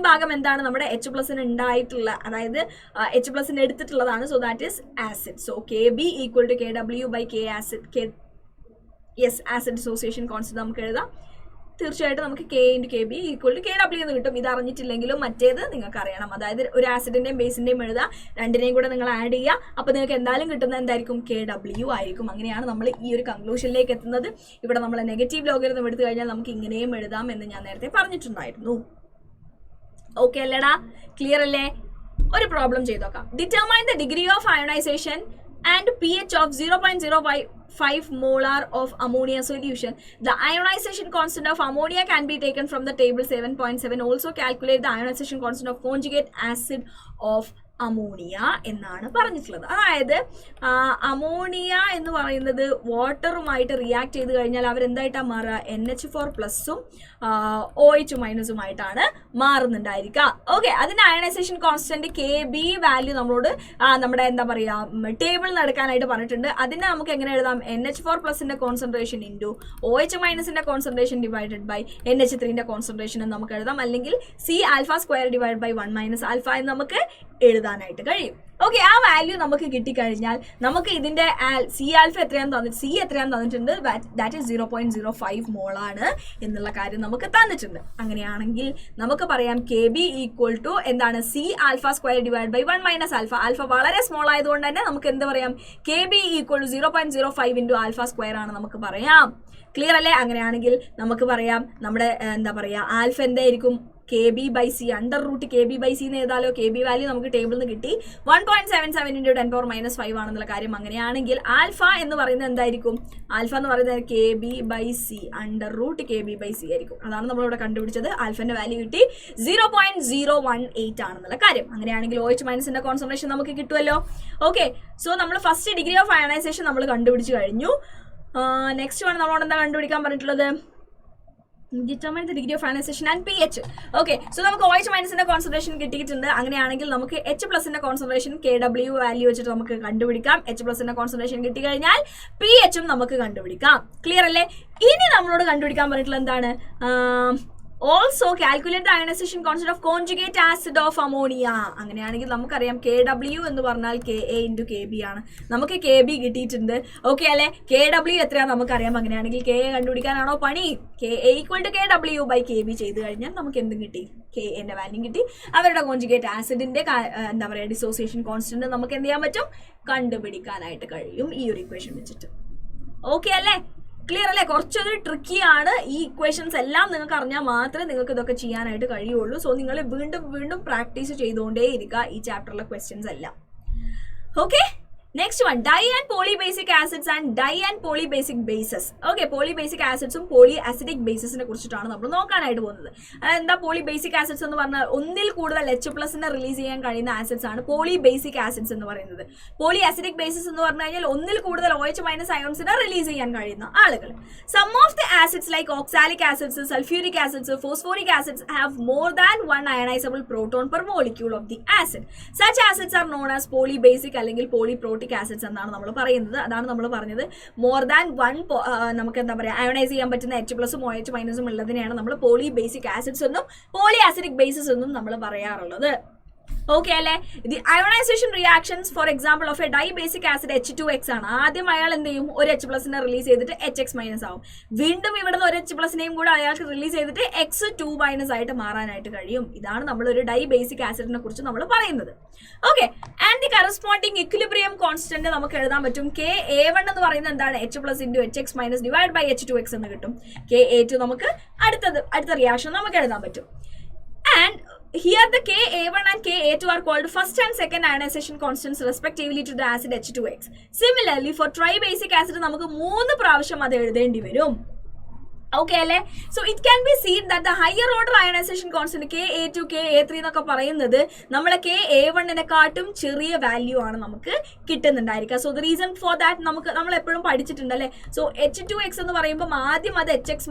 ഭാഗം എന്താണ്? നമ്മുടെ H+ ഉണ്ടായിട്ടുള്ള, അതായത് H+ എടുത്തിട്ടുള്ളതാണ്. So that is acid. So Kb equal to Kw by K acid. Acid dissociation constant നമുക്ക് എഴുതാം. തീർച്ചയായിട്ടും നമുക്ക് Ka into Kb equal to Kw എന്ന് കിട്ടും. ഇത് അറിഞ്ഞിട്ടില്ലെങ്കിലും മറ്റേത് നിങ്ങൾക്ക് അറിയണം. അതായത് ഒരു ആസിഡിന്റെയും ബേസിന്റെയും എഴുതുക, രണ്ടിനെയും കൂടെ നിങ്ങൾ ആഡ് ചെയ്യുക. അപ്പോൾ നിങ്ങൾക്ക് എന്തായാലും കിട്ടുന്നത് എന്തായിരിക്കും? Kw ആയിരിക്കും. അങ്ങനെയാണ് നമ്മൾ ഈ ഒരു കൺക്ലൂഷനിലേക്ക് എത്തുന്നത്. ഇവിടെ നമ്മൾ നെഗറ്റീവ് ലോഗരിതം എടുത്തു കഴിഞ്ഞാൽ നമുക്ക് ഇങ്ങനെയും എഴുതാം എന്ന് ഞാൻ നേരത്തെ പറഞ്ഞിട്ടുണ്ടായിരുന്നു. ഓക്കെ അല്ലേടാ? ക്ലിയർ അല്ലേ? ഒരു പ്രോബ്ലം ചെയ്ത് നോക്കാം. Determine the degree of ionisation and pH of 0.05 molar of ammonia solution. The ionization constant of ammonia can be taken from the table 7.7. Also calculate the ionization constant of conjugate acid of ammonia എന്നാണ് പറഞ്ഞിട്ടുള്ളത്. അതായത് ammonia എന്ന് പറയുന്നത് വാട്ടറുമായിട്ട് react ചെയ്ത് കഴിഞ്ഞാൽ അവരെന്തായിട്ടാണ് മാറുക? NH4+ OH- മാറുന്നുണ്ടായിരിക്കുക. Okay, അതിന്റെ ionisation constant KB value നമ്മളോട് നമ്മുടെ എന്താ പറയുക ടേബിളിൽ എടുക്കാനായിട്ട് പറഞ്ഞിട്ടുണ്ട്. അതിനെ നമുക്ക് എങ്ങനെ എഴുതാം? NH4+ന്റെ concentration into OH- concentration divided by NH3ന്റെ കോൺസെൻട്രേഷൻ എന്ന് നമുക്ക് എഴുതാം. അല്ലെങ്കിൽ C⁴² ഡിവൈഡ് ബൈ 1 - α എന്ന് നമുക്ക് എഴുതാനായിട്ട് കഴിയും. ഓക്കെ, ആ വാല്യൂ നമുക്ക് കിട്ടിക്കഴിഞ്ഞാൽ നമുക്ക് ഇതിന്റെ C⁴ എത്രയാന്ന് തന്നിട്ടുണ്ട്. ദാറ്റ് ഈസ് 0.05 മോളാണ് എന്നുള്ള കാര്യം നമുക്ക് തന്നിട്ടുണ്ട്. അങ്ങനെയാണെങ്കിൽ നമുക്ക് പറയാം KB ഈക്വൽ ടു എന്താണ്? C⁴² divide by 1 - α. വളരെ സ്മോൾ ആയതുകൊണ്ട് തന്നെ നമുക്ക് എന്ത് പറയാം? KB ഈക്വൽ ടു 0.05 ഇൻറ്റു α² ആണ് നമുക്ക് പറയാം. ക്ലിയർ അല്ലേ? അങ്ങനെയാണെങ്കിൽ നമുക്ക് പറയാം നമ്മുടെ എന്താ പറയുക ആൽഫ എന്തായിരിക്കും? KB/C √KB/C എന്ന് എഴുതാലോ. KB വാല്യൂ നമുക്ക് ടേബിളിൽ നിന്ന് കിട്ടി 1.77 × 10⁻⁵ ആണെന്നുള്ള കാര്യം. അങ്ങനെയാണെങ്കിൽ ആൽഫ എന്ന് പറയുന്നത് എന്തായിരിക്കും? ആൽഫ എന്ന് പറയുന്നത് KB/C √KB/C ആയിരിക്കും. അതാണ് നമ്മളിവിടെ കണ്ടുപിടിച്ചത്. ആൽഫന്റെ വാല്യൂ കിട്ടി 0.018 ആണെന്നുള്ള കാര്യം. അങ്ങനെയാണെങ്കിൽ OH- കോൺസെൻട്രേഷൻ നമുക്ക് കിട്ടുമല്ലോ. ഓക്കെ, സോ നമ്മൾ ഫസ്റ്റ് ഡിഗ്രി ഓഫ് അയണൈസേഷൻ നമ്മൾ കണ്ടുപിടിച്ച് കഴിഞ്ഞു. നെക്സ്റ്റ് ആണ് നമ്മളോട് എന്താ കണ്ടുപിടിക്കാൻ പറഞ്ഞിട്ടുള്ളത്? determine the degree of ionization and pH. Okay, so നമുക്ക് OH- കോൺസെൻട്രേഷൻ കിട്ടിയിട്ടുണ്ട്. അങ്ങനെയാണെങ്കിൽ നമുക്ക് H+ന്റെ കോൺസെൻട്രേഷൻ KW വാല്യൂ വെച്ചിട്ട് നമുക്ക് കണ്ടുപിടിക്കാം. H+ന്റെ കോൺസെൻട്രേഷൻ കിട്ടിക്കഴിഞ്ഞാൽ pHും നമുക്ക് കണ്ടുപിടിക്കാം. ക്ലിയർ അല്ലേ? ഇനി നമ്മളോട് കണ്ടുപിടിക്കാൻ പറഞ്ഞിട്ടുള്ള എന്താണ്? Also calculate the ionisation constant of conjugate acid of ammonia. അങ്ങനെയാണെങ്കിൽ നമുക്കറിയാം KW എന്ന് പറഞ്ഞാൽ KA × KB ആണ്. നമുക്ക് KB കിട്ടിയിട്ടുണ്ട്. ഓക്കെ അല്ലെ? KW എത്രയാണെന്ന് നമുക്കറിയാം. അങ്ങനെയാണെങ്കിൽ KA കണ്ടുപിടിക്കാനാണോ പണി? KA = KW/KB ചെയ്ത് കഴിഞ്ഞാൽ നമുക്ക് എന്തും കിട്ടി? KAന്റെ വാല്യൂ കിട്ടി. അവരുടെ കോൺജുഗേറ്റ് ആസിഡിന്റെ എന്താ പറയുക ഡിസോസിയേഷൻ കോൺസ്റ്റന്റ് നമുക്ക് എന്ത് ചെയ്യാൻ പറ്റും? കണ്ടുപിടിക്കാനായിട്ട് കഴിയും ഈ ഒരു ഇക്വേഷൻ വെച്ചിട്ട്. ഓക്കെ അല്ലേ? ക്ലിയർ അല്ലേ? കുറച്ചൊരു ട്രിക്കിയാണ്. ഈ ഇക്വേഷൻസ് എല്ലാം നിങ്ങൾക്ക് അറിഞ്ഞാൽ മാത്രമേ നിങ്ങൾക്ക് ഇതൊക്കെ ചെയ്യാനായിട്ട് കഴിയുള്ളൂ. സോ നിങ്ങൾ വീണ്ടും വീണ്ടും പ്രാക്ടീസ് ചെയ്തുകൊണ്ടേ ഇരിക്കുക ഈ ചാപ്റ്ററിലെ ക്വസ്റ്റ്യൻസ് എല്ലാം. Okay, next one, di and polybasic acids and di and polybasic bases. Okay, polybasic ആസിഡ്സും പോളി അസിഡിക് ബേസസിനെ കുറിച്ചിട്ടാണ് നമ്മൾ നോക്കാനായിട്ട് പോകുന്നത്. അതെന്താ പോളിബേസിക് ആസിഡ്സ് എന്ന് പറഞ്ഞാൽ ഒന്നിൽ കൂടുതൽ H+നെ റിലീസ് ചെയ്യാൻ കഴിയുന്ന ആസിഡ്സ് ആണ് പോളിബേസിക് ആസിഡ്സ് എന്ന് പറയുന്നത്. പോളി അസിഡിക് ബേസസ് എന്ന് പറഞ്ഞു കഴിഞ്ഞാൽ ഒന്നിൽ കൂടുതൽ OH- അയോൺസിനെ റിലീസ് ചെയ്യാൻ കഴിയുന്ന ആളുകൾ. Some of the acids like oxalic acids, sulphuric acids, phosphoric acids have more than 1 ionisable proton per molecule of the acid. Such acids are known as polybasic അല്ലെങ്കിൽ പോളിപ്രോട്ടിക് ആസിഡ്സ് എന്നാണ് നമ്മൾ പറയുന്നത്. അതാണ് നമ്മൾ പറഞ്ഞത് മോർ ദാൻ 1 നമുക്ക് എന്താ പറയുക അയോണൈസ് ചെയ്യാൻ പറ്റുന്ന H+ഉം OH- ഉള്ളതിനെയാണ് നമ്മൾ പോളിബേസിക് ആസിഡ്സ് എന്നും പോളി ആസിഡിക് ബേസസ് എന്നും നമ്മൾ പറയാറുള്ളത്. ഓക്കെ അല്ലേ? The ionisation reactions for example of A dibasic acid H2X ആണ്. ആദ്യം അയാൾ എന്ത് ചെയ്യും? ഒരു H+നെ റിലീസ് ചെയ്തിട്ട് HX- ആവും. വീണ്ടും ഇവിടുന്ന് ഒരു H+നെയും കൂടെ അയാൾക്ക് റിലീസ് ചെയ്തിട്ട് X2- ആയിട്ട് മാറാനായിട്ട് കഴിയും. ഇതാണ് നമ്മൾ ഒരു ഡൈബേസിക് ആസിഡിനെ കുറിച്ച് നമ്മൾ പറയുന്നത്. Okay, and the corresponding equilibrium constant നമുക്ക് എഴുതാൻ പറ്റും. KA1 എന്ന് പറയുന്നത് എന്താണ്? H+ × HX- divide by H2X എന്ന് കിട്ടും. KA2 നമുക്ക് അടുത്ത റിയാക്ഷൻ നമുക്ക് എഴുതാൻ പറ്റും. And here the KA1 and KA2 are called first and second ionization constants respectively to the acid H2X. Similarly, for tribasic acid നമുക്ക് 3 പ്രാവശ്യം അത് എഴുതേണ്ടി വരും. ഓക്കെ അല്ലേ? So it can be seen that the higher order ionization constant KA2 KA3 എന്നൊക്കെ പറയുന്നത് നമ്മളെ KA1-നെക്കാട്ടും ചെറിയ value ആണ് നമുക്ക് കിട്ടുന്നുണ്ടായിരിക്കുക. So the reason for that നമ്മൾ എപ്പോഴും പഠിച്ചിട്ടുണ്ടല്ലേ. സോ H2X എന്ന് പറയുമ്പോൾ ആദ്യം അത് HX-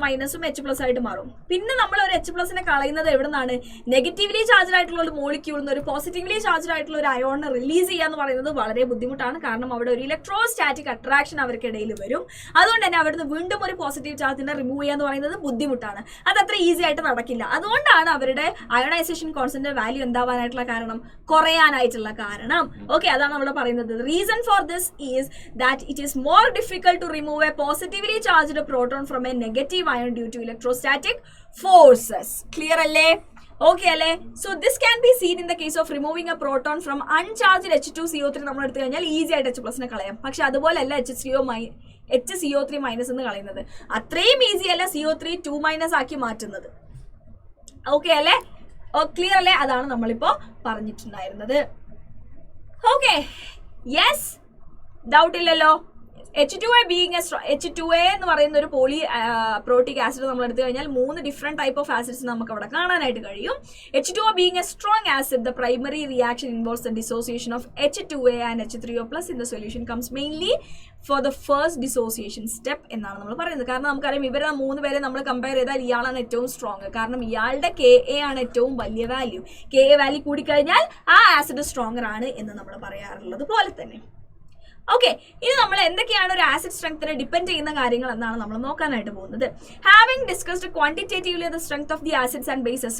H+ ആയിട്ട് മാറും. പിന്നെ നമ്മൾ ഒരു H+നെ കളയുന്നത് എവിടെ നിന്നാണ്? നെഗറ്റീവ്ലി ചാർജ്ഡ് ആയിട്ടുള്ള ഒരു മോളിക്യൂളിൽ നിന്ന് ഒരു പോസിറ്റീവ്ലി ചാർജ്ഡ് ആയിട്ടുള്ള ഒരു അയോണിനെ റിലീസ് ചെയ്യാന്ന് പറയുന്നത് വളരെ ബുദ്ധിമുട്ടാണ്. കാരണം അവിടെ ഒരു ഇലക്ട്രോസ്റ്റാറ്റിക് അട്രാക്ഷൻ അവർക്കിടയിൽ വരും. അതുകൊണ്ട് തന്നെ അവിടുന്ന് വീണ്ടും ഒരു പോസിറ്റീവ് ചാർജിനെ റിമൂവ് എന്ന് പറയുന്നത് ബുദ്ധിമുട്ടാണ്. അത് അത്ര ഈസി ആയിട്ട് നടക്കില്ല. അതുകൊണ്ടാണ് അവരുടെ അയോണൈസേഷൻ കോൺസ്റ്റന്റ് വാല്യൂ എന്താവാനായിട്ടുള്ള കാരണം? കുറയാനായിട്ടുള്ള കാരണം. ഓക്കെ, അതാണ് നമ്മൾ പറയുന്നത്. Reason for this is that it is more difficult to remove a positively charged proton from a negative ion due to electrostatic forces. Clear അല്ലേ? ഓക്കെ അല്ലേ? So this can be seen in the case of removing a proton from uncharged H2CO3 നമ്മൾ എടുത്തു കഴിഞ്ഞാൽ easy ആയിട്ട് H+നെ കളയാം. പക്ഷെ അതുപോലെയല്ല HCO3- എന്ന് കളയുന്നത്. അത്രയും ഈസി അല്ല CO3 2- ആക്കി മാറ്റുന്നത്. ഓക്കെ അല്ലേ? ക്ലിയർ അല്ലേ? അതാണ് നമ്മളിപ്പോ പറഞ്ഞിട്ടുണ്ടായിരുന്നത്. ഓക്കെ, യെസ്, ഡൗട്ട് ഇല്ലല്ലോ. H2A being a H2A എന്ന് പറയുന്ന ഒരു പോളി പ്രോട്ടിക് ആസിഡ് നമ്മൾ എടുത്തു കഴിഞ്ഞാൽ 3 ഡിഫറെന്റ് ടൈപ്പ് ഓഫ് ആസിഡ്സ് നമുക്ക് അവിടെ കാണാനായിട്ട് കഴിയും. H2O being a strong acid, the primary reaction involves the dissociation of H2A and H3O plus in the solution comes mainly for the first dissociation step എന്നാണ് നമ്മൾ പറയുന്നത്. കാരണം നമുക്കറിയാം ഇവരെ 3 പേരെ നമ്മൾ കമ്പയർ ചെയ്താൽ ഇയാളാണ് ഏറ്റവും സ്ട്രോങ്. കാരണം ഇയാളുടെ KA ആണ് ഏറ്റവും വലിയ വാല്യൂ. KA വാല്യൂ കൂടിക്കഴിഞ്ഞാൽ ആ ആസിഡ് സ്ട്രോങ്ങർ ആണ് എന്ന് നമ്മൾ പറയാറുള്ളത് പോലെ തന്നെ. ഓക്കെ, ഇനി നമ്മൾ എന്തൊക്കെയാണ് ഒരു ആസിഡ് സ്ട്രെങ്ത്തിനെ ഡിപ്പെൻഡ് ചെയ്യുന്ന കാര്യങ്ങൾ എന്നാണ് നമ്മൾ നോക്കാനായിട്ട് പോകുന്നത്. Having discussed quantitatively the strength of the acids and bases,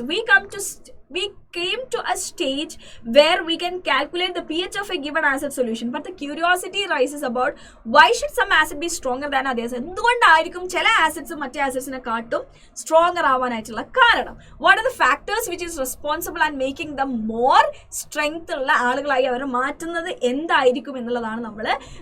we came to a stage where we can calculate the pH of a given acid solution, but the curiosity rises about why should some acid be stronger than others? എന്തുകൊണ്ടായിരിക്കും ചില acids മറ്റേ ആസിഡ്സിനെ കാട്ടും stronger ആവാനായിട്ടുള്ള കാരണം? What are the factors which is responsible and making the more strength ഉള്ള ആളുകളായി അവരെ മാറ്റുന്നത് എന്തായിരിക്കും എന്നുള്ളതാണ്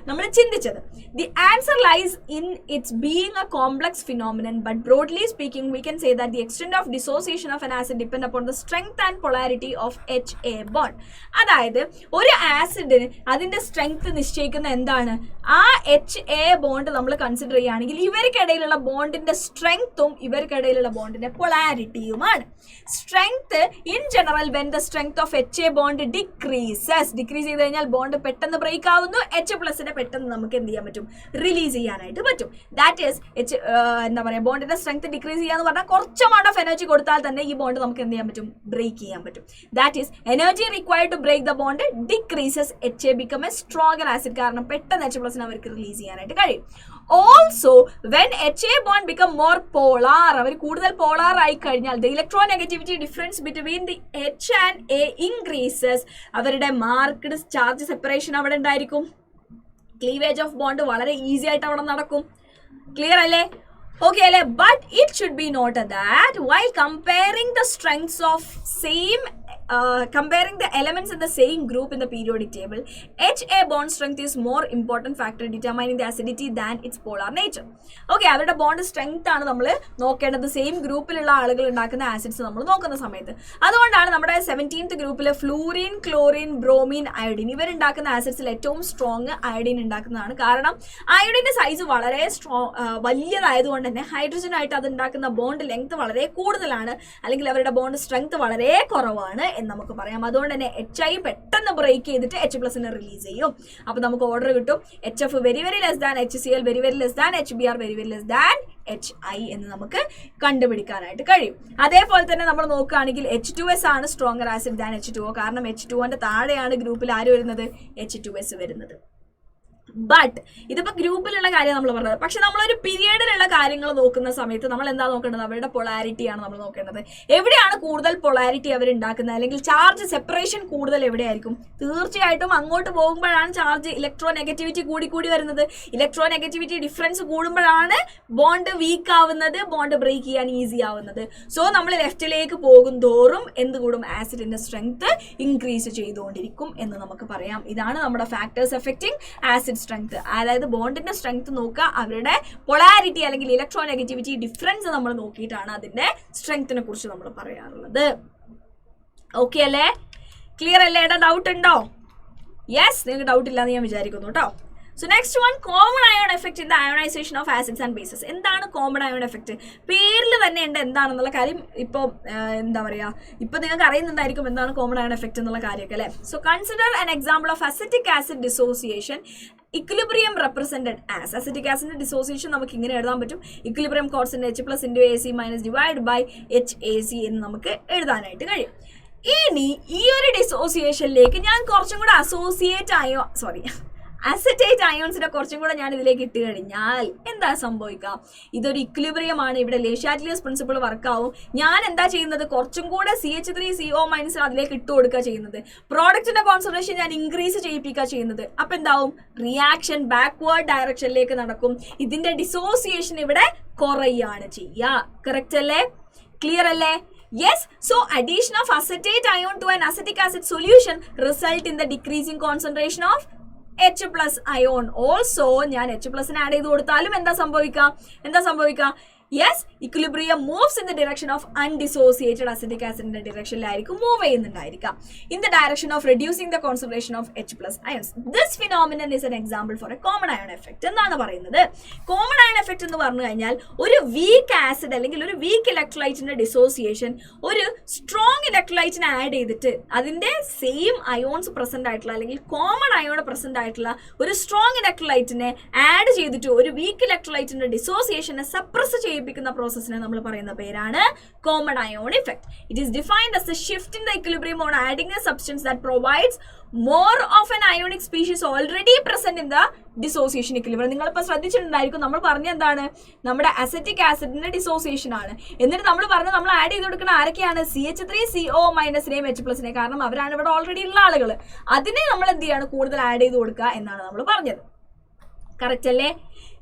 നമ്മൾ ചിന്തിച്ചത്. The answer lies in its being a complex phenomenon, but broadly speaking we can say that the extent of dissociation of an acid depend upon the strength and polarity of HA bond. അതായത് ഒരു ആസിഡിന് അതിന്റെ strength നിശ്ചയിക്കുന്ന എന്താണ്? ആ HA bond നമ്മൾ consider ചെയ്യുകയാണെങ്കിൽ ഇവർക്കിടയിലുള്ള ബോണ്ടിന്റെ സ്ട്രെങ്ത്തും ഇവർക്കിടയിലുള്ള ബോണ്ടിന്റെ പൊളാരിറ്റിയുമാണ്. Strength in general when the strength of HA bond decrease ചെയ്ത് കഴിഞ്ഞാൽ ബോണ്ട് പെട്ടെന്ന് ബ്രേക്ക് ആവുന്നു. H+നെ പെട്ടെന്ന് നമുക്ക് എന്ത് ചെയ്യാൻ പറ്റും? റിലീസ് ചെയ്യാനായിട്ട് പറ്റും. ദാറ്റ് ഈസ് എന്താ പറയുക, ബോണ്ടിന്റെ സ്ട്രെങ്ത് ഡിക്രീസ് ചെയ്യാന്ന് പറഞ്ഞാൽ കുറച്ച് എമൗണ്ട് ഓഫ് എനർജി കൊടുത്താൽ തന്നെ ഈ ബോണ്ട് നമുക്ക് എന്ത് ചെയ്യാൻ പറ്റും? ബ്രേക്ക് ചെയ്യാൻ പറ്റും. That is energy required to break the bond decreases. HA become a stronger acid കാരണം പെട്ടെന്ന് H+ അവർക്ക് റിലീസ് ചെയ്യാനായിട്ട് കഴിയും. Also when HA bond become more polar, അവർ കൂടുതൽ പോളാർ ആയി കഴിഞ്ഞാൽ the electronegativity difference between the H and A increases. അവരുടെ marked charge separation അവിടെ ഉണ്ടായിരിക്കും. ക്ലീവേജ് ഓഫ് ബോണ്ട് വളരെ ഈസി ആയിട്ട് അവിടെ നടക്കും. ക്ലിയർ അല്ലേ? Okay, but it should be noted that while comparing the strengths of comparing the elements in the same group in the periodic table, HA bond strength is more important factor determining the acidity than its polar nature. Okay, അവരുടെ bond strength ആണ് നമ്മൾ നോക്കേണ്ടത് same ഗ്രൂപ്പിലുള്ള ആളുകൾ ഉണ്ടാക്കുന്ന acids നമ്മൾ നോക്കുന്ന സമയത്ത്. അതുകൊണ്ടാണ് നമ്മുടെ 17th ഗ്രൂപ്പിൽ ഫ്ലൂറിൻ, ക്ലോറിൻ, ബ്രോമീൻ, അയോഡിൻ ഇവരുണ്ടാക്കുന്ന ആസിഡ്സിൽ ഏറ്റവും സ്ട്രോങ് അയോഡിൻ ഉണ്ടാക്കുന്നതാണ്. കാരണം അയോഡിന്റെ സൈസ് വളരെ വലിയതായതുകൊണ്ട് തന്നെ ഹൈഡ്രജൻ ആയിട്ട് അത് ഉണ്ടാക്കുന്ന ബോണ്ട് ലെങ്ത് വളരെ കൂടുതലാണ്, അല്ലെങ്കിൽ അവരുടെ ബോണ്ട് സ്ട്രെങ്ത് വളരെ കുറവാണ് എന്ന് നമുക്ക് പറയാം. അതുകൊണ്ട് തന്നെ HI പെട്ടെന്ന് ബ്രേക്ക് ചെയ്തിട്ട് H+നെ റിലീസ് ചെയ്യും. അപ്പോൾ നമുക്ക് ഓർഡർ കിട്ടും HF very very less than HCl, very very less than HBr, very very less than HI എന്ന് നമുക്ക് കണ്ടുപിടിക്കാനായിട്ട് കഴിയും. അതേപോലെ തന്നെ നമ്മൾ നോക്കുകയാണെങ്കിൽ H2S ആണ് സ്ട്രോങ്ങർ ആസിഡ് ദാൻ H2O. കാരണം H2Oന്റെ താഴെയാണ് ഗ്രൂപ്പിൽ ആര് വരുന്നത്? H2S വരുന്നത്. ബട്ട് ഇതിപ്പോൾ ഗ്രൂപ്പിലുള്ള കാര്യം നമ്മൾ പറഞ്ഞത്. പക്ഷെ നമ്മളൊരു പീരിയഡിലുള്ള കാര്യങ്ങൾ നോക്കുന്ന സമയത്ത് നമ്മൾ എന്താ നോക്കേണ്ടത്? അവരുടെ പൊളാരിറ്റിയാണ് നമ്മൾ നോക്കേണ്ടത്. എവിടെയാണ് കൂടുതൽ പൊളാരിറ്റി അവരുണ്ടാക്കുന്നത്, അല്ലെങ്കിൽ ചാർജ് സെപ്പറേഷൻ കൂടുതൽ എവിടെയായിരിക്കും? തീർച്ചയായിട്ടും അങ്ങോട്ട് പോകുമ്പോഴാണ് ചാർജ് ഇലക്ട്രോനെഗറ്റിവിറ്റി കൂടി വരുന്നത്. ഇലക്ട്രോനെഗറ്റിവിറ്റി ഡിഫറൻസ് കൂടുമ്പോഴാണ് ബോണ്ട് വീക്ക് ആവുന്നത്, ബോണ്ട് ബ്രേക്ക് ചെയ്യാൻ ഈസി ആവുന്നത്. സോ നമ്മൾ ലെഫ്റ്റിലേക്ക് പോകും തോറും എന്ത് കൂടും? ആസിഡിന്റെ സ്ട്രെങ്ത് ഇൻക്രീസ് ചെയ്തുകൊണ്ടിരിക്കും എന്ന് നമുക്ക് പറയാം. ഇതാണ് നമ്മുടെ ഫാക്ടേഴ്സ് എഫക്റ്റിംഗ് ആസിഡ് സ്ട്രെങ്ത്. അതായത് ബോണ്ടിന്റെ സ്ട്രെങ്ത് നോക്കുക, അവരുടെ പൊളാരിറ്റി അല്ലെങ്കിൽ ഇലക്ട്രോനെഗറ്റിവിറ്റി ഡിഫറൻസ് നമ്മൾ നോക്കിയിട്ടാണ് അതിന്റെ സ്ട്രെങ്ത്തിനെ കുറിച്ച് നമ്മൾ പറയാറുള്ളത്. ഓക്കെ അല്ലേ? ക്ലിയർ അല്ലേ? ഡൗട്ട് ഉണ്ടോ? യെസ്, നിങ്ങൾക്ക് ഡൗട്ട് ഇല്ലാന്ന് ഞാൻ വിചാരിക്കുന്നു കേട്ടോ. So next one, common ion effect in the ionization of acids and bases. എന്താണ് കോമൺ അയോൺ എഫക്റ്റ്? പേരിൽ തന്നെ ഉണ്ട് എന്താണെന്നുള്ള കാര്യം. ഇപ്പോൾ എന്താ പറയുക, ഇപ്പോൾ നിങ്ങൾക്ക് അറിയുന്നുണ്ടായിരിക്കും എന്താണ് കോമൺ അയോൺ എഫക്റ്റ് എന്നുള്ള കാര്യമൊക്കെ അല്ലേ. So consider an example of acetic acid dissociation. Equilibrium represented as acetic ആസിഡിന്റെ ഡിസോസിയേഷൻ നമുക്ക് ഇങ്ങനെ എഴുതാൻ പറ്റും. Equilibrium constant H+/AC- divided by HAC എന്ന് നമുക്ക് എഴുതാനായിട്ട് കഴിയും. ഇനി ഈ ഒരു ഡിസോസിയേഷനിലേക്ക് ഞാൻ കുറച്ചും കൂടെ അസറ്റേറ്റ് അയോൺസിനെ കുറച്ചും കൂടെ ഞാൻ ഇതിലേക്ക് ഇട്ട് കഴിഞ്ഞാൽ എന്താ സംഭവിക്കുക? ഇതൊരു ഇക്വിലിബ്രിയം ആണ്. ഇവിടെ Le Chatelier's പ്രിൻസിപ്പിൾ വർക്കാവും. ഞാൻ എന്താ ചെയ്യുന്നത്? കുറച്ചും കൂടെ CH3CO- അതിലേക്ക് ഇട്ട് കൊടുക്കുക ചെയ്യുന്നത്. പ്രോഡക്റ്റിന്റെ കോൺസെൻട്രേഷൻ ഞാൻ ഇൻക്രീസ് ചെയ്യിപ്പിക്കുക ചെയ്യുന്നത്. അപ്പൊ എന്താവും? റിയാക്ഷൻ ബാക്ക്വേർഡ് ഡയറക്ഷനിലേക്ക് നടക്കും. ഇതിന്റെ ഡിസോസിയേഷൻ ഇവിടെ കുറയാണ് ചെയ്യുക. കറക്റ്റ് അല്ലേ? ക്ലിയർ അല്ലേ? Yes, so addition of acetate ion to an acetic acid solution result in the decreasing concentration of H+ ion. Also ഞാൻ H+നെ ആഡ് ചെയ്ത് കൊടുത്താലും എന്താ സംഭവിക്കുക? Yes, equilibrium moves in the direction of undissociated acetic ആസിഡിന്റെ ഡയറക്ഷനിലായിരിക്കും move ചെയ്യുന്നുണ്ടായിരിക്കാം. In the direction of reducing the concentration of H+ ions. This phenomenon is an example for a common ion effect എന്നാണ് പറയുന്നത്. Common ion effect എന്ന് പറഞ്ഞു കഴിഞ്ഞാൽ ഒരു weak acid അല്ലെങ്കിൽ ഒരു വീക്ക് ഇലക്ട്രോലൈറ്റിന്റെ ഡിസോസിയേഷൻ ഒരു സ്ട്രോങ് ഇലക്ട്രോലൈറ്റിനെ ആഡ് ചെയ്തിട്ട് അതിന്റെ സെയിം അയോൺസ് പ്രസന്റ് ആയിട്ടുള്ള അല്ലെങ്കിൽ കോമൺ അയോൺ പ്രസന്റ് ആയിട്ടുള്ള ഒരു സ്ട്രോങ് ഇലക്ട്രോലൈറ്റിനെ ആഡ് ചെയ്തിട്ട് ഒരു വീക്ക് ഇലക്ട്രോലൈറ്റിന്റെ ഡിസോസിയേഷനെ സപ്രസ് ചെയ്യിപ്പിക്കുന്ന പ്രോസസ്സിനെ നമ്മൾ പറയുന്ന പേരാണ് common ion effect. It is defined as A shift in the equilibrium on adding A substance that provides more of an ionic species already present in the dissociation equilibrium. നിങ്ങളിപ്പോൾ ശ്രദ്ധിച്ചിട്ടുണ്ടായിരിക്കും, നമ്മൾ പറഞ്ഞ എന്താണ്, നമ്മുടെ acetic ആസിഡിന്റെ dissociation ആണ്. എന്നിട്ട് നമ്മൾ പറഞ്ഞു നമ്മൾ ആഡ് ചെയ്ത് കൊടുക്കുന്ന ആരൊക്കെയാണ്, CH3CO- H+നെ, കാരണം അവരാണ് ഇവിടെ ഓൾറെഡി ഉള്ള ആളുകൾ. അതിനെ നമ്മൾ എന്ത് ചെയ്യാണ്, കൂടുതൽ ആഡ് ചെയ്ത് കൊടുക്കുക എന്നാണ് നമ്മൾ പറഞ്ഞത്. കറക്റ്റ് അല്ലേ?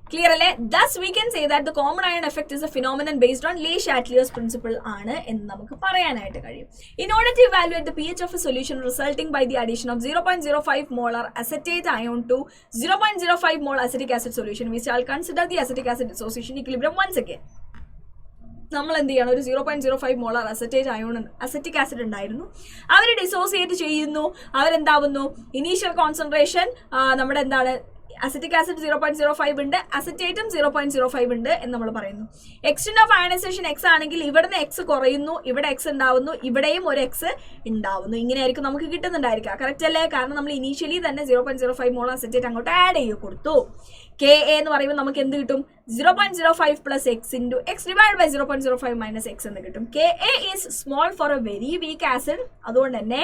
ക്ലിയർ അല്ലേ? Thus we can say that the common ion effect is a phenomenon based on Le Chatelier's principle ആണ് എന്ന് നമുക്ക് പറയാനായിട്ട് കഴിയും. In order to evaluate the pH of a solution resulting by the addition of 0.05 molar acetate ion to 0.05 mole acetic acid solution, we shall consider the acetic acid dissociation equilibrium once again. നമ്മൾ എന്ത് ചെയ്യണം, ഒരു 0.05 molar acetate ion acetic acid ഉണ്ടായിരുന്നു, അവർ dissociate ചെയ്യുന്നു, അവരെന്താവുന്നു, initial concentration നമ്മുടെ എന്താണ് acetic acid 0.05 ഉണ്ട്, അസറ്റേറ്റും 0.05 ഉണ്ട് എന്ന് നമ്മൾ പറയുന്നു. എക്സ്റ്റെന്റ് ഓഫ് അയണൈസേഷൻ എക്സ് ആണെങ്കിൽ ഇവിടുന്ന് എക്സ് കുറയുന്നു, ഇവിടെ എക്സ് ഉണ്ടാവുന്നു, ഇവിടെയും ഒരു എക്സ് ഉണ്ടാവുന്നു. ഇങ്ങനെയായിരിക്കും നമുക്ക് കിട്ടുന്നുണ്ടായിരിക്കുക. കറക്റ്റ് അല്ലേ? കാരണം നമ്മൾ ഇനീഷ്യലി തന്നെ 0.05 മോൾ അസറ്റേറ്റ് അങ്ങോട്ട് ആഡ് ചെയ്ത് കൊടുത്തു. KA എന്ന് പറയുമ്പോൾ നമുക്ക് എന്ത് കിട്ടും, 0.05 plus x into x divided by 0.05 minus x എന്ന് കിട്ടും. KA is small for a very weak acid. അതുകൊണ്ട് തന്നെ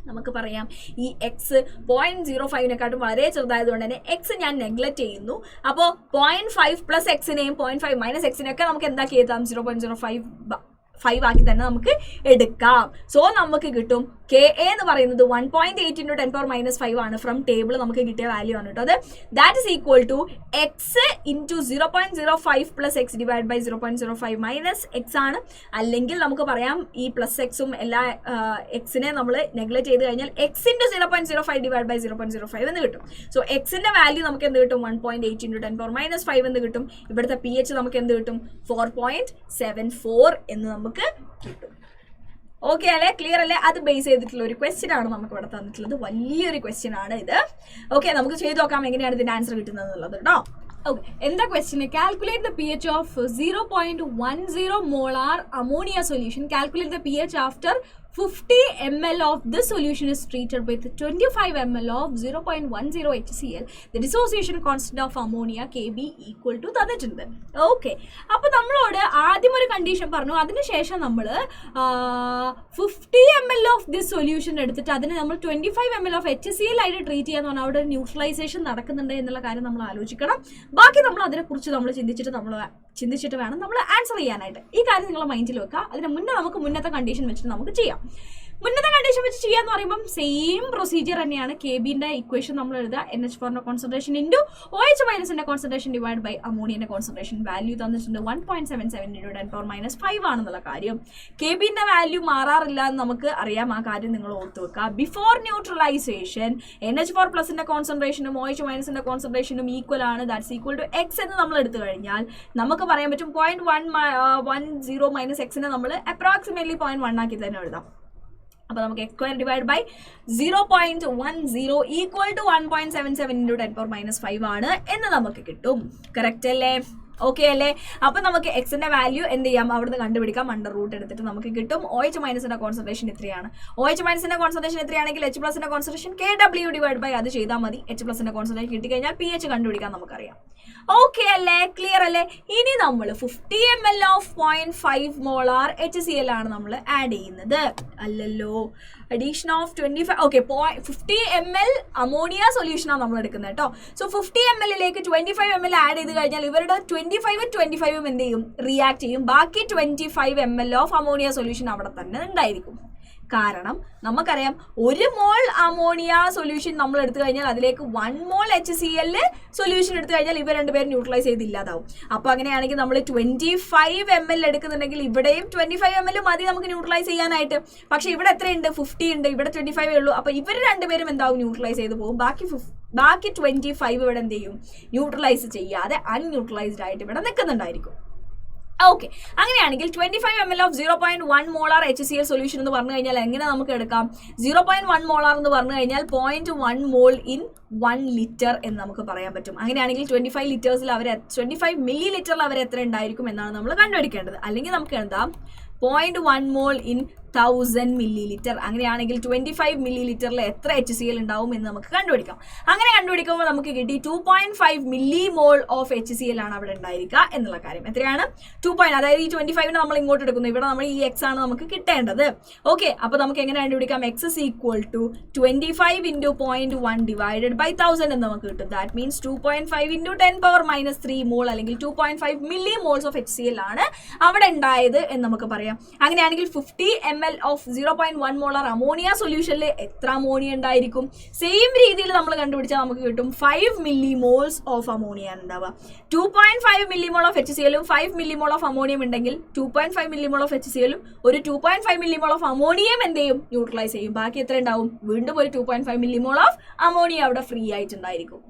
നമുക്ക് പറയാം ഈ എക്സ് 0.05നെക്കാട്ടും വളരെ ചെറുതായതുകൊണ്ട് തന്നെ എക്സ് ഞാൻ നെഗ്ലക്ട് ചെയ്യുന്നു. അപ്പോൾ 0.5 പ്ലസ് എക്സിനെയും 0.5 മൈനസ് എക്സിനെയൊക്കെ നമുക്ക് എന്താക്കി എഴുതാം, 0.05 ആക്കി തന്നെ നമുക്ക് എടുക്കാം. സോ നമുക്ക് കിട്ടും KA എന്ന് പറയുന്നത് 1.8 × 10⁻⁵ ആണ്. ഫ്രം ടേബിൾ നമുക്ക് കിട്ടിയ വാല്യൂ ആണ് കേട്ടോ. അത് that is equal to x into 0.05 plus x divide by 0.05 minus x ആണ്. അല്ലെങ്കിൽ നമുക്ക് പറയാം ഈ പ്ലസ് എക്സും എല്ലാ എക്സിനെ നമ്മൾ നെഗ്ലക്ട് ചെയ്ത് കഴിഞ്ഞാൽ എക്സ് ഇൻറ്റു 0.05 ഡിവൈഡ് ബൈ 0.05 എന്ന് കിട്ടും. സോ എക്സിന്റെ വാല്യൂ നമുക്ക് എന്ത് കിട്ടും, 1.8 × 10⁻⁵ എന്ന് കിട്ടും. ഇവിടുത്തെ pH നമുക്ക് എന്ത് കിട്ടും, 4.74 എന്ന് നമുക്ക് കിട്ടും. ഓക്കെ അല്ലേ? ക്ലിയർ അല്ലേ? അത് ബേസ് ചെയ്തിട്ടുള്ള ഒരു ക്വസ്റ്റ്യൻ ആണ് നമുക്ക് ഇവിടെ തന്നിട്ടുള്ളത്. വലിയൊരു ക്വസ്റ്റ്യൻ ആണ് ഇത്. ഓക്കെ, നമുക്ക് ചെയ്ത് നോക്കാം എങ്ങനെയാണ് ഇതിന്റെ ആൻസർ കിട്ടുന്നത് എന്നുള്ളത് കേട്ടോ. ഓക്കെ, എന്താ question? Calculate the pH of 0.10 molar ammonia solution. Calculate the pH after 50 ml of this solution is treated with 25 ml of 0.10 HCl. The dissociation constant of ammonia Kb equal to തന്നിട്ടുണ്ട്. Okay, അപ്പോൾ നമ്മളോട് ആദ്യം ഒരു condition പറഞ്ഞു, അതിനുശേഷം നമ്മൾ 50 ml of this solution എടുത്തിട്ട് അതിനെ നമ്മൾ 25 ml ഓഫ് HCl ആയിട്ട് ട്രീറ്റ് ചെയ്യാന്ന് പറഞ്ഞാൽ അവിടെ ന്യൂട്രലൈസേഷൻ നടക്കുന്നുണ്ട് എന്നുള്ള കാര്യം നമ്മൾ ആലോചിക്കണം. ബാക്കി നമ്മൾ അതിനെക്കുറിച്ച് നമ്മൾ ചിന്തിച്ചിട്ട് വേണം നമ്മൾ ആൻസർ ചെയ്യാനായിട്ട്. ഈ കാര്യം നിങ്ങൾ മൈൻഡിൽ വെക്കുക. അതിന് മുന്നേ നമുക്ക് മുന്നത്തെ കണ്ടീഷൻ വെച്ചിട്ട് നമുക്ക് ചെയ്യാം. മുന്നത്തെ കണ്ടീഷൻ വെച്ച് ചെയ്യാന്ന് പറയുമ്പോൾ സെയിം പ്രൊസീജിയർ തന്നെയാണ്. കെബിന്റെ ഇക്വേഷൻ നമ്മൾ എഴുതുക, NH4 concentration into OH- concentration divide by അമോണിയന്റെ കോൺസെൻട്രേഷൻ. വാല്യൂ തന്നിട്ടുണ്ട് 1.77 × 10⁻⁵ ആണെന്നുള്ള കാര്യം. കെബിന്റെ വാല്യൂ മാറാറില്ല എന്ന് നമുക്ക് അറിയാം. ആ കാര്യം നിങ്ങൾ ഓർത്ത് വെക്കുക. ബിഫോർ ന്യൂട്രലൈസേഷൻ NH4+ കോൺസെൻട്രേഷനും OH- കോൺസെൻട്രേഷനും ഈക്വൽ ആണ്. ദാറ്റ്സ് ഈക്വൽ ടു എക്സ് എന്ന് നമ്മൾ എടുത്തു കഴിഞ്ഞാൽ നമുക്ക് പറയാൻ പറ്റും 0.10 മൈനസ് എക്സിനെ നമ്മൾ അപ്രോക്സിമേറ്റ്ലി 0.1 ആക്കി തന്നെ എഴുതാം. അപ്പോൾ നമുക്ക് x² divide by 0.10 equal to 1.77 × 10⁻⁵ ആണ് എന്ന് നമുക്ക് കിട്ടും. കറക്റ്റ് അല്ലേ? ഓക്കെ അല്ലേ? അപ്പൊ നമുക്ക് എക്സിന്റെ വാല്യൂ എന്ത് ചെയ്യാം, അവിടുന്ന് കണ്ടുപിടിക്കാം. അണ്ടർ റൂട്ട് എടുത്തിട്ട് നമുക്ക് കിട്ടും OH- കോൺസെൻട്രേഷൻ എത്രയാണ്. OH- കോൺസെൻട്രേഷൻ എത്രയാണെങ്കിൽ H+ concentration KW divide by അത് ചെയ്താൽ മതി. H+ കോൺസെൻട്രേഷൻ കിട്ടിക്കഴിഞ്ഞാൽ pH കണ്ടുപിടിക്കാൻ നമുക്കറിയാം. ഓക്കെ അല്ലേ? ക്ലിയർ അല്ലേ? ഇനി നമ്മൾ 50 ml ഓഫ് 0.5 മോളാർ HCl ആണ് നമ്മൾ ആഡ് ചെയ്യുന്നത്. അല്ലല്ലോ, addition of 25. Okay, 50 ml ammonia സൊല്യൂഷനാണ് നമ്മൾ എടുക്കുന്നത് കേട്ടോ. സോ 50 ml 25 ml ആഡ് ചെയ്ത് കഴിഞ്ഞാൽ ഇവരുടെ 25 എന്ത് ചെയ്യും, റിയാക്ട് ചെയ്യും. ബാക്കി 25 ml ഓഫ് അമോണിയ സൊല്യൂഷൻ അവിടെ തന്നെ ഉണ്ടായിരിക്കും. കാരണം നമുക്കറിയാം 1 മോൾ അമോണിയ സൊല്യൂഷൻ നമ്മൾ എടുത്തു കഴിഞ്ഞാൽ അതിലേക്ക് 1 മോൾ HCl സൊല്യൂഷൻ എടുത്തു കഴിഞ്ഞാൽ ഇവ രണ്ടുപേരും ന്യൂട്രലൈസ് ചെയ്തില്ലാതാവും. അപ്പോൾ അങ്ങനെയാണെങ്കിൽ നമ്മൾ 25 ml എടുക്കുന്നുണ്ടെങ്കിൽ ഇവിടെയും 25 ml മതി നമുക്ക് ന്യൂട്രലൈസ് ചെയ്യാനായിട്ട്. പക്ഷേ ഇവിടെ എത്രയുണ്ട്, 50 ഉണ്ട്, ഇവിടെ 25 ഉള്ളൂ. അപ്പോൾ ഇവർ രണ്ടുപേരും എന്താവും, ന്യൂട്രലൈസ് ചെയ്ത് പോകും. ബാക്കി 25 ഇവിടെ എന്ത് ചെയ്യും, ന്യൂട്രലൈസ് ചെയ്യാതെ അൺന്യൂട്രലൈസ്ഡ് ആയിട്ട് ഇവിടെ നിൽക്കുന്നുണ്ടായിരിക്കും. ഓക്കെ, അങ്ങനെയാണെങ്കിൽ 25 ml of 0.1 molar HCl solution എന്ന് പറഞ്ഞു കഴിഞ്ഞാൽ എങ്ങനെ നമുക്ക് എടുക്കാം? 0.1 മോളാർ എന്ന് പറഞ്ഞു കഴിഞ്ഞാൽ 0.1 മോൾ ഇൻ 1 ലിറ്റർ എന്ന് നമുക്ക് പറയാൻ പറ്റും. അങ്ങനെയാണെങ്കിൽ 25 ലിറ്റേഴ്സിൽ 25 മില്ലി ലിറ്ററിൽ അവർ എത്ര ഉണ്ടായിരിക്കും എന്നാണ് നമ്മൾ കണ്ടുപിടിക്കേണ്ടത്. അല്ലെങ്കിൽ നമുക്ക് എന്താ 0.1 മോൾ ഇൻ 1000 മില്ലി ലിറ്റർ. അങ്ങനെയാണെങ്കിൽ 25 മില്ലി ലിറ്ററിൽ എത്ര HCl ഉണ്ടാവും എന്ന് നമുക്ക് കണ്ടുപിടിക്കാം. അങ്ങനെ കണ്ടുപിടിക്കുമ്പോൾ നമുക്ക് കിട്ടി 2.5 മില്ലി മോൾ ഓഫ് HCl ആണ് അവിടെ ഉണ്ടായിരിക്കുക എന്നുള്ള കാര്യം. എത്രയാണ്? 2. അതായത് ഈ 25 നമ്മൾ ഇങ്ങോട്ട് എടുക്കുന്നു, ഇവിടെ നമ്മൾ ഈ x ആണ് നമുക്ക് കിട്ടേണ്ടത്. ഓക്കെ, അപ്പോൾ നമുക്ക് എങ്ങനെ കണ്ടുപിടിക്കാം? x is equal to 25 into 0.1 divided by 1000 എന്ന് നമുക്ക് കിട്ടും. ദാറ്റ് മീൻസ് 2.5 into 10⁻³ മോൾ അല്ലെങ്കിൽ 2.5 മില്ലി മോൾസ് ഓഫ് HCl ആണ് അവിടെ ഉണ്ടായത് എന്ന് നമുക്ക് പറയാം. അങ്ങനെയാണെങ്കിൽ 50 ml ഓഫ് 0.1 മോളാർ അമോണിയ സൊല്യൂഷനിൽ എത്ര അമോണിയ ഉണ്ടായിരിക്കും? സെയിം രീതിയിൽ നമ്മൾ കണ്ടുപിടിച്ചാൽ നമുക്ക് കിട്ടും 5 മില്ലി മോൾസ് ഓഫ് അമോണിയ ഉണ്ടാവുക. 2.5 മില്ലി മോൾ ഓഫ് HClഉം 5 മില്ലി മോൾ ഓഫ് അമോണിയം ഉണ്ടെങ്കിൽ 2.5 മില്ലി മോൾ ഓഫ് HClഉം ഒരു 2.5 മില്ലി മോൾ ഓഫ് അമോണിയം എന്ത് ചെയ്യും? ന്യൂട്രലൈസ് ചെയ്യും. ബാക്കി എത്ര ഉണ്ടാവും? വീണ്ടും ഒരു 2.5 മില്ലി മോൾ ഓഫ് അമോണിയ അവിടെ ഫ്രീ ആയിട്ടുണ്ടായിരിക്കും.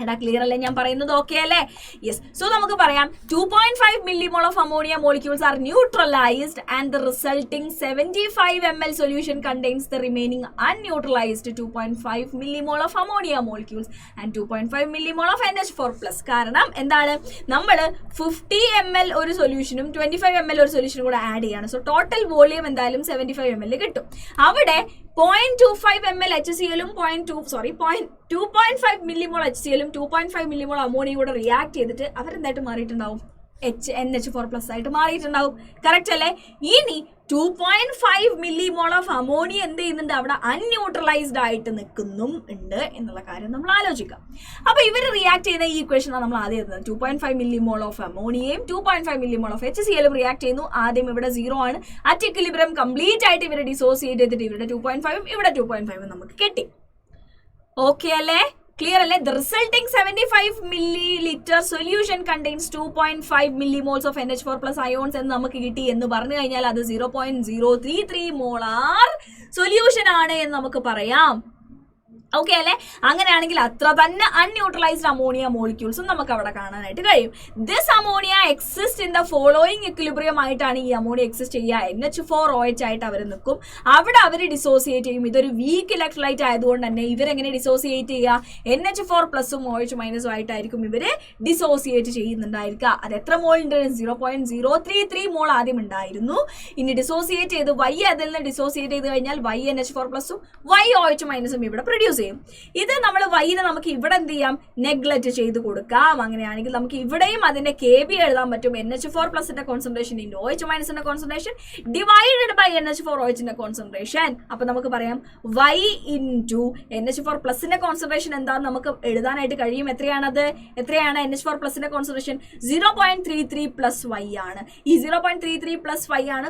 എടാ ക്ലിയർ അല്ലേ ഞാൻ പറയുന്നത്? ഓക്കെ അല്ലേ? യെസ്. സോ നമുക്ക് പറയാം 2.5 millimole of ammonia molecules are neutralized and the resulting 75 ml solution contains the remaining unneutralized 2.5 millimole of ammonia molecules and 2.5 millimole of NH4+. കാരണം എന്താണ്? നമ്മൾ 50 ml ഒരു സൊല്യൂഷനും 25 ml ഒരു സൊല്യൂഷനും കൂടെ ആഡ് ചെയ്യാണ്. സോ ടോട്ടൽ വോളിയം എന്തായാലും 75 ml കിട്ടും. അവിടെ 0.25 ml HClഉം 2.5 millimole HClഉം 2.5 millimole അമോണിയ കൂടെ റിയാക്ട് ചെയ്തിട്ട് അവരെന്തായിട്ട് മാറിയിട്ടുണ്ടാവും? NH4+ ആയിട്ട് മാറിയിട്ടുണ്ടാവും. കറക്റ്റ് അല്ലേ? ഇനി 2.5 millimole ഓഫ് അമോണിയ എന്ത് ചെയ്യുന്നുണ്ട്? അവിടെ അൺന്യൂട്രലൈസ്ഡ് ആയിട്ട് നിൽക്കുന്നും ഉണ്ട് എന്നുള്ള കാര്യം നമ്മൾ ആലോചിക്കാം. അപ്പൊ ഇവർ റിയാക്ട് ചെയ്യുന്ന ഈ ഇക്വേഷനാണ് നമ്മൾ ആദ്യം എഴുതുന്നത്. 2.5 millimole ഓഫ് അമോണിയയും 2.5 millimole ഓഫ് HClഉം റിയാക്ട് ചെയ്യുന്നു. ആദ്യം ഇവിടെ 0 ആണ്. അറ്റ് ഇക്വിലിബ്രിയം കംപ്ലീറ്റ് ആയിട്ട് ഇവരെ ഡിസോസിയേറ്റ് ചെയ്തിട്ട് ഇവിടെ 2.5ഉം ഇവിടെ 2.5ഉം നമുക്ക് കിട്ടി. ഓക്കെ അല്ലേ? ക്ലിയർ അല്ലേ? The resulting 75 milliliter solution contains 2.5 millimoles of NH4+ ions എന്ന് നമുക്ക് കിട്ടി എന്ന് പറഞ്ഞു കഴിഞ്ഞാൽ അത് 0.033 മോളാർ സൊല്യൂഷൻ ആണ് എന്ന് നമുക്ക് പറയാം. ഓക്കെ അല്ലേ? അങ്ങനെയാണെങ്കിൽ അത്ര തന്നെ അൺന്യൂട്രലൈസ്ഡ് അമോണിയ മോളിക്യൂൾസും നമുക്ക് അവിടെ കാണാനായിട്ട് കഴിയും. This ammonia exist in the following equilibrium ആയിട്ടാണ് ഈ അമോണിയ എക്സിസ്റ്റ് ചെയ്യുക. NH4OH ആയിട്ട് അവർ നിൽക്കും. അവിടെ അവർ ഡിസോസിയേറ്റ് ചെയ്യും. ഇതൊരു വീക്ക് ഇലക്ട്രോലൈറ്റ് ആയതുകൊണ്ട് തന്നെ ഇവരെങ്ങനെ ഡിസോസിയേറ്റ് ചെയ്യുക? NH4+ഉം OH- ആയിട്ടായിരിക്കും ഇവര് ഡിസോസിയേറ്റ് ചെയ്യുന്നുണ്ടായിരിക്കുക. അത് എത്ര മോൾ ഉണ്ട്? 0.033 മോൾ ആദ്യം ഉണ്ടായിരുന്നു. ഇനി ഡിസോസിയേറ്റ് ചെയ്ത് Y അതിൽ നിന്ന് ഡിസോസിയേറ്റ് ചെയ്ത് കഴിഞ്ഞാൽ Y NH4+ഉം Y OH- ഇവിടെ പ്രൊഡ്യൂസ് ചെയ്യും. ഇത് നമ്മൾ വൈനെ നമുക്ക് ഇവിടെ എന്ത് ചെയ്യാം? നെഗ്ലക്ട് ചെയ്ത് കൊടുക്കാം. അങ്ങനെയാണെങ്കിൽ നമുക്ക് ഇവിടെയും അതിന്റെ KB എഴുതാൻ പറ്റും. NH4+ന്റെ concentration into OH- concentration divided by NH4OH concentration. അപ്പൊ നമുക്ക് പറയാം Y ഇൻറ്റു NH4+ന്റെ കോൺസെൻട്രേഷൻ എന്താന്ന് നമുക്ക് എഴുതാനായിട്ട് കഴിയും. എത്രയാണത്? എത്രയാണ് NH4+ന്റെ കോൺസെൻട്രേഷൻ? 0.33 Y ആണ്. ഈ 0.33 Y ആണ്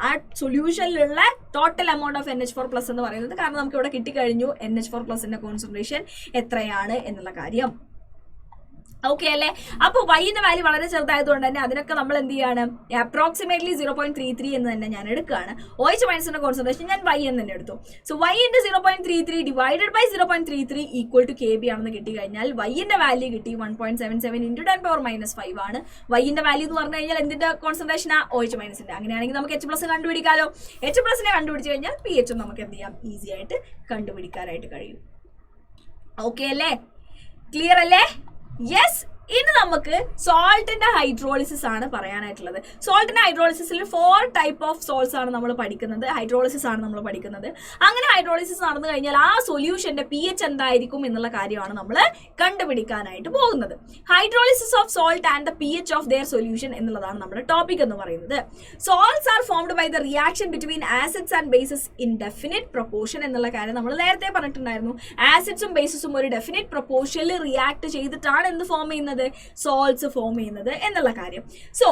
ആ സൊല്യൂഷനിലുള്ള ടോട്ടൽ എമൗണ്ട് ഓഫ് NH4+ എന്ന് പറയുന്നത്. കാരണം നമുക്ക് ഇവിടെ കിട്ടിക്കഴിഞ്ഞു NH4+ന്റെ കോൺസെൻട്രേഷൻ എത്രയാണ് എന്നുള്ള കാര്യം. ഓക്കെ അല്ലേ? അപ്പോൾ വൈന്റെ വാല്യൂ വളരെ ചെറുതായതുകൊണ്ട് തന്നെ അതിനൊക്കെ നമ്മൾ എന്ത് ചെയ്യാണ്? അപ്രോക്സിമേറ്റ്ലി 0.33 എന്ന് തന്നെ ഞാൻ എടുക്കുകയാണ്. OH- കോൺസെൻട്രേഷൻ ഞാൻ Y എന്ന് തന്നെ എടുത്തു. So Y into 0.33 divided by 0.33 equal to KB ആണെന്ന് കിട്ടി കഴിഞ്ഞാൽ വൈന്റെ വാല്യൂ കിട്ടി 1.77 ഇൻറ്റു 10⁻⁵ ആണ്. വൈന്റെ വാല്യൂ എന്ന് പറഞ്ഞു കഴിഞ്ഞാൽ എന്തിന്റെ കോൺസെൻട്രേഷനാ? OH-ന്റെ. അങ്ങനെയാണെങ്കിൽ നമുക്ക് H+ കണ്ടുപിടിക്കാമല്ലോ. H+നെ കണ്ടുപിടിച്ച് കഴിഞ്ഞാൽ pH നമുക്ക് എന്ത് ചെയ്യാം? ഈസി ആയിട്ട് കണ്ടുപിടിക്കാനായിട്ട് കഴിയും. ഓക്കെ അല്ലേ? ക്ലിയർ അല്ലേ? യെസ്. ഇനി നമുക്ക് സോൾട്ടിന്റെ ഹൈഡ്രോളിസിസ് ആണ് പറയാനായിട്ടുള്ളത്. സോൾട്ടിന്റെ ഹൈഡ്രോളിസിസിൽ 4 ടൈപ്പ് ഓഫ് സോൾട്ട്സ് ആണ് നമ്മൾ പഠിക്കുന്നത്. ഹൈഡ്രോളിസിസ് ആണ് നമ്മൾ പഠിക്കുന്നത്. അങ്ങനെ ഹൈഡ്രോളിസിസ് നടന്നു കഴിഞ്ഞാൽ ആ സൊല്യൂഷന്റെ pH എന്തായിരിക്കും എന്നുള്ള കാര്യമാണ് നമ്മൾ കണ്ടുപിടിക്കാനായിട്ട് പോകുന്നത്. Hydrolysis of salt and the pH of their solution എന്നുള്ളതാണ് നമ്മുടെ ടോപ്പിക് എന്ന് പറയുന്നത്. Salts are formed by the reaction between acids and bases in definite proportion എന്നുള്ള കാര്യം നമ്മൾ നേരത്തെ പറഞ്ഞിട്ടുണ്ടായിരുന്നു. ആസിഡ്സും ബേസസും ഒരു ഡെഫിനിറ്റ് പ്രൊപ്പോർഷനിൽ റിയാക്ട് ചെയ്തിട്ടാണ് എന്ത് ഫോം ചെയ്യുന്നത്? സോൾട്ട്സ് ഫോം ചെയ്യുന്നത് എന്നുള്ള കാര്യം. So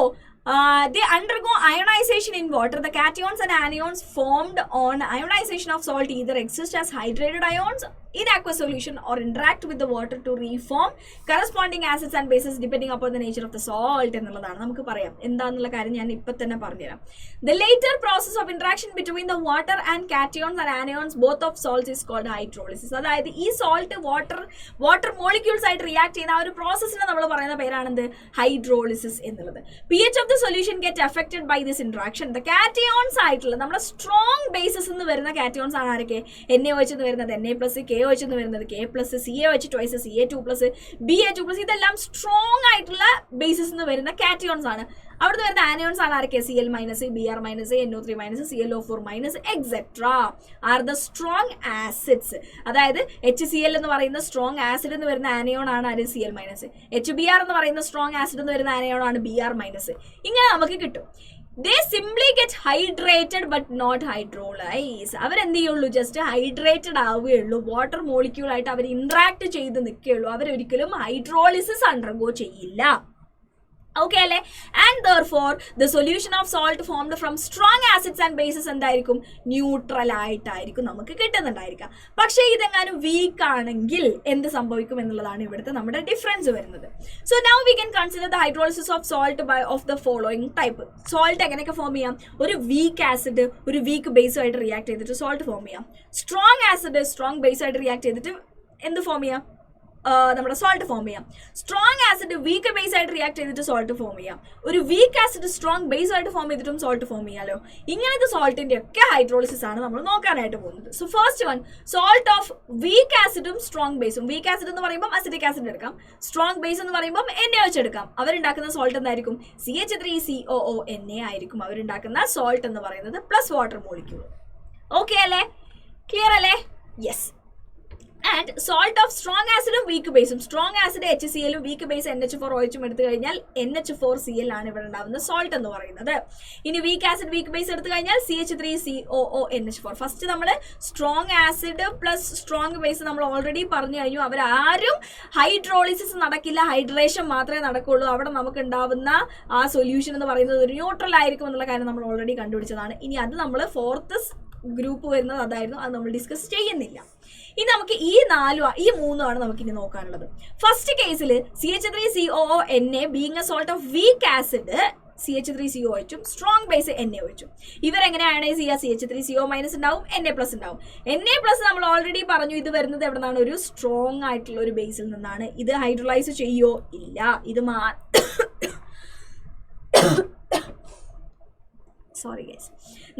they undergo ionization in water. The cations and anions formed on ionization of salt either exist as hydrated ions in aqueous solution or interact with the water to reform corresponding acids and bases depending upon the nature of the salt എന്നുള്ളതാണ്. നമുക്ക് പറയാം എന്താണെന്നുള്ള കാര്യം ഞാൻ ഇപ്പം തന്നെ പറഞ്ഞുതരാം. The later process of interaction between the water and cations and anions both of salts is called hydrolysis. അതായത് ഈ സോൾട്ട് വാട്ടർ മോളിക്യൂൾസ് ആയിട്ട് റിയാക്ട് ചെയ്യുന്ന ആ ഒരു പ്രോസസ്സിനെ നമ്മൾ പറയുന്ന പേരാണെന്ത്? ഹൈഡ്രോളിസിസ് എന്നുള്ളത്. pH of the the solution get affected by this interaction? The cations ആയിട്ടുള്ള നമ്മുടെ സ്ട്രോങ് ബേസസ് എന്ന് വരുന്ന കാറ്റയോൺസ് ആണ് ആരൊക്കെ? NaOH എന്ന് വരുന്നത് Na+, KOH എന്ന് വരുന്നത് K+, CaOH twice Ca2+, Ba2+, ഇതെല്ലാം സ്ട്രോങ് ആയിട്ടുള്ള ബേസസ് എന്ന് വരുന്ന കാറ്റയോൺസ് ആണ്. അവിടുന്ന് വരുന്ന ആനയോൺസ് ആണ് ആരൊക്കെ? Cl-, Br-, NO3-, ClO4-, etc. Are the strong acids. അതായത് HCl എന്ന് പറയുന്ന സ്ട്രോങ് ആസിഡ് എന്ന് വരുന്ന ആനയോൺ ആണ് ആര്? Cl-. HBr എന്ന് പറയുന്ന സ്ട്രോങ് ആസിഡ് എന്ന് വരുന്ന ആനയോൺ ആണ് Br-. ഇങ്ങനെ നമുക്ക് കിട്ടും. They simply get hydrated but not hydrolyzed. അവരെന്ത് ചെയ്യുള്ളൂ? ജസ്റ്റ് ഹൈഡ്രേറ്റഡ് ആവുകയുള്ളൂ. വാട്ടർ മോളിക്യൂൾ ആയിട്ട് അവർ ഇന്ററാക്ട് ചെയ്ത് നിൽക്കുകയുള്ളൂ. അവരൊരിക്കലും ഹൈഡ്രോളിസിസ് അണ്ടർഗോ ചെയ്യില്ല. Okay അല്ലേ? And therefore the solution of salt formed from strong acids and bases എന്തായിരിക്കും? ന്യൂട്രൽ ആയിട്ടായിരിക്കും നമുക്ക് കിട്ടുന്നുണ്ടായിരിക്കുക. പക്ഷേ ഇതെങ്ങാനും വീക്ക് ആണെങ്കിൽ എന്ത് സംഭവിക്കും എന്നുള്ളതാണ് ഇവിടുത്തെ നമ്മുടെ ഡിഫറൻസ് വരുന്നത്. So now we can consider the hydrolysis of salt by of the following type. Salt എങ്ങനെയൊക്കെ ഫോം ചെയ്യാം? ഒരു വീക്ക് ആസിഡ് ഒരു വീക്ക് ബേസുമായിട്ട് റിയാക്ട് ചെയ്തിട്ട് സോൾട്ട് ഫോം ചെയ്യാം. സ്ട്രോങ് ആസിഡ് സ്ട്രോങ് ബേസുമായിട്ട് റിയാക്ട് ചെയ്തിട്ട് എന്ത് ഫോം ചെയ്യാം? നമ്മുടെ സോൾട്ട് ഫോം ചെയ്യാം. സ്ട്രോങ് ആസിഡ് വീക്ക് ബേസ് ആയിട്ട് റിയാക്ട് ചെയ്തിട്ട് സോൾട്ട് ഫോം ചെയ്യാം. ഒരു വീക്ക് ആസിഡ് സ്ട്രോങ് ബേസ് ആയിട്ട് ഫോം ചെയ്തിട്ടും സോൾട്ട് ഫോം ചെയ്യാലോ. ഇങ്ങനത്തെ സോൾട്ടിന്റെ ഒക്കെ ഹൈഡ്രോളിസിസ് ആണ് നമ്മൾ നോക്കാനായിട്ട് പോകുന്നത്. So first one, salt of weak ആസിഡും സ്ട്രോങ് ബേസും. വീക്ക് ആസിഡ് എന്ന് പറയുമ്പോൾ അസിഡിക് ആസിഡ് എടുക്കാം, സ്ട്രോങ് ബേസ് എന്ന് പറയുമ്പോൾ NaOH എടുക്കാം. അവരുണ്ടാക്കുന്ന സോൾട്ട് എന്തായിരിക്കും? CH3COO ആയിരിക്കും അവരുണ്ടാക്കുന്ന സോൾട്ട് എന്ന് പറയുന്നത്, പ്ലസ് വാട്ടർ മോളിക്യൂൾ. ഓക്കെ അല്ലേ? ക്ലിയർ അല്ലേ? Yes. And salt of strong ആസിഡും വീക്ക് ബേസും. സ്ട്രോങ് ആസിഡ് HCl-ഉം വീക്ക് ബേസ് NH4OH എടുത്തു കഴിഞ്ഞാൽ NH4Cl ആണ് ഇവിടെ ഉണ്ടാവുന്ന സോൾട്ട് എന്ന് പറയുന്നത്. ഇനി വീക്ക് ആസിഡ് വീക്ക് ബേസ് എടുത്തു കഴിഞ്ഞാൽ CH3COONH4. ഫസ്റ്റ് നമ്മൾ strong acid plus strong base നമ്മൾ ഓൾറെഡി പറഞ്ഞു കഴിഞ്ഞു. അവരാരും ഹൈഡ്രോളിസിസ് നടക്കില്ല, ഹൈഡ്രേഷൻ മാത്രമേ നടക്കുള്ളൂ. അവിടെ നമുക്ക് ഉണ്ടാവുന്ന ആ സൊല്യൂഷൻ എന്ന് പറയുന്നത് ഒരു ന്യൂട്രൽ ആയിരിക്കും എന്നുള്ള കാര്യം നമ്മൾ ഓൾറെഡി കണ്ടുപിടിച്ചതാണ്. ഇനി അത് നമ്മൾ ഫോർത്ത് ഗ്രൂപ്പ് വരുന്നത് അതായിരുന്നു, അത് നമ്മൾ ഡിസ്കസ് ചെയ്യുന്നില്ല. ഇനി നമുക്ക് ഈ മൂന്നുമാണ് നമുക്ക് ഇനി നോക്കാനുള്ളത്. ഫസ്റ്റ് കേസിൽ CH3COONA being A salt of weak acid CH3COOH strong base NaOH. ഇവരെങ്ങനെയാണ് ചെയ്യുക? CH3CO- ഉണ്ടാവും, Na+ ഉണ്ടാവും. Na+ നമ്മൾ ഓൾറെഡി പറഞ്ഞു ഇത് വരുന്നത് എവിടെ നിന്നാണ്? ഒരു സ്ട്രോങ് ആയിട്ടുള്ള ഒരു ബേസിൽ നിന്നാണ്. ഇത് ഹൈഡ്രോളൈസ് ചെയ്യോ? ഇല്ല. ഇത് സോറി ഗൈസ്,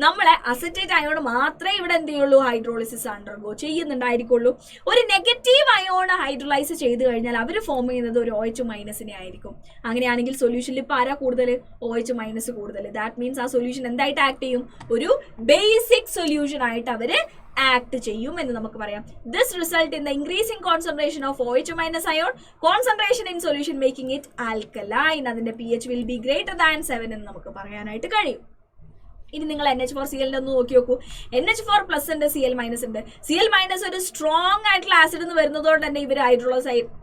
നമ്മളെ അസറ്റേറ്റ് അയോൺ മാത്രമേ ഇവിടെ എന്ത് ചെയ്യുള്ളൂ? ഹൈഡ്രോളിസിസ് അണ്ടർഗോ ചെയ്യുന്നുണ്ടായിരിക്കുള്ളൂ. ഒരു നെഗറ്റീവ് അയോൺ ഹൈഡ്രോളൈസ് ചെയ്ത് കഴിഞ്ഞാൽ അവർ ഫോം ചെയ്യുന്നത് ഒരു OH- ആയിരിക്കും. അങ്ങനെയാണെങ്കിൽ സൊല്യൂഷനിൽ ഇപ്പോൾ ആരാ കൂടുതൽ? OH- കൂടുതൽ. ദാറ്റ് മീൻസ് ആ സൊല്യൂഷൻ എന്തായിട്ട് ആക്ട് ചെയ്യും? ഒരു ബേസിക് സൊല്യൂഷൻ ആയിട്ട് അവർ ആക്ട് ചെയ്യും എന്ന് നമുക്ക് പറയാം. This result in the increasing concentration of OH- ion, concentration in solution making it alkaline. അതിന്റെ pH will be greater than 7 എന്ന് നമുക്ക് പറയാനായിട്ട് കഴിയും. ഇനി നിങ്ങൾ NH4Cl ഒന്ന് നോക്കി നോക്കൂ. NH4+ ഉണ്ട്, Cl- ഉണ്ട്. Cl- ഒരു സ്ട്രോങ് ആയിട്ടുള്ള ആസിഡ് എന്ന് വരുന്നതുകൊണ്ട് തന്നെ ഇവർ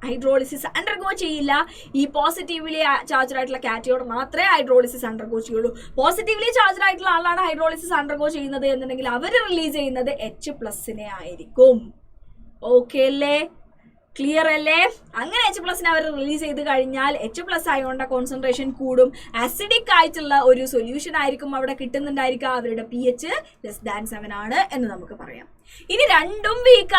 ഹൈഡ്രോളിസിസ് അണ്ടർഗോ ചെയ്യില്ല. ഈ പോസിറ്റീവ്ലി ചാർജ് ആയിട്ടുള്ള കാറ്റയോൺ മാത്രമേ ഹൈഡ്രോളിസിസ് അണ്ടർഗോ ചെയ്യുള്ളൂ. പോസിറ്റീവ്ലി ചാർജ് ആയിട്ടുള്ള ആളാണ് ഹൈഡ്രോളിസിസ് അണ്ടർഗോ ചെയ്യുന്നത് എന്നുണ്ടെങ്കിൽ അവർ റിലീസ് ചെയ്യുന്നത് H+ ആയിരിക്കും. ഓക്കെ അല്ലേ? ക്ലിയർ അല്ലേ? അങ്ങനെ H+ അവർ റിലീസ് ചെയ്ത് കഴിഞ്ഞാൽ H+ ആയതുകൊണ്ട് കോൺസെൻട്രേഷൻ കൂടും. ആസിഡിക് ആയിട്ടുള്ള ഒരു സൊല്യൂഷൻ ആയിരിക്കും അവിടെ കിട്ടുന്നുണ്ടായിരിക്കുക. അവരുടെ pH <7 ആണ് എന്ന് നമുക്ക് പറയാം. ഇനി രണ്ടും വീക്ക്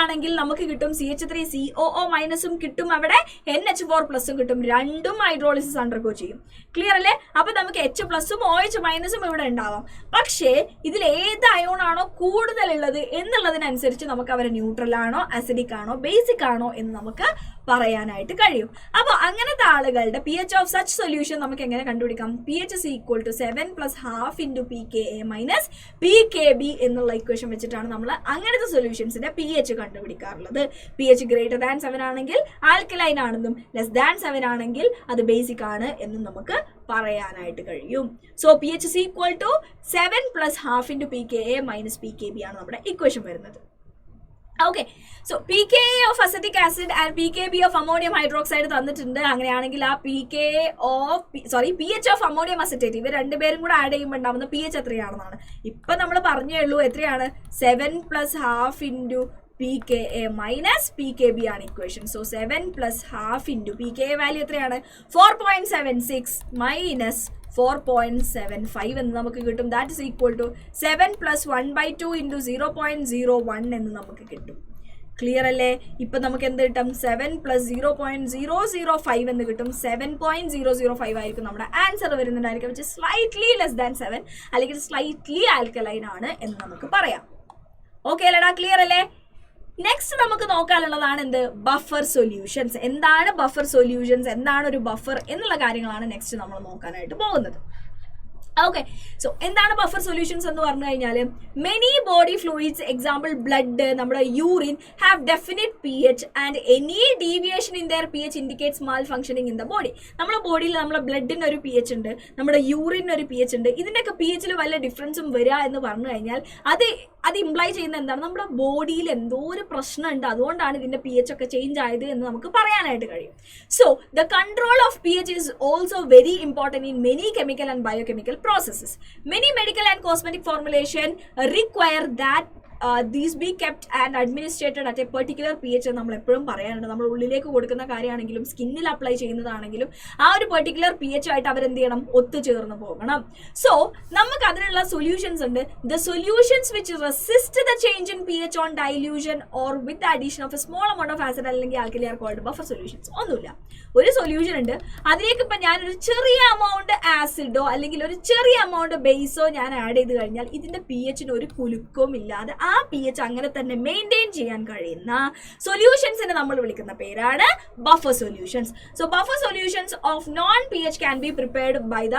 ആണെങ്കിൽ നമുക്ക് കിട്ടും CH3COO- കിട്ടും, അവിടെ NH4+ കിട്ടും. രണ്ടും ഹൈഡ്രോളിസിസ് അണ്ടർഗോ ചെയ്യും. ക്ലിയർ അല്ലേ? അപ്പൊ നമുക്ക് H+ഉം OH- ഇവിടെ ഉണ്ടാവാം. പക്ഷേ ഇതിൽ ഏത് അയോൺ ആണോ കൂടുതൽ ഉള്ളത് എന്നുള്ളതിനനുസരിച്ച് നമുക്ക് അവരെ ന്യൂട്രൽ ആണോ അസിഡിക് ആണോ ബേസിക് ആണോ എന്ന് നമുക്ക് പറയാനായിട്ട് കഴിയും. അപ്പോൾ അങ്ങനത്തെ ആളുകളുടെ pH ഓഫ് സച്ച് സൊല്യൂഷൻ നമുക്ക് എങ്ങനെ കണ്ടുപിടിക്കാം? pH is equal to 7 + ½ into pKa - pKb എന്നുള്ള ഇക്വേഷൻ വെച്ചിട്ടാണ് നമ്മൾ അങ്ങനത്തെ സൊല്യൂഷൻസിന്റെ pH കണ്ടുപിടിക്കാറുള്ളത്. pH greater than 7 ആണെങ്കിൽ ആൽക്കലൈൻ ആണെന്നും <7 ആണെങ്കിൽ അത് ബേസിക് ആണ് എന്നും നമുക്ക് പറയാനായിട്ട് കഴിയും. So pH is equal to 7 + ½ into pKa - pKb ആണ് നമ്മുടെ ഇക്വേഷൻ വരുന്നത്. Okay, so pKa of acetic acid and pKb of ammonium hydroxide തന്നിട്ടുണ്ട്. അങ്ങനെയാണെങ്കിൽ ആ pH of ammonium acetate ഇവർ രണ്ടുപേരും കൂടെ ആഡ് ചെയ്യുമ്പോൾ ഉണ്ടാവുന്ന pH എത്രയാണെന്നാണ് ഇപ്പൊ നമ്മൾ പറഞ്ഞേ ഉള്ളൂ. എത്രയാണ്? 7 + ½ into pKa - pKb ആണ് equation. So 7 + ½ into pKa value എത്രയാണ്? 4.76 - 4.75 എന്ന് നമുക്ക് കിട്ടും. That is equal to 7 + 1/2 into 0.01 എന്ന് നമുക്ക് കിട്ടും. ക്ലിയർ അല്ലേ? ഇപ്പം നമുക്ക് എന്ത് കിട്ടും? 7 + 0.005 എന്ന് കിട്ടും. 7.005 ആയിരിക്കും നമ്മുടെ ആൻസർ വരുന്നുണ്ടായിരിക്കും, വിച്ച് സ്ലൈറ്റ്ലി ലെസ് ദാൻ 7, അല്ലെങ്കിൽ സ്ലൈറ്റ്ലി ആൽക്കലൈൻ ആണ് എന്ന് നമുക്ക് പറയാം. ഓക്കെ അല്ലേടാ? ക്ലിയർ അല്ലേ? നെക്സ്റ്റ് നമുക്ക് നോക്കാനുള്ളതാണ് എന്ത്? Buffer solutions. എന്താണ് ബഫർ സൊല്യൂഷൻസ്, എന്താണ് ഒരു ബഫർ എന്നുള്ള കാര്യങ്ങളാണ് നെക്സ്റ്റ് നമ്മൾ നോക്കാനായിട്ട് പോകുന്നത്. ഓക്കെ, സോ എന്താണ് ബഫർ സൊല്യൂഷൻസ് എന്ന് പറഞ്ഞു കഴിഞ്ഞാൽ, many body fluids, example blood, നമ്മുടെ urine, have definite pH and any deviation in their pH indicates malfunctioning in the body. നമ്മുടെ ബോഡിയിൽ നമ്മുടെ ബ്ലഡിന് ഒരു pH ഉണ്ട്, നമ്മുടെ യൂറിന് ഒരു pH ഉണ്ട്. ഇതിൻ്റെയൊക്കെ pHൽ വല്ല ഡിഫറൻസും വരിക എന്ന് പറഞ്ഞു കഴിഞ്ഞാൽ അത് ഇംപ്ലൈ ചെയ്യുന്ന എന്താണ്? നമ്മുടെ ബോഡിയിൽ എന്തോ ഒരു പ്രശ്നമുണ്ട്, അതുകൊണ്ടാണ് ഇതിൻ്റെ pH ഒക്കെ ചേഞ്ച് ആയത് എന്ന് നമുക്ക് പറയാനായിട്ട് കഴിയും. So the control of pH is also very important in many chemical and biochemical processes. Many medical and cosmetic formulation require that these be kept and administered at a particular pH. നമ്മൾ എപ്പോഴും പറയാനുണ്ട്, നമ്മൾ ഉള്ളിലേക്ക് കൊടുക്കുന്ന കാര്യമാണെങ്കിലും സ്കിന്നിൽ apply ചെയ്യുന്നതാണെങ്കിലും ആ ഒരു പെർട്ടിക്കുലർ pH ആയിട്ട് അവരെന്ത് ചെയ്യണം? ഒത്തുചേർന്ന് പോകണം. സോ നമുക്ക് അതിനുള്ള സൊല്യൂഷൻസ് ഉണ്ട്. The solutions which resist the change in pH on dilution or with addition of a small amount of acid അല്ലെങ്കിൽ alkali are called buffer solutions. ഒന്നുമില്ല, ഒരു സൊല്യൂഷൻ ഉണ്ട്, അതിലേക്ക് ഇപ്പം ഞാനൊരു ചെറിയ എമൗണ്ട് ആസിഡോ അല്ലെങ്കിൽ ഒരു ചെറിയ എമൗണ്ട് ബേസോ ഞാൻ ആഡ് ചെയ്ത് കഴിഞ്ഞാൽ ഇതിൻ്റെ pHന് ഒരു കുലുക്കവും ഇല്ലാതെ ആ pH അങ്ങനെ തന്നെ മെയിൻറ്റെയിൻ ചെയ്യാൻ കഴിയുന്ന സൊല്യൂഷൻസിനെ നമ്മൾ വിളിക്കുന്ന പേരാണ് buffer solutions. So buffer solutions of known pH can be prepared by the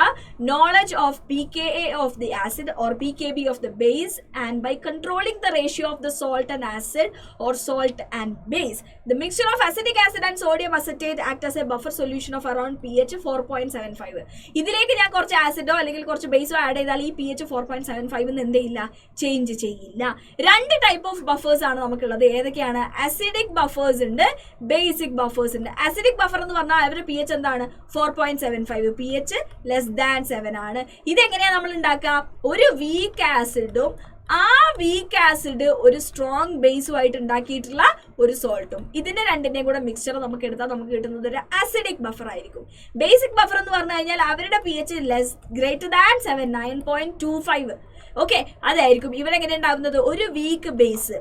knowledge of pKa of the acid or pKb of the base and by controlling the ratio of the salt and acid or salt and base. The mixture of acetic acid and sodium acetate act as a buffer solution of around pH 4.75. ഇതിലേക്ക് ഞാൻ കുറച്ച് ആസിഡോ അല്ലെങ്കിൽ കുറച്ച് ബേസോ add ചെയ്താൽ ഈ pH 4.75 എന്ത് ചെയ്യില്ല? Change ചെയ്യില്ല. രണ്ട് ടൈപ്പ് ഓഫ് ബഫേഴ്സ് ആണ് നമുക്കുള്ളത്. ഏതൊക്കെയാണ്? അസിഡിക് ബഫേഴ്സ് ഉണ്ട്, ബേസിക് ബഫേഴ്സ് ഉണ്ട്. അസിഡിക് ബഫർ എന്ന് പറഞ്ഞാൽ അവരുടെ pH എന്താണ്? 4.75, pH ലെസ് ദാൻ 7 ആണ്. ഇതെങ്ങനെയാണ് നമ്മൾ ഉണ്ടാക്കുക? ഒരു വീക്ക് ആസിഡും ആ വീക്ക് ആസിഡ് ഒരു സ്ട്രോങ് ബേസുമായിട്ട് ഉണ്ടാക്കിയിട്ടുള്ള ഒരു സോൾട്ടും, ഇതിന്റെ രണ്ടിന്റെയും കൂടെ മിക്സ്ചർ നമുക്ക് എടുത്താൽ നമുക്ക് കിട്ടുന്നത് ഒരു അസിഡിക് ബഫർ ആയിരിക്കും. ബേസിക് ബഫർ എന്ന് പറഞ്ഞു കഴിഞ്ഞാൽ അവരുടെ pH ഗ്രേറ്റർ ദാൻ 7, 9.25. ഓക്കെ, അതായിരിക്കും ഇവരെങ്ങനെ ഉണ്ടാകുന്നത്? ഒരു വീക്ക് ബേസ്,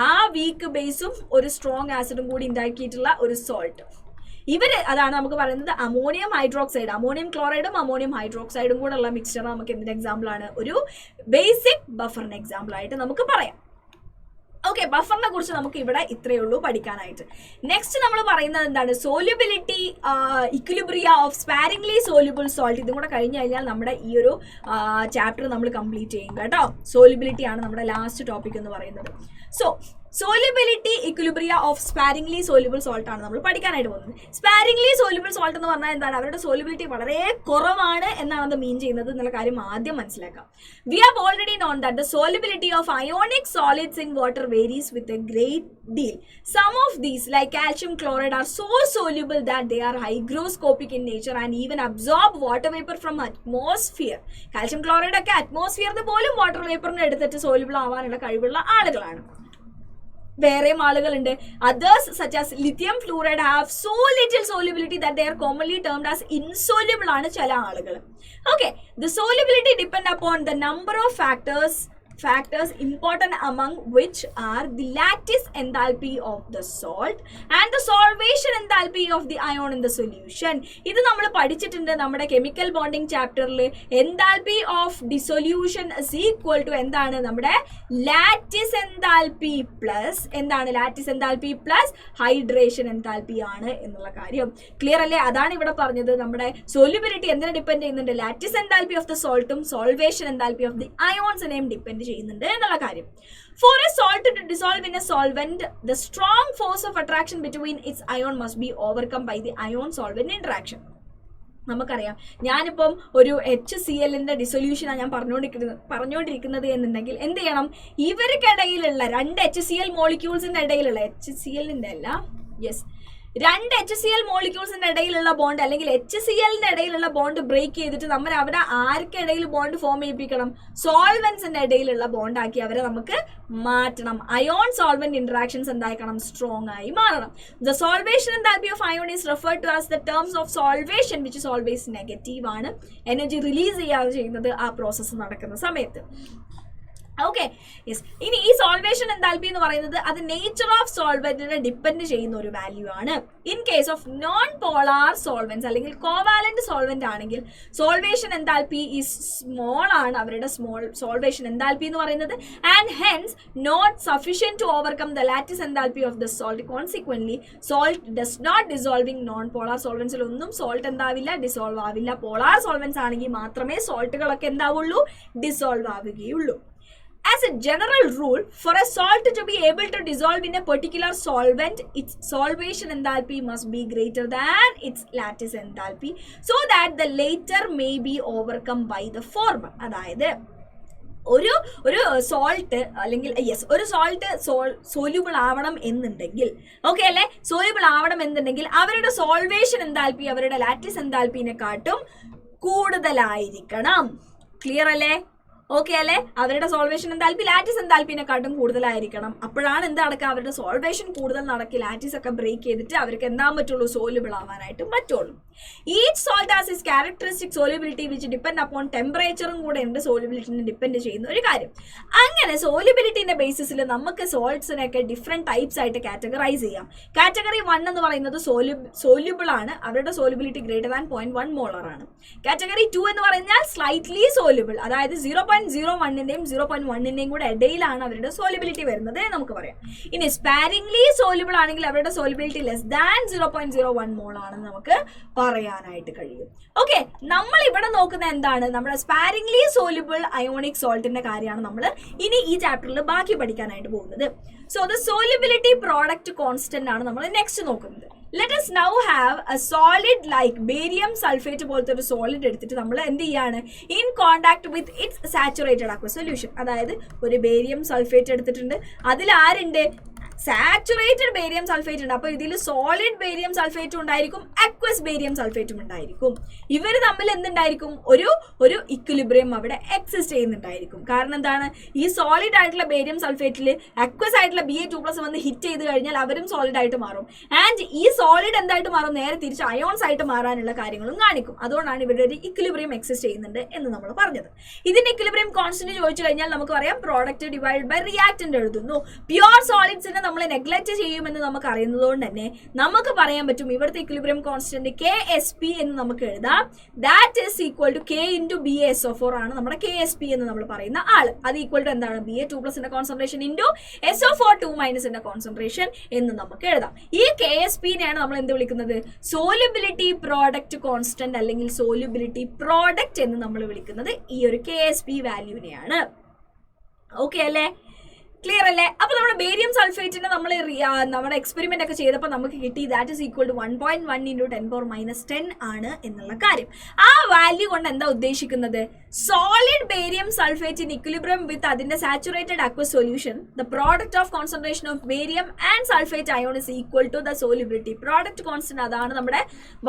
ആ വീക്ക് ബേസും ഒരു സ്ട്രോങ് ആസിഡും കൂടി ഉണ്ടാക്കിയിട്ടുള്ള ഒരു സോൾട്ട്. അതാണ് നമുക്ക് പറയുന്നത് അമോണിയം ഹൈഡ്രോക്സൈഡ്, അമോണിയം ക്ലോറൈഡും അമോണിയം ഹൈഡ്രോക്സൈഡും കൂടെ ഉള്ള മിക്സ്ചർ നമുക്ക് എന്തിന്റെ എക്സാമ്പിൾ ആണ്? ഒരു ബേസിക് ബഫറിന്റെ എക്സാമ്പിൾ ആയിട്ട് നമുക്ക് പറയാം. ഓക്കെ, ബഫറിനെ കുറിച്ച് നമുക്ക് ഇവിടെ ഇത്രയേ ഉള്ളൂ പഠിക്കാനായിട്ട്. നെക്സ്റ്റ് നമ്മൾ പറയുന്നത് എന്താണ്? Solubility, equilibria of sparingly soluble salt. ഇതും കൂടെ കഴിഞ്ഞ് കഴിഞ്ഞാൽ നമ്മുടെ ഈ ഒരു ചാപ്റ്റർ നമ്മൾ കംപ്ലീറ്റ് ചെയ്യും കേട്ടോ. സോല്യൂബിലിറ്റി ആണ് നമ്മുടെ ലാസ്റ്റ് ടോപ്പിക് എന്ന് പറയുന്നത്. So solubility, equilibria of sparingly soluble salt ആണ് നമ്മൾ പഠിക്കാനായിട്ട് പോകുന്നത്. സ്പാരിംഗ്ലി സോല്യൂബിൾ സോൾട്ട് എന്ന് പറഞ്ഞാൽ എന്താണ്? അവരുടെ സോല്യൂബിലിറ്റി വളരെ കുറവാണ് എന്നാണ് അത് മീൻ ചെയ്യുന്നത് എന്നുള്ള കാര്യം ആദ്യം മനസ്സിലാക്കാം. We have already known that the solubility of ionic solids in water varies with a great deal. Some of these like calcium chloride are so soluble that they are hygroscopic in nature and even absorb water vapor from atmosphere. Calcium chloride ഒക്കെ അറ്റ്മോസ്ഫിയറിന് പോലും water വേപ്പറിനെ എടുത്തിട്ട് soluble ആവാനുള്ള കഴിവുള്ള ആളുകളാണ്. വേറെയും ആളുകളുണ്ട്. Others such as lithium fluoride have so little solubility that they are commonly termed as insoluble ആണ് ചില ആളുകൾ. Okay, the solubility depend upon the number of factors important among which are the lattice enthalpy of the salt and the solvation enthalpy of the ion in the solution. ഇത് നമ്മൾ പഠിച്ചിട്ടുണ്ട് നമ്മുടെ chemical bonding ചാപ്റ്ററിൽ. Enthalpy of dissolution is equal to എന്താണ്? നമ്മുടെ lattice enthalpy plus എന്താണ്? Lattice enthalpy plus hydration enthalpy ആണ് എന്നുള്ള കാര്യം ക്ലിയർ അല്ലേ? അതാണ് ഇവിടെ പറഞ്ഞത്. നമ്മുടെ സോല്യൂബിലിറ്റി എന്തിനെ ഡിപ്പെൻഡ് ചെയ്യുന്നുണ്ട്? ലാറ്റിസ് എൻതാൽപി ഓഫ് ദ സോൾട്ടും സോൾവേഷൻ എൻതാൽപി ഓഫ് ദി അയോൺസിനെയും ഡിപ്പെൻഡ് ചെയ്യുന്നുണ്ട് എന്നുള്ള കാര്യം. For a salt to dissolve in a solvent, the strong force of attraction between its ion must be overcome by the ion-solvent interaction. നമുക്കറിയാം, ഞാനിപ്പം ഒരു HCl ഡിസൊല്യൂഷനാണ് ഞാൻ പറഞ്ഞുകൊണ്ടിരിക്കുന്നത് എന്നുണ്ടെങ്കിൽ എന്ത് ചെയ്യണം? ഇവർക്കിടയിലുള്ള രണ്ട് HCl മോളിക്യൂൾസിന്റെ ഇടയിലുള്ള രണ്ട് HCl മോളിക്യൂൾസിന്റെ ഇടയിലുള്ള ബോണ്ട് അല്ലെങ്കിൽ HClന്റെ ഇടയിലുള്ള ബോണ്ട് ബ്രേക്ക് ചെയ്തിട്ട് നമ്മൾ അവിടെ ആർക്കിടയിൽ ബോണ്ട് ഫോം ചെയ്യിപ്പിക്കണം? സോൾവെന്റ്സിന്റെ ഇടയിലുള്ള ബോണ്ട് ആക്കി അവരെ നമുക്ക് മാറ്റണം. അയോൺ സോൾവെന്റ് ഇന്ററാക്ഷൻസ് എന്താക്കണം? സ്ട്രോങ് ആയി മാറണം. The solvation enthalpy of ion is referred to as the terms of solvation which is always negative ആണ്. എനർജി റിലീസ് ചെയ്യാതെ ചെയ്യുന്നത് ആ പ്രോസസ്സ് നടക്കുന്ന സമയത്ത്. Okay yes. ഇനി ഈ സോൾവേഷൻ എൻതാൽപ്പി എന്ന് പറയുന്നത് അത് നേച്ചർ ഓഫ് സോൾവെന്റിനെ ഡിപ്പെൻഡ് ചെയ്യുന്ന ഒരു വാല്യൂ ആണ്. In case of non polar solvents അല്ലെങ്കിൽ കോവാലന്റ് സോൾവെന്റ് ആണെങ്കിൽ സോൾവേഷൻ എൻതാൽപ്പി ഈസ് സ്മോൾ ആണ്, അവരുടെ സ്മോൾ സോൾവേഷൻ എൻതാൽപ്പി എന്ന് പറയുന്നത്. And hence not sufficient to overcome the lattice enthalpy of the salt. Consequently salt does not dissolving. Non polar സോൾവെന്റ്സിൽ ഒന്നും salt എന്താവില്ല, dissolve ആവില്ല. പോളാർ സോൾവെന്റ്സ് ആണെങ്കിൽ മാത്രമേ സോൾട്ടുകളൊക്കെ എന്താവുള്ളൂ, ഡിസോൾവ് ആവുകയുള്ളൂ. As a general rule, for a salt to be able to dissolve in a particular solvent, its solvation enthalpy must be greater than its lattice enthalpy so that the latter may be overcome by the former. അതായത് ഒരു salt അല്ലെങ്കിൽ yes ഒരു salt soluble ആവണം എന്നുണ്ടെങ്കിൽ, okay അല്ലേ, soluble ആവണം എന്നുണ്ടെങ്കിൽ അവരുടെ സോൾവേഷൻ എൻതാൽപ്പി അവരുടെ ലാറ്റിസ് എൻതാൽപ്പിനെക്കാട്ടും കൂടുതലായിരിക്കണം. ക്ലിയർ അല്ലേ? ഓക്കെ അല്ലേ? അവരുടെ സോൾവേഷൻ എൻതാൽപ്പി ലാറ്റിസ് എൻതാൽപ്പിനെക്കാട്ടും കൂടുതലായിരിക്കണം. അപ്പോഴാണ് എന്ത് നടക്കുക, അവരുടെ സോൾവേഷൻ കൂടുതൽ നടക്കി ലാറ്റിസ് ഒക്കെ ബ്രേക്ക് ചെയ്തിട്ട് അവർക്ക് എന്താൻ പറ്റുള്ളൂ, സോല്യൂബിൾ ആവാനായിട്ടും പറ്റുള്ളൂ. Each salt has its characteristic solubility which depend upon ടെമ്പറേച്ചറും കൂടെ ഉണ്ട് സോല്യൂബിലിറ്റിനെ ഡിപ്പെൻഡ് ചെയ്യുന്ന ഒരു കാര്യം. അങ്ങനെ സോല്യൂബിലിറ്റിന്റെ ബേസിസിൽ നമുക്ക് സോൾട്ട്സിനെയൊക്കെ ഡിഫറെന്റ് ടൈപ്സ് ആയിട്ട് കാറ്റഗറൈസ് ചെയ്യാം. കാറ്റഗറി 1 എന്ന് പറയുന്നത് സോല്യൂബിൾ ആണ്, അവരുടെ സോല്യൂബിലിറ്റി ഗ്രേറ്റർ ദാൻ 0.1 മോളർ ആണ്. കാറ്റഗറി 2 എന്ന് പറഞ്ഞാൽ സ്ലൈറ്റ്ലി സോല്യൂബിൾ, അതായത് 0.01ന്റെയും 0.1ന്റെയും കൂടെ ഇടയിലാണ് അവരുടെ സോല്യൂബിലിറ്റി വരുന്നത് നമുക്ക് പറയാം. ഇനി സ്പാരിംഗ്ലി സോല്യൂബിൾ ആണെങ്കിൽ അവരുടെ സോല്യൂബിലിറ്റി ലെസ് ദാൻ 0.01 മോൾ ആണെന്ന് നമുക്ക് പറയാനായിട്ട് കഴിയും. ഓക്കെ, നമ്മൾ ഇവിടെ നോക്കുന്ന എന്താണ്, നമ്മുടെ സ്പാരിംഗ്ലി സോല്യൂബിൾ അയോണിക് സോൾട്ടിന്റെ കാര്യമാണ് നമ്മൾ ഇനി ഈ ചാപ്റ്ററിൽ ബാക്കി പഠിക്കാനായിട്ട് പോകുന്നത്. So the solubility product constant ആണ് നമ്മൾ നെക്സ്റ്റ് നോക്കുന്നത്. Let us now have a solid like barium sulfate പോലത്തെ ഒരു സോളിഡ് എടുത്തിട്ട് നമ്മൾ എന്ത് ചെയ്യാണ്, in contact with its saturated aqueous solution. അതായത് ഒരു ബേരിയം സൾഫേറ്റ് എടുത്തിട്ടുണ്ട്, അതിൽ ആരുണ്ട്, സാച്ചുറേറ്റഡ് ബേരിയം സൾഫേറ്റ് ഉണ്ട്. അപ്പോൾ ഇതിൽ സോളിഡ് ബേരിയം സൾഫേറ്റും ഉണ്ടായിരിക്കും, അക്വസ് ബേരിയം സൾഫേറ്റും ഉണ്ടായിരിക്കും. ഇവർ തമ്മിൽ എന്തുണ്ടായിരിക്കും, ഒരു ഇക്വിലിബ്രിയം അവിടെ എക്സിസ്റ്റ് ചെയ്യുന്നുണ്ടായിരിക്കും. കാരണം എന്താണ്, ഈ സോളിഡ് ആയിട്ടുള്ള ബേരിയം സൾഫേറ്റിൽ അക്വസ് ആയിട്ടുള്ള Ba2+ വന്ന് ഹിറ്റ് ചെയ്ത് കഴിഞ്ഞാൽ അവരും സോളിഡ് ആയിട്ട് മാറും. ആൻഡ് ഈ സോളിഡ് എന്തായിട്ട് മാറും, നേരെ തിരിച്ച് അയോൺസ് ആയിട്ട് മാറാനുള്ള കാര്യങ്ങളും കാണിക്കും. അതുകൊണ്ടാണ് ഇവിടെ ഒരു ഇക്വിലിബ്രിയം എക്സിസ്റ്റ് ചെയ്യുന്നുണ്ട് എന്ന് നമ്മൾ പറഞ്ഞത്. ഇതിന്റെ ഇക്വിലിബ്രിയം കോൺസ്റ്റന്റ് ചോദിച്ചു കഴിഞ്ഞാൽ നമുക്ക് പറയാം പ്രോഡക്റ്റ് ഡിവൈഡ് ബൈ റിയാക്ടന്റ് എഴുതുന്നു. പ്യുവർ സോളിഡ്സിനെ നമ്മൾ നെഗ്ലക്ട് ചെയ്യുമെന്ന് നമുക്ക് അറിയുന്നതുകൊണ്ട് തന്നെ നമുക്ക് പറയാൻ പറ്റും ഇവിടുത്തെ ഇക്വിലിബ്രിയം കോൺസ്റ്റന്റ് KSP എന്ന് നമുക്ക് എഴുതാം. That is equal to K into BaSO4 ആണ് നമ്മുടെ KSP എന്ന് നമ്മൾ പറയുന്ന ആള്. അത് ഈക്വൽ ടു എന്താണ്, Ba2+ന്റെ കോൺസെൻട്രേഷൻ ഇൻറ്റു SO4 കോൺസെൻട്രേഷൻ എന്ന് നമുക്ക് എഴുതാം. ഈ KSPനെയാണ് നമ്മൾ എന്ത് വിളിക്കുന്നത്, സോല്യൂബിലിറ്റി പ്രോഡക്റ്റ് കോൺസ്റ്റന്റ് അല്ലെങ്കിൽ സോല്യൂബിലിറ്റി പ്രോഡക്റ്റ് എന്ന് നമ്മൾ വിളിക്കുന്നത് ഈ ഒരു KSP വാല്യൂവിനെയാണ്. ഓക്കെ അല്ലേ, ക്ലിയർ അല്ലേ? അപ്പൊ നമ്മുടെ ബേരിയം സൾഫേറ്റിനെ നമ്മൾ നമ്മുടെ എക്സ്പെരിമെന്റ് ഒക്കെ ചെയ്തപ്പോൾ നമുക്ക് കിട്ടി that is equal to 1.1 into 10⁻10 ആണ് എന്നുള്ള കാര്യം. ആ വാല്യൂ കൊണ്ട് എന്താ ഉദ്ദേശിക്കുന്നത്, solid barium sulphate in equilibrium with അതിന്റെ saturated aqueous solution, the product of concentration of barium and sulphate ion is equal to the solubility product constant. അതാണ് നമ്മുടെ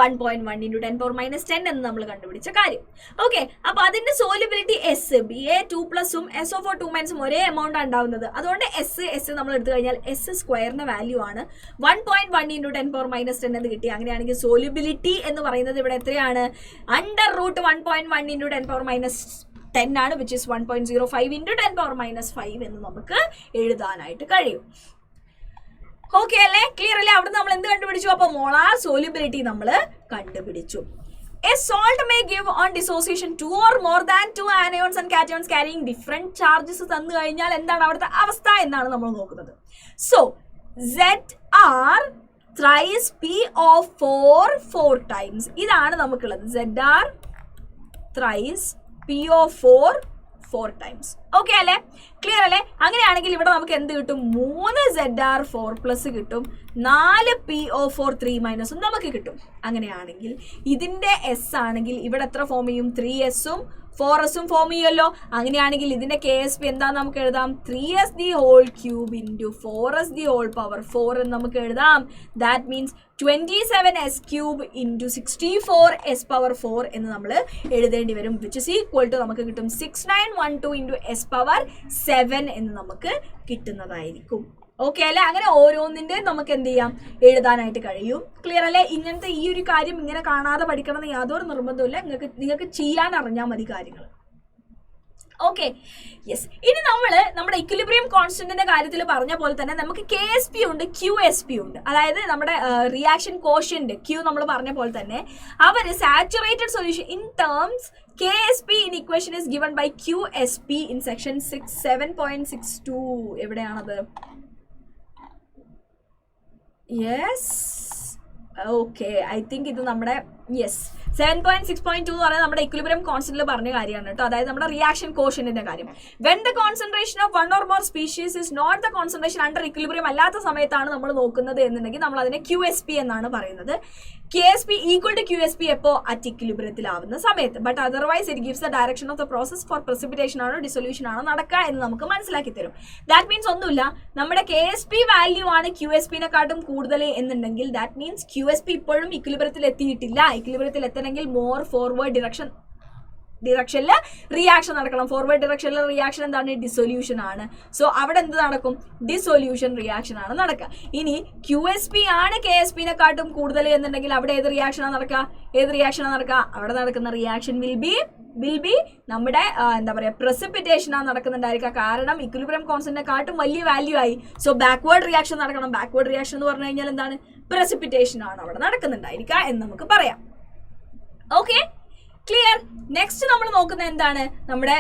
1.1 ഇൻറ്റു 10⁻10 എന്ന് നമ്മൾ കണ്ടുപിടിച്ച കാര്യം. ഓക്കെ, അപ്പൊ അതിന്റെ സോല്യൂബിലിറ്റി S, Ba2+ഉം SO4 ഒരേ എമൗണ്ട് ആണ് ഉണ്ടാവുന്നത്. അതുകൊണ്ട് S നമ്മൾ എടുത്തു കഴിഞ്ഞാൽ S² വാല്യൂ ആണ് 1.1 ഇൻറ്റു 10⁻10 എന്ന് കിട്ടി. അങ്ങനെയാണെങ്കിൽ സോല്യൂബിലിറ്റി എന്ന് പറയുന്നത് ഇവിടെ എത്രയാണ്, √1.1 ഇൻറ്റു 10⁻10 ആണ്, വിച്ച് ഇസ് 1.05 ഇൻറ്റു 10⁻5 എന്ന് നമുക്ക് എഴുതാനായിട്ട് കഴിയും. ഓക്കെ അല്ലേ, ക്ലിയർ അല്ലേ? അവിടെ നമ്മൾ എന്ത് കണ്ടുപിടിച്ചു, അപ്പോൾ മോളാർ സോല്യൂബിലിറ്റി നമ്മൾ കണ്ടുപിടിച്ചു. A salt may give on dissociation 2 or more than 2 anions and cations carrying different charges തന്നു കഴിഞ്ഞാൽ എന്താണ് അവിടുത്തെ അവസ്ഥ എന്നാണ് നമ്മൾ നോക്കുന്നത്. So ZR thrice PO4 4 times ഇതാണ് നമുക്കുള്ളത്. ZR thrice PO4 4 times. Okay അല്ലേ, ക്ലിയർ അല്ലേ? അങ്ങനെയാണെങ്കിൽ ഇവിടെ നമുക്ക് എന്ത് കിട്ടും, 3 ZR4+ കിട്ടും, 4 PO4 3- നമുക്ക് കിട്ടും. അങ്ങനെയാണെങ്കിൽ ഇതിന്റെ S ആണെങ്കിൽ ഇവിടെ എത്ര ഫോം ചെയ്യും, 3Sഉം 4Sഉം ഫോം ചെയ്യുമല്ലോ. അങ്ങനെയാണെങ്കിൽ ഇതിന്റെ KSP എന്താന്ന് നമുക്ക് എഴുതാം, 3S³ ഇൻറ്റു 4S⁴ എന്ന് നമുക്ക് എഴുതാം. That means 27S³ into 64S⁴ എന്ന് നമ്മൾ എഴുതേണ്ടി വരും, വിച്ച് ഇസ് ഈക്വൽ ടു നമുക്ക് കിട്ടും 6912 ഇൻറ്റു S⁻7 എന്ന് നമുക്ക് കിട്ടുന്നതായിരിക്കും. ഓക്കെ അല്ലെ? അങ്ങനെ ഓരോന്നിന്റെ നമുക്ക് എന്ത് ചെയ്യാം, എഴുതാനായിട്ട് കഴിയും. ക്ലിയർ അല്ലേ? ഇങ്ങനത്തെ ഈ ഒരു കാര്യം ഇങ്ങനെ കാണാതെ പഠിക്കണം എന്ന് യാതൊരു നിർബന്ധമില്ല, നിങ്ങൾക്ക് ചെയ്യാൻ അറിഞ്ഞാൽ മതി കാര്യങ്ങൾ. Okay, yes. ഇനി നമ്മുടെ ഇക്വിലിബ്രിയം കോൺസ്റ്റന്റിന്റെ കാര്യത്തിൽ പറഞ്ഞ പോലെ തന്നെ നമുക്ക് KSP ഉണ്ട്, QSP ഉണ്ട്. അതായത് നമ്മുടെ റിയാക്ഷൻ കോഷ്യന്റ് Q നമ്മൾ പറഞ്ഞ പോലെ തന്നെ അവർ saturated solution in terms KSP in equation is given by QSP in section 7.62. എവിടെയാണത്? യെസ്, ഓക്കെ, ഐ തിങ്ക് ഇത് നമ്മുടെ 7.6.2 എന്ന് പറയുന്നത് നമ്മുടെ ഇക്വിലിബ്രിയം കോൺസ്റ്റന്റിൽ പറഞ്ഞ കാര്യമാണ് കേട്ടോ. അതായത് നമ്മുടെ റിയാക്ഷൻ കോഷ്യന്റിന്റെ കാര്യം. When the concentration of one or more species is not the concentration under equilibrium അല്ലാത്ത സമയത്താണ് നമ്മൾ നോക്കുന്നത് എന്നുണ്ടെങ്കിൽ നമ്മൾ അതിനെ QSP എന്നാണ് പറയുന്നത്. KSP ഈക്വൽ ടു QSP എപ്പോൾ അറ്റ് ഇക്വിലിബ്രിയത്തിലാവുന്ന സമയത്ത്. But otherwise it gives the direction of the process for precipitation ആണോ ഡിസൊല്യൂഷൻ ആണോ നടക്കുക എന്ന് നമുക്ക് മനസ്സിലാക്കി തരും. ദാറ്റ് മീൻസ് ഒന്നുമില്ല, നമ്മുടെ KSP വാല്യൂ ആണ് QSP-നെക്കാട്ടും കൂടുതൽ എന്നുണ്ടെങ്കിൽ ദാറ്റ് മീൻസ് QSP ഇപ്പോഴും ഇക്വിലിബ്രിയത്തിൽ എത്തിയിട്ടില്ല. ഇക്വിലിബ്രിയത്തിൽ എത്തണമെങ്കിൽ മോർ ഫോർവേഡ് ഡിറക്ഷനിൽ റിയാക്ഷൻ നടക്കണം. ഫോർവേഡ് ഡിറക്ഷനിൽ റിയാക്ഷൻ എന്താണ്? ഡിസൊല്യൂഷൻ ആണ്. സോ അവിടെ എന്ത് നടക്കും? ഡിസൊല്യൂഷൻ റിയാക്ഷൻ ആണ് നടക്കുക. ഇനി QSP ആണ് KSP-നെക്കാട്ടും കൂടുതൽ എന്നുണ്ടെങ്കിൽ അവിടെ ഏത് റിയാക്ഷനാണ് നടക്കുക? അവിടെ നടക്കുന്ന റിയാക്ഷൻ വിൽ ബി നമ്മുടെ എന്താ പറയുക, പ്രസിപ്പിറ്റേഷൻ ആണ് നടക്കുന്നുണ്ടായിരിക്കുക. കാരണം ഇക്വിലിബ്രിയം കോൺസ്റ്റന്റിനെക്കാട്ടും വലിയ വാല്യൂ ആയി. സോ ബാക്ക്വേർഡ് റിയാക്ഷൻ നടക്കണം. ബാക്ക്വേർഡ് റിയാക്ഷൻ എന്ന് പറഞ്ഞു കഴിഞ്ഞാൽ എന്താണ്? പ്രസിപ്പിറ്റേഷൻ ആണ് അവിടെ നടക്കുന്നുണ്ടായിരിക്കുക എന്ന് നമുക്ക് പറയാം. Okay, clear. നെക്സ്റ്റ് നമ്മൾ നോക്കുന്നത് എന്താണ്? നമ്മുടെ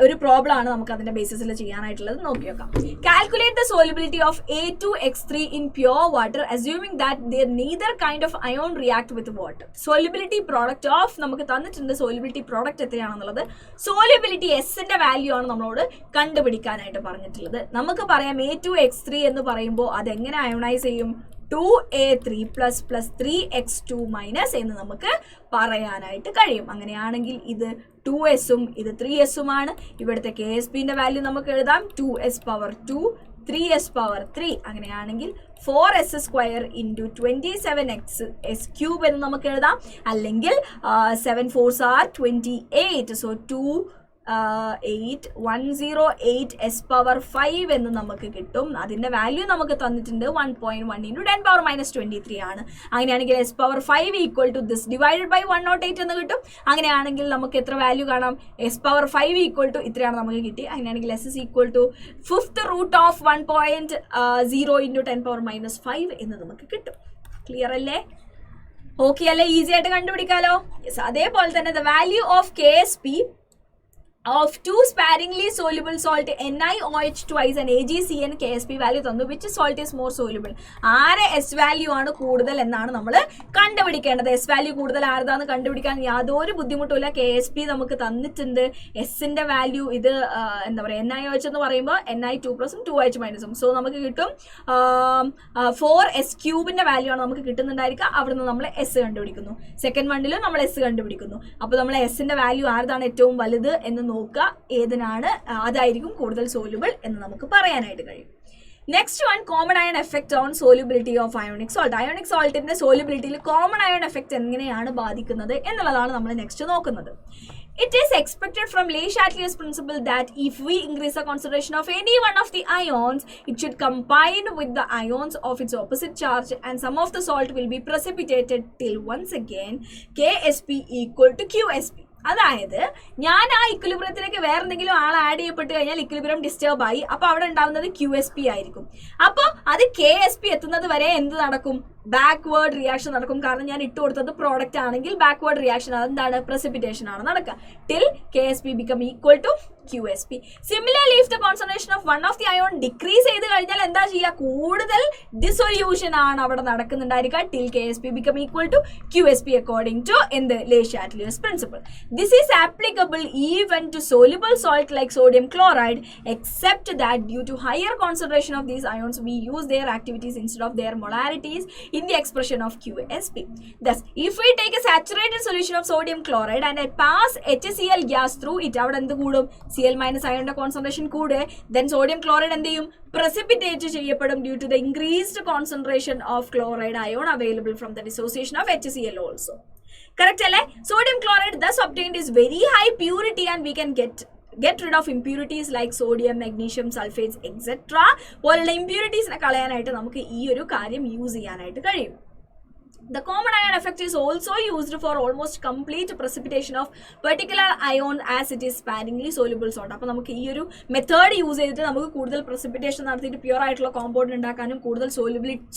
ഒരു പ്രോബ്ലം ആണ് നമുക്ക് അതിന്റെ ബേസിസിൽ ചെയ്യാനായിട്ടുള്ളത്. നോക്കി നോക്കാം. Calculate the solubility of A2X3 in pure water assuming that there neither kind of ion react with water. Solubility product of നമുക്ക് തന്നിട്ടുണ്ട്. സോലിബിലിറ്റി പ്രോഡക്റ്റ് എത്രയാണെന്നുള്ളത്. സോലിബിലിറ്റി എസിന്റെ വാല്യൂ ആണ് നമ്മളോട് കണ്ടുപിടിക്കാനായിട്ട് പറഞ്ഞിട്ടുള്ളത്. നമുക്ക് പറയാം A2X3 എന്ന് പറയുമ്പോൾ അതെങ്ങനെ അയോണൈസ് ചെയ്യും? 2A3 plus 3X2 minus എന്ന് നമുക്ക് പറയാനായിട്ട് കഴിയും. അങ്ങനെയാണെങ്കിൽ ഇത് 2S-ഉം ഇത് 3S-ഉം ആണ്. ഇവിടുത്തെ KSP-ന്റെ വാല്യൂ നമുക്ക് എഴുതാം 2S power 2 3S power 3. അങ്ങനെയാണെങ്കിൽ 4S square into 27x cube എന്ന് നമുക്ക് എഴുതാം. അല്ലെങ്കിൽ 7 4s are 28. So 108 S power 5 എന്ന് നമുക്ക് കിട്ടും. അതിന്റെ വാല്യൂ നമുക്ക് തന്നിട്ടുണ്ട് 1.1 into 10 power minus 23 ആണ്. അങ്ങനെയാണെങ്കിൽ S power 5 equal to this divided by 108 എന്ന് കിട്ടും. അങ്ങനെയാണെങ്കിൽ നമുക്ക് എത്ര വാല്യൂ കാണാം? S power 5 equal to ഇത്രയാണ് നമുക്ക് കിട്ടി. അങ്ങനെയാണെങ്കിൽ S is equal to 5th root of 1.0 into 10 power minus 5 എന്ന് നമുക്ക് കിട്ടും. ക്ലിയർ അല്ലേ? ഓക്കെ അല്ലേ? ഈസി ആയിട്ട് കണ്ടുപിടിക്കാലോ. അതേപോലെ തന്നെ the value of KSP of 2 sparingly soluble salt NiOH twice and AgCN KSP value തന്നു. which salt is more soluble? ആരെ S വാല്യൂ ആണ് കൂടുതൽ എന്നാണ് നമ്മൾ കണ്ടുപിടിക്കേണ്ടത്. S വാല്യൂ കൂടുതൽ ആരതാന്ന് കണ്ടുപിടിക്കാൻ യാതൊരു ബുദ്ധിമുട്ടില്ല. KSP നമുക്ക് തന്നിട്ടുണ്ട്. എസിന്റെ വാല്യൂ ഇത് എന്താ പറയുക, NiOH എന്ന് പറയുമ്പോൾ Ni2 പ്ലസും 2H മൈനസും. സോ നമുക്ക് കിട്ടും 4S³ വാല്യൂ ആണ് നമുക്ക് കിട്ടുന്നുണ്ടായിരിക്കുക. അവിടെ നിന്ന് നമ്മൾ S കണ്ടുപിടിക്കുന്നു. സെക്കൻഡ് വണ്ണിലും നമ്മൾ S കണ്ടുപിടിക്കുന്നു. അപ്പോൾ നമ്മൾ എസിന്റെ വാല്യൂ ആരതാണ് ഏറ്റവും വലുത് എന്ന് നോക്കുക. ഏതിനാണ് അതായിരിക്കും കൂടുതൽ സോലുബിൾ എന്ന് നമുക്ക് പറയാനായിട്ട് കഴിയും. Next one, common ion effect on solubility of ionic salt. Ionic സോൾട്ടിന്റെ സോലുബിലിറ്റിയിൽ കോമൺ അയൺ എഫക്ട് എങ്ങനെയാണ് ബാധിക്കുന്നത് എന്നുള്ളതാണ് നമ്മൾ നെക്സ്റ്റ് നോക്കുന്നത്. It is expected from Le Chatelier's principle that if we increase the concentration of any one of the ions, it should combine with the ions of its opposite charge and some of the salt will be precipitated till once again KSP equal to QSP. അതായത് ഞാൻ ആ ഇക്വിലിബ്രിയത്തിലേക്ക് വേറെ എന്തെങ്കിലും ആൾ add ചെയ്യപ്പെട്ട് കഴിഞ്ഞാൽ equilibrium disturb ആയി. അപ്പോൾ അവിടെ ഉണ്ടാവുന്നത് QSP ആയിരിക്കും. അപ്പോൾ അത് KSP എത്തുന്നത് വരെ എന്ത് നടക്കും? ബാക്ക്വേർഡ് റിയാക്ഷൻ നടക്കും. കാരണം ഞാൻ ഇട്ട് കൊടുത്തത് പ്രോഡക്റ്റ് ആണെങ്കിൽ ബാക്ക്വേർഡ് റിയാക്ഷൻ അതെന്താണ്? പ്രസിപ്പിറ്റേഷൻ ആണ് നടക്കുക. Till KSP become equal to QSP. Similarly, if the concentration of one of the ion decrease ചെയ്ത് കഴിഞ്ഞാൽ എന്താ ചെയ്യുക? കൂടുതൽ ഡിസൊല്യൂഷൻ ആണ് അവിടെ നടക്കുന്നുണ്ടായിരിക്കുക. Till KSP become equal to QSP according to എന്ത്? Le Chatelier's principle. This is applicable even to soluble salt like sodium chloride, except that due to higher concentration of these ions, we use their activities instead of their molarities in the expression of QSP. Thus, if we take a saturated solution of sodium chloride and I pass HCl gas through it, അവിടെ എന്ത് കൂടും? Cl minus ion concentration കൂടെ, then sodium chloride എന്ത് ചെയ്യും? Precipitate ചെയ്യപ്പെടും due to the increased concentration of chloride ion available from the dissociation of HCl also. Correct അല്ലേ? Sodium chloride thus obtained is very high purity and we can get rid of impurities like sodium, magnesium, sulfates, etc. പോലുള്ള impurities കളയാനായിട്ട് നമുക്ക് ഈ ഒരു കാര്യം use ചെയ്യാനായിട്ട് കഴിയും. The common ion effect is also used for almost complete precipitation of particular ion as it is sparingly soluble salt. അപ്പോൾ നമുക്ക് ഈ ഒരു മെത്തേഡ് യൂസ് ചെയ്തിട്ട് നമുക്ക് കൂടുതൽ precipitation നടത്തിയിട്ട് പ്യൂർ ആയിട്ടുള്ള കോമ്പൗണ്ട് ഉണ്ടാക്കാനും കൂടുതൽ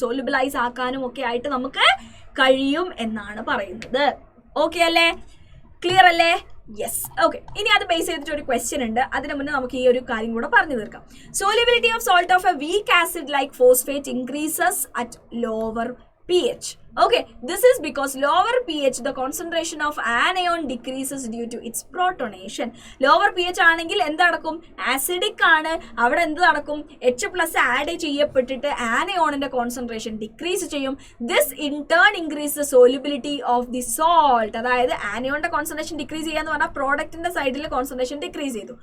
സോലുബിലൈസ് ആക്കാനും ഒക്കെ ആയിട്ട് നമുക്ക് കഴിയും എന്നാണ് പറയുന്നത്. ഓക്കെ അല്ലേ? ക്ലിയർ അല്ലേ? യെസ്. ഓക്കെ, ഇനി അത് ബേസ് ചെയ്തിട്ട് ഒരു ക്വസ്റ്റ്യൻ ഉണ്ട്. അതിന് മുന്നേ നമുക്ക് ഈ ഒരു കാര്യം കൂടെ പറഞ്ഞു തീർക്കാം. Solubility of salt of a weak acid like phosphate increases at lower pH. Okay, this is because lower pH the concentration of anion decreases due to its protonation. Lower pH ആണെങ്കിൽ എന്ത് നടക്കും? ആസിഡിക് ആണ്. അവിടെ എന്ത് നടക്കും? H+ add ചെയ്യപ്പെട്ടിട്ട് ആനയോണിന്റെ concentration decrease ചെയ്യും. This in turn increases the solubility of the salt. അതായത് ആനയോണിന്റെ concentration decrease ചെയ്യാന്ന് പറഞ്ഞാൽ പ്രോഡക്റ്റിന്റെ സൈഡിൽ കോൺസെൻട്രേഷൻ ഡിക്രീസ് ചെയ്തു.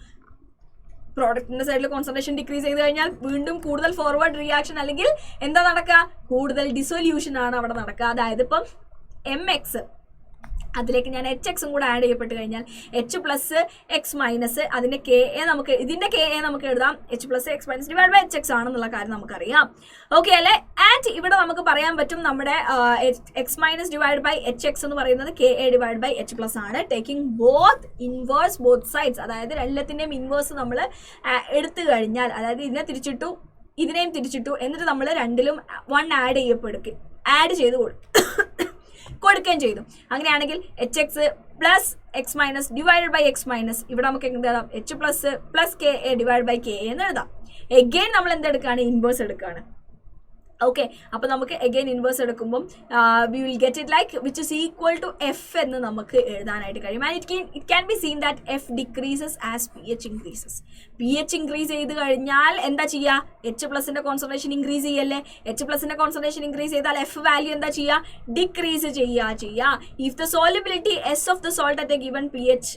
പ്രോഡക്റ്റിന്റെ സൈഡിൽ കോൺസെൻട്രേഷൻ ഡിക്രീസ് ചെയ്ത് കഴിഞ്ഞാൽ വീണ്ടും കൂടുതൽ ഫോർവേഡ് റിയാക്ഷൻ അല്ലെങ്കിൽ എന്താ നടക്കുക? കൂടുതൽ ഡിസൊല്യൂഷൻ ആണ് അവിടെ നടക്കുക. അതായത് ഇപ്പം MX അതിലേക്ക് ഞാൻ HX കൂടെ ആഡ് ചെയ്യപ്പെട്ട് കഴിഞ്ഞാൽ H+X- അതിന്റെ KA നമുക്ക് ഇതിന്റെ KA നമുക്ക് എഴുതാം H+X- ഡിവൈഡ് ബൈ HX ആണെന്നുള്ള കാര്യം നമുക്കറിയാം. ഓക്കെ അല്ലേ? ആൻഡ് ഇവിടെ നമുക്ക് പറയാൻ പറ്റും നമ്മുടെ X- ഡിവൈഡ് ബൈ HX എന്ന് പറയുന്നത് KA ഡിവൈഡ് ബൈ H+ ആണ്. Taking both inverse both sides, അതായത് എല്ലാത്തിൻ്റെയും ഇൻവേഴ്സ് നമ്മൾ എടുത്തു കഴിഞ്ഞാൽ, അതായത് ഇതിനെ തിരിച്ചിട്ടു ഇതിനെയും തിരിച്ചിട്ടു, എന്നിട്ട് നമ്മൾ രണ്ടിലും 1 ആഡ് ചെയ്ത് കൊടുക്കുകയും ചെയ്തു. അങ്ങനെയാണെങ്കിൽ HX + X- divided by X- ഇവിടെ നമുക്ക് എന്ത് എഴുതാം? H+ + KA divide by KA എന്ന് എഴുതാം. എഗെയിൻ നമ്മൾ എന്തെടുക്കുകയാണ്? ഇൻവേഴ്സ് എടുക്കുകയാണ്. ഓക്കെ, അപ്പോൾ നമുക്ക് എഗെയിൻ ഇൻവേഴ്സ് എടുക്കുമ്പം we will get it like which is equal to F എന്ന് നമുക്ക് എഴുതാനായിട്ട് കഴിയും. And it can be seen that F decreases as pH increases. pH increase ചെയ്ത് കഴിഞ്ഞാൽ എന്താ ചെയ്യുക? H+ന്റെ കോൺസെൻട്രേഷൻ ഇൻക്രീസ് ചെയ്യല്ലേ? H+ന്റെ കോൺസെൻട്രേഷൻ ഇൻക്രീസ് ചെയ്താൽ എഫ് വാല്യൂ എന്താ ചെയ്യുക? ഡിക്രീസ് ചെയ്യുക. If the solubility S of the salt at a given pH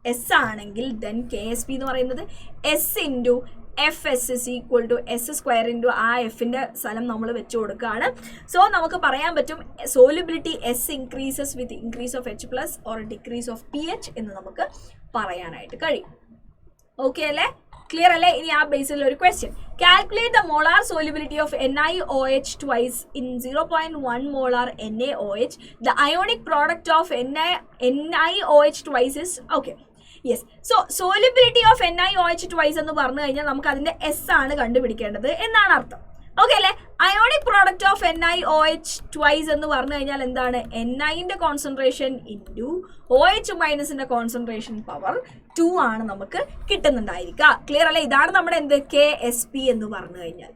S ആണെങ്കിൽ ദെൻ KSP എന്ന് പറയുന്നത് S into FS is equal to S² into ആ എഫിൻ്റെ സ്ഥലം നമ്മൾ വെച്ച് കൊടുക്കുകയാണ്. സോ നമുക്ക് പറയാൻ പറ്റും solubility S increases with increase of H+ or decrease of pH എന്ന് നമുക്ക് പറയാനായിട്ട് കഴിയും. ഓക്കെ അല്ലേ? ക്ലിയർ അല്ലേ? ഇനി ആ ബേസിൽ ഒരു question. Calculate the molar solubility of NiOH twice in 0.1 molar NaOH. The ionic product of NiOH twice is okay. Yes. So solubility of NiOH twice എന്ന് പറഞ്ഞു കഴിഞ്ഞാൽ നമുക്ക് അതിന്റെ എസ് ആണ് കണ്ടുപിടിക്കേണ്ടത് എന്നാണ് അർത്ഥം. ഓക്കെ അല്ലേ? Ionic product of NiOH twice എന്ന് പറഞ്ഞു കഴിഞ്ഞാൽ എന്താണ്? Niന്റെ concentration into OH- concentration power 2 ആണ് നമുക്ക് കിട്ടുന്നുണ്ടായിരിക്കുക. ക്ലിയർ അല്ലേ? ഇതാണ് നമ്മുടെ എന്ത് KSP എന്ന് പറഞ്ഞു കഴിഞ്ഞാൽ.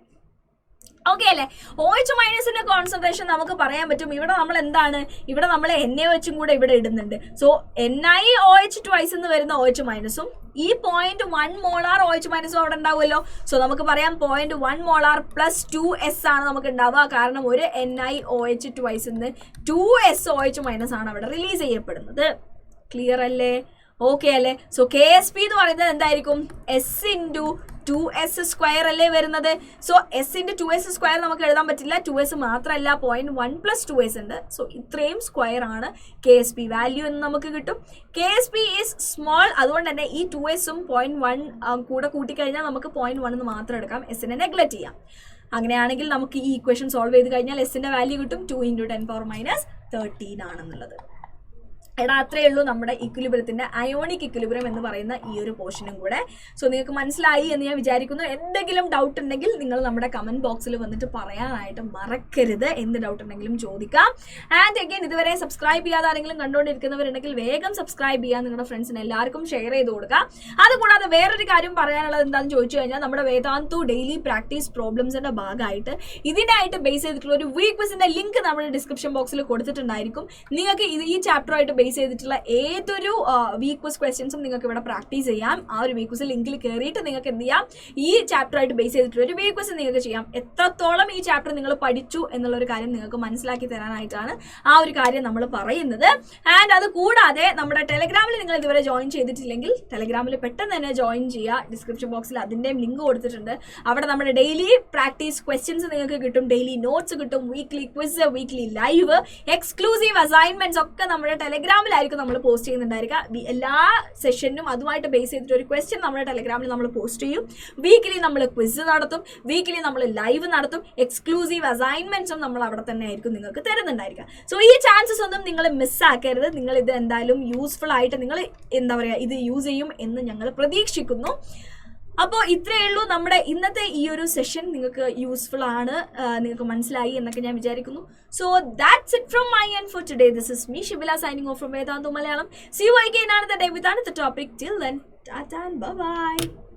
ഓക്കെ അല്ലേ? OH- കോൺസെൻട്രേഷൻ നമുക്ക് പറയാൻ പറ്റും. ഇവിടെ നമ്മൾ എന്താണ്? ഇവിടെ നമ്മൾ NaOH കൂടെ ഇവിടെ ഇടുന്നുണ്ട്. സോ NiOH twice എന്ന് വരുന്ന OH- ഈ 0.1 മോളാർ OH- അവിടെ ഉണ്ടാവുമല്ലോ. സോ നമുക്ക് പറയാം 0.1 മോളാർ + 2S ആണ് നമുക്ക് ഉണ്ടാവുക. കാരണം ഒരു NiOH twice നിന്ന് 2S OH- ആണ് അവിടെ റിലീസ് ചെയ്യപ്പെടുന്നത്. ക്ലിയർ അല്ലേ? ഓക്കെ അല്ലേ? സോ KSP എന്ന് പറയുന്നത് എന്തായിരിക്കും? എസ് ഇൻറ്റു 2S² അല്ലേ വരുന്നത്. സോ എസ് ഇൻറ്റു 2S² നമുക്ക് എഴുതാൻ പറ്റില്ല. 2S മാത്രമല്ല 0.1 + 2S ഉണ്ട്. സോ ഇത്രയും സ്ക്വയർ ആണ് KSP വാല്യൂ എന്ന് നമുക്ക് കിട്ടും. KSP is small. അതുകൊണ്ട് തന്നെ ഈ 2S-ഉം 0.1 കൂടെ കൂട്ടിക്കഴിഞ്ഞാൽ നമുക്ക് 0.1 എന്ന് മാത്രം എടുക്കാം. എസിനെ നെഗ്ലക്ട് ചെയ്യാം. അങ്ങനെയാണെങ്കിൽ നമുക്ക് ഈ ഇക്വേഷൻ സോൾവ് ചെയ്ത് കഴിഞ്ഞാൽ എസിൻ്റെ വാല്യൂ കിട്ടും 2 × 10⁻³ 13 ആണെന്നുള്ളത്. എടാ അത്രയേ ഉള്ളൂ നമ്മുടെ ഇക്വിലിബ്രിയത്തിൻ്റെ അയോണിക് ഇക്വിലിബ്രിയം എന്ന് പറയുന്ന ഈ ഒരു പോർഷനും കൂടെ. സോ നിങ്ങൾക്ക് മനസ്സിലായി എന്ന് ഞാൻ വിചാരിക്കുന്നു. എന്തെങ്കിലും ഡൗട്ട് ഉണ്ടെങ്കിൽ നിങ്ങൾ നമ്മുടെ കമൻറ്റ് ബോക്സിൽ വന്നിട്ട് പറയാനായിട്ട് മറക്കരുത്. എന്ത് ഡൗട്ട് ഉണ്ടെങ്കിലും ചോദിക്കാം. ആൻഡ് അഗൈൻ ഇതുവരെ സബ്സ്ക്രൈബ് ചെയ്യാതെ ആരെങ്കിലും കണ്ടുകൊണ്ടിരിക്കുന്നവരുണ്ടെങ്കിൽ വേഗം സബ്സ്ക്രൈബ് ചെയ്യാൻ നിങ്ങളുടെ ഫ്രണ്ട്സിന് എല്ലാവർക്കും ഷെയർ ചെയ്ത് കൊടുക്കുക. അതുകൂടാതെ വേറൊരു കാര്യം പറയാനുള്ളത് എന്താണെന്ന് ചോദിച്ചു കഴിഞ്ഞാൽ നമ്മുടെ വേദാന്തു ഡെയിലി പ്രാക്ടീസ് പ്രോബ്ലംസിൻ്റെ ഭാഗമായിട്ട് ഇതിനായിട്ട് ബേസ് ചെയ്തിട്ടുള്ള ഒരു വീക്ക് ക്വിസിൻ്റെ ലിങ്ക് നമ്മുടെ ഡിസ്ക്രിപ്ഷൻ ബോക്സിൽ കൊടുത്തിട്ടുണ്ടായിരിക്കും. നിങ്ങൾക്ക് ഈ ചാപ്റ്ററായിട്ട് ബേസ് ചെയ്തിട്ടുള്ള ഏതൊരു വീക്ക് ക്വിസ് ക്വസ്റ്റ്യൻസും നിങ്ങൾക്ക് ഇവിടെ പ്രാക്ടീസ് ചെയ്യാം. ആ ഒരു വീക്ക് ക്വിസ് ലിങ്കിൽ കയറിയിട്ട് നിങ്ങൾക്ക് എന്ത് ചെയ്യാം? ഈ ചാപ്റ്ററായിട്ട് ബേസ് ചെയ്തിട്ടുള്ള ഒരു വീക്ക് ക്വിസ് നിങ്ങൾക്ക് ചെയ്യാം. എത്രത്തോളം ഈ ചാപ്റ്റർ നിങ്ങൾ പഠിച്ചു എന്നുള്ളൊരു കാര്യം നിങ്ങൾക്ക് മനസ്സിലാക്കി തരാനായിട്ടാണ് ആ ഒരു കാര്യം നമ്മൾ പറയുന്നത്. ആൻഡ് അത് കൂടാതെ നമ്മുടെ ടെലഗ്രാമിൽ നിങ്ങൾ ഇതുവരെ ജോയിൻ ചെയ്തിട്ടില്ലെങ്കിൽ ടെലഗ്രാമിൽ പെട്ടെന്ന് തന്നെ ജോയിൻ ചെയ്യുക. ഡിസ്ക്രിപ്ഷൻ ബോക്സിൽ അതിൻ്റെയും ലിങ്ക് കൊടുത്തിട്ടുണ്ട്. അവിടെ നമ്മുടെ ഡെയിലി പ്രാക്ടീസ് ക്വസ്റ്റ്യൻസ് നിങ്ങൾക്ക് കിട്ടും, ഡെയിലി നോട്ട്സ് കിട്ടും, weekly quiz, weekly live, exclusive assignments ഒക്കെ നമ്മുടെ ടെലഗ്രാം ടെലഗ്രാമിലായിരിക്കും നമ്മൾ പോസ്റ്റ് ചെയ്യുന്നുണ്ടായിരിക്കുക. എല്ലാ സെഷനും അതുമായിട്ട് ബേസ് ചെയ്തിട്ട് ഒരു ക്വസ്റ്റ്യൻ നമ്മുടെ ടെലഗ്രാമിൽ നമ്മൾ പോസ്റ്റ് ചെയ്യും. വീക്കിലി നമ്മൾ ക്വിസ് നടത്തും, വീക്കിലി നമ്മൾ ലൈവ് നടത്തും, എക്സ്ക്ലൂസീവ് അസൈൻമെന്റ്സും നമ്മൾ അവിടെ തന്നെ ആയിരിക്കും നിങ്ങൾക്ക് തരുന്നുണ്ടായിരിക്കുക. സോ ഈ ചാൻസസ് ഒന്നും നിങ്ങൾ മിസ്സാക്കരുത്. നിങ്ങൾ ഇത് എന്തായാലും യൂസ്ഫുൾ ആയിട്ട് നിങ്ങൾ എന്താ പറയുക ഇത് യൂസ് ചെയ്യും എന്ന് ഞങ്ങൾ പ്രതീക്ഷിക്കുന്നു. അപ്പോൾ ഇത്രയേ ഉള്ളൂ നമ്മുടെ ഇന്നത്തെ ഈ ഒരു സെഷൻ. നിങ്ങൾക്ക് യൂസ്ഫുൾ ആണ്, നിങ്ങൾക്ക് മനസ്സിലായി എന്നൊക്കെ ഞാൻ വിചാരിക്കുന്നു. So that's it from my end for today. This is me Shibila signing off from Vedantu Malayalam. See you again another day with another topic. Till then, tata and bye bye.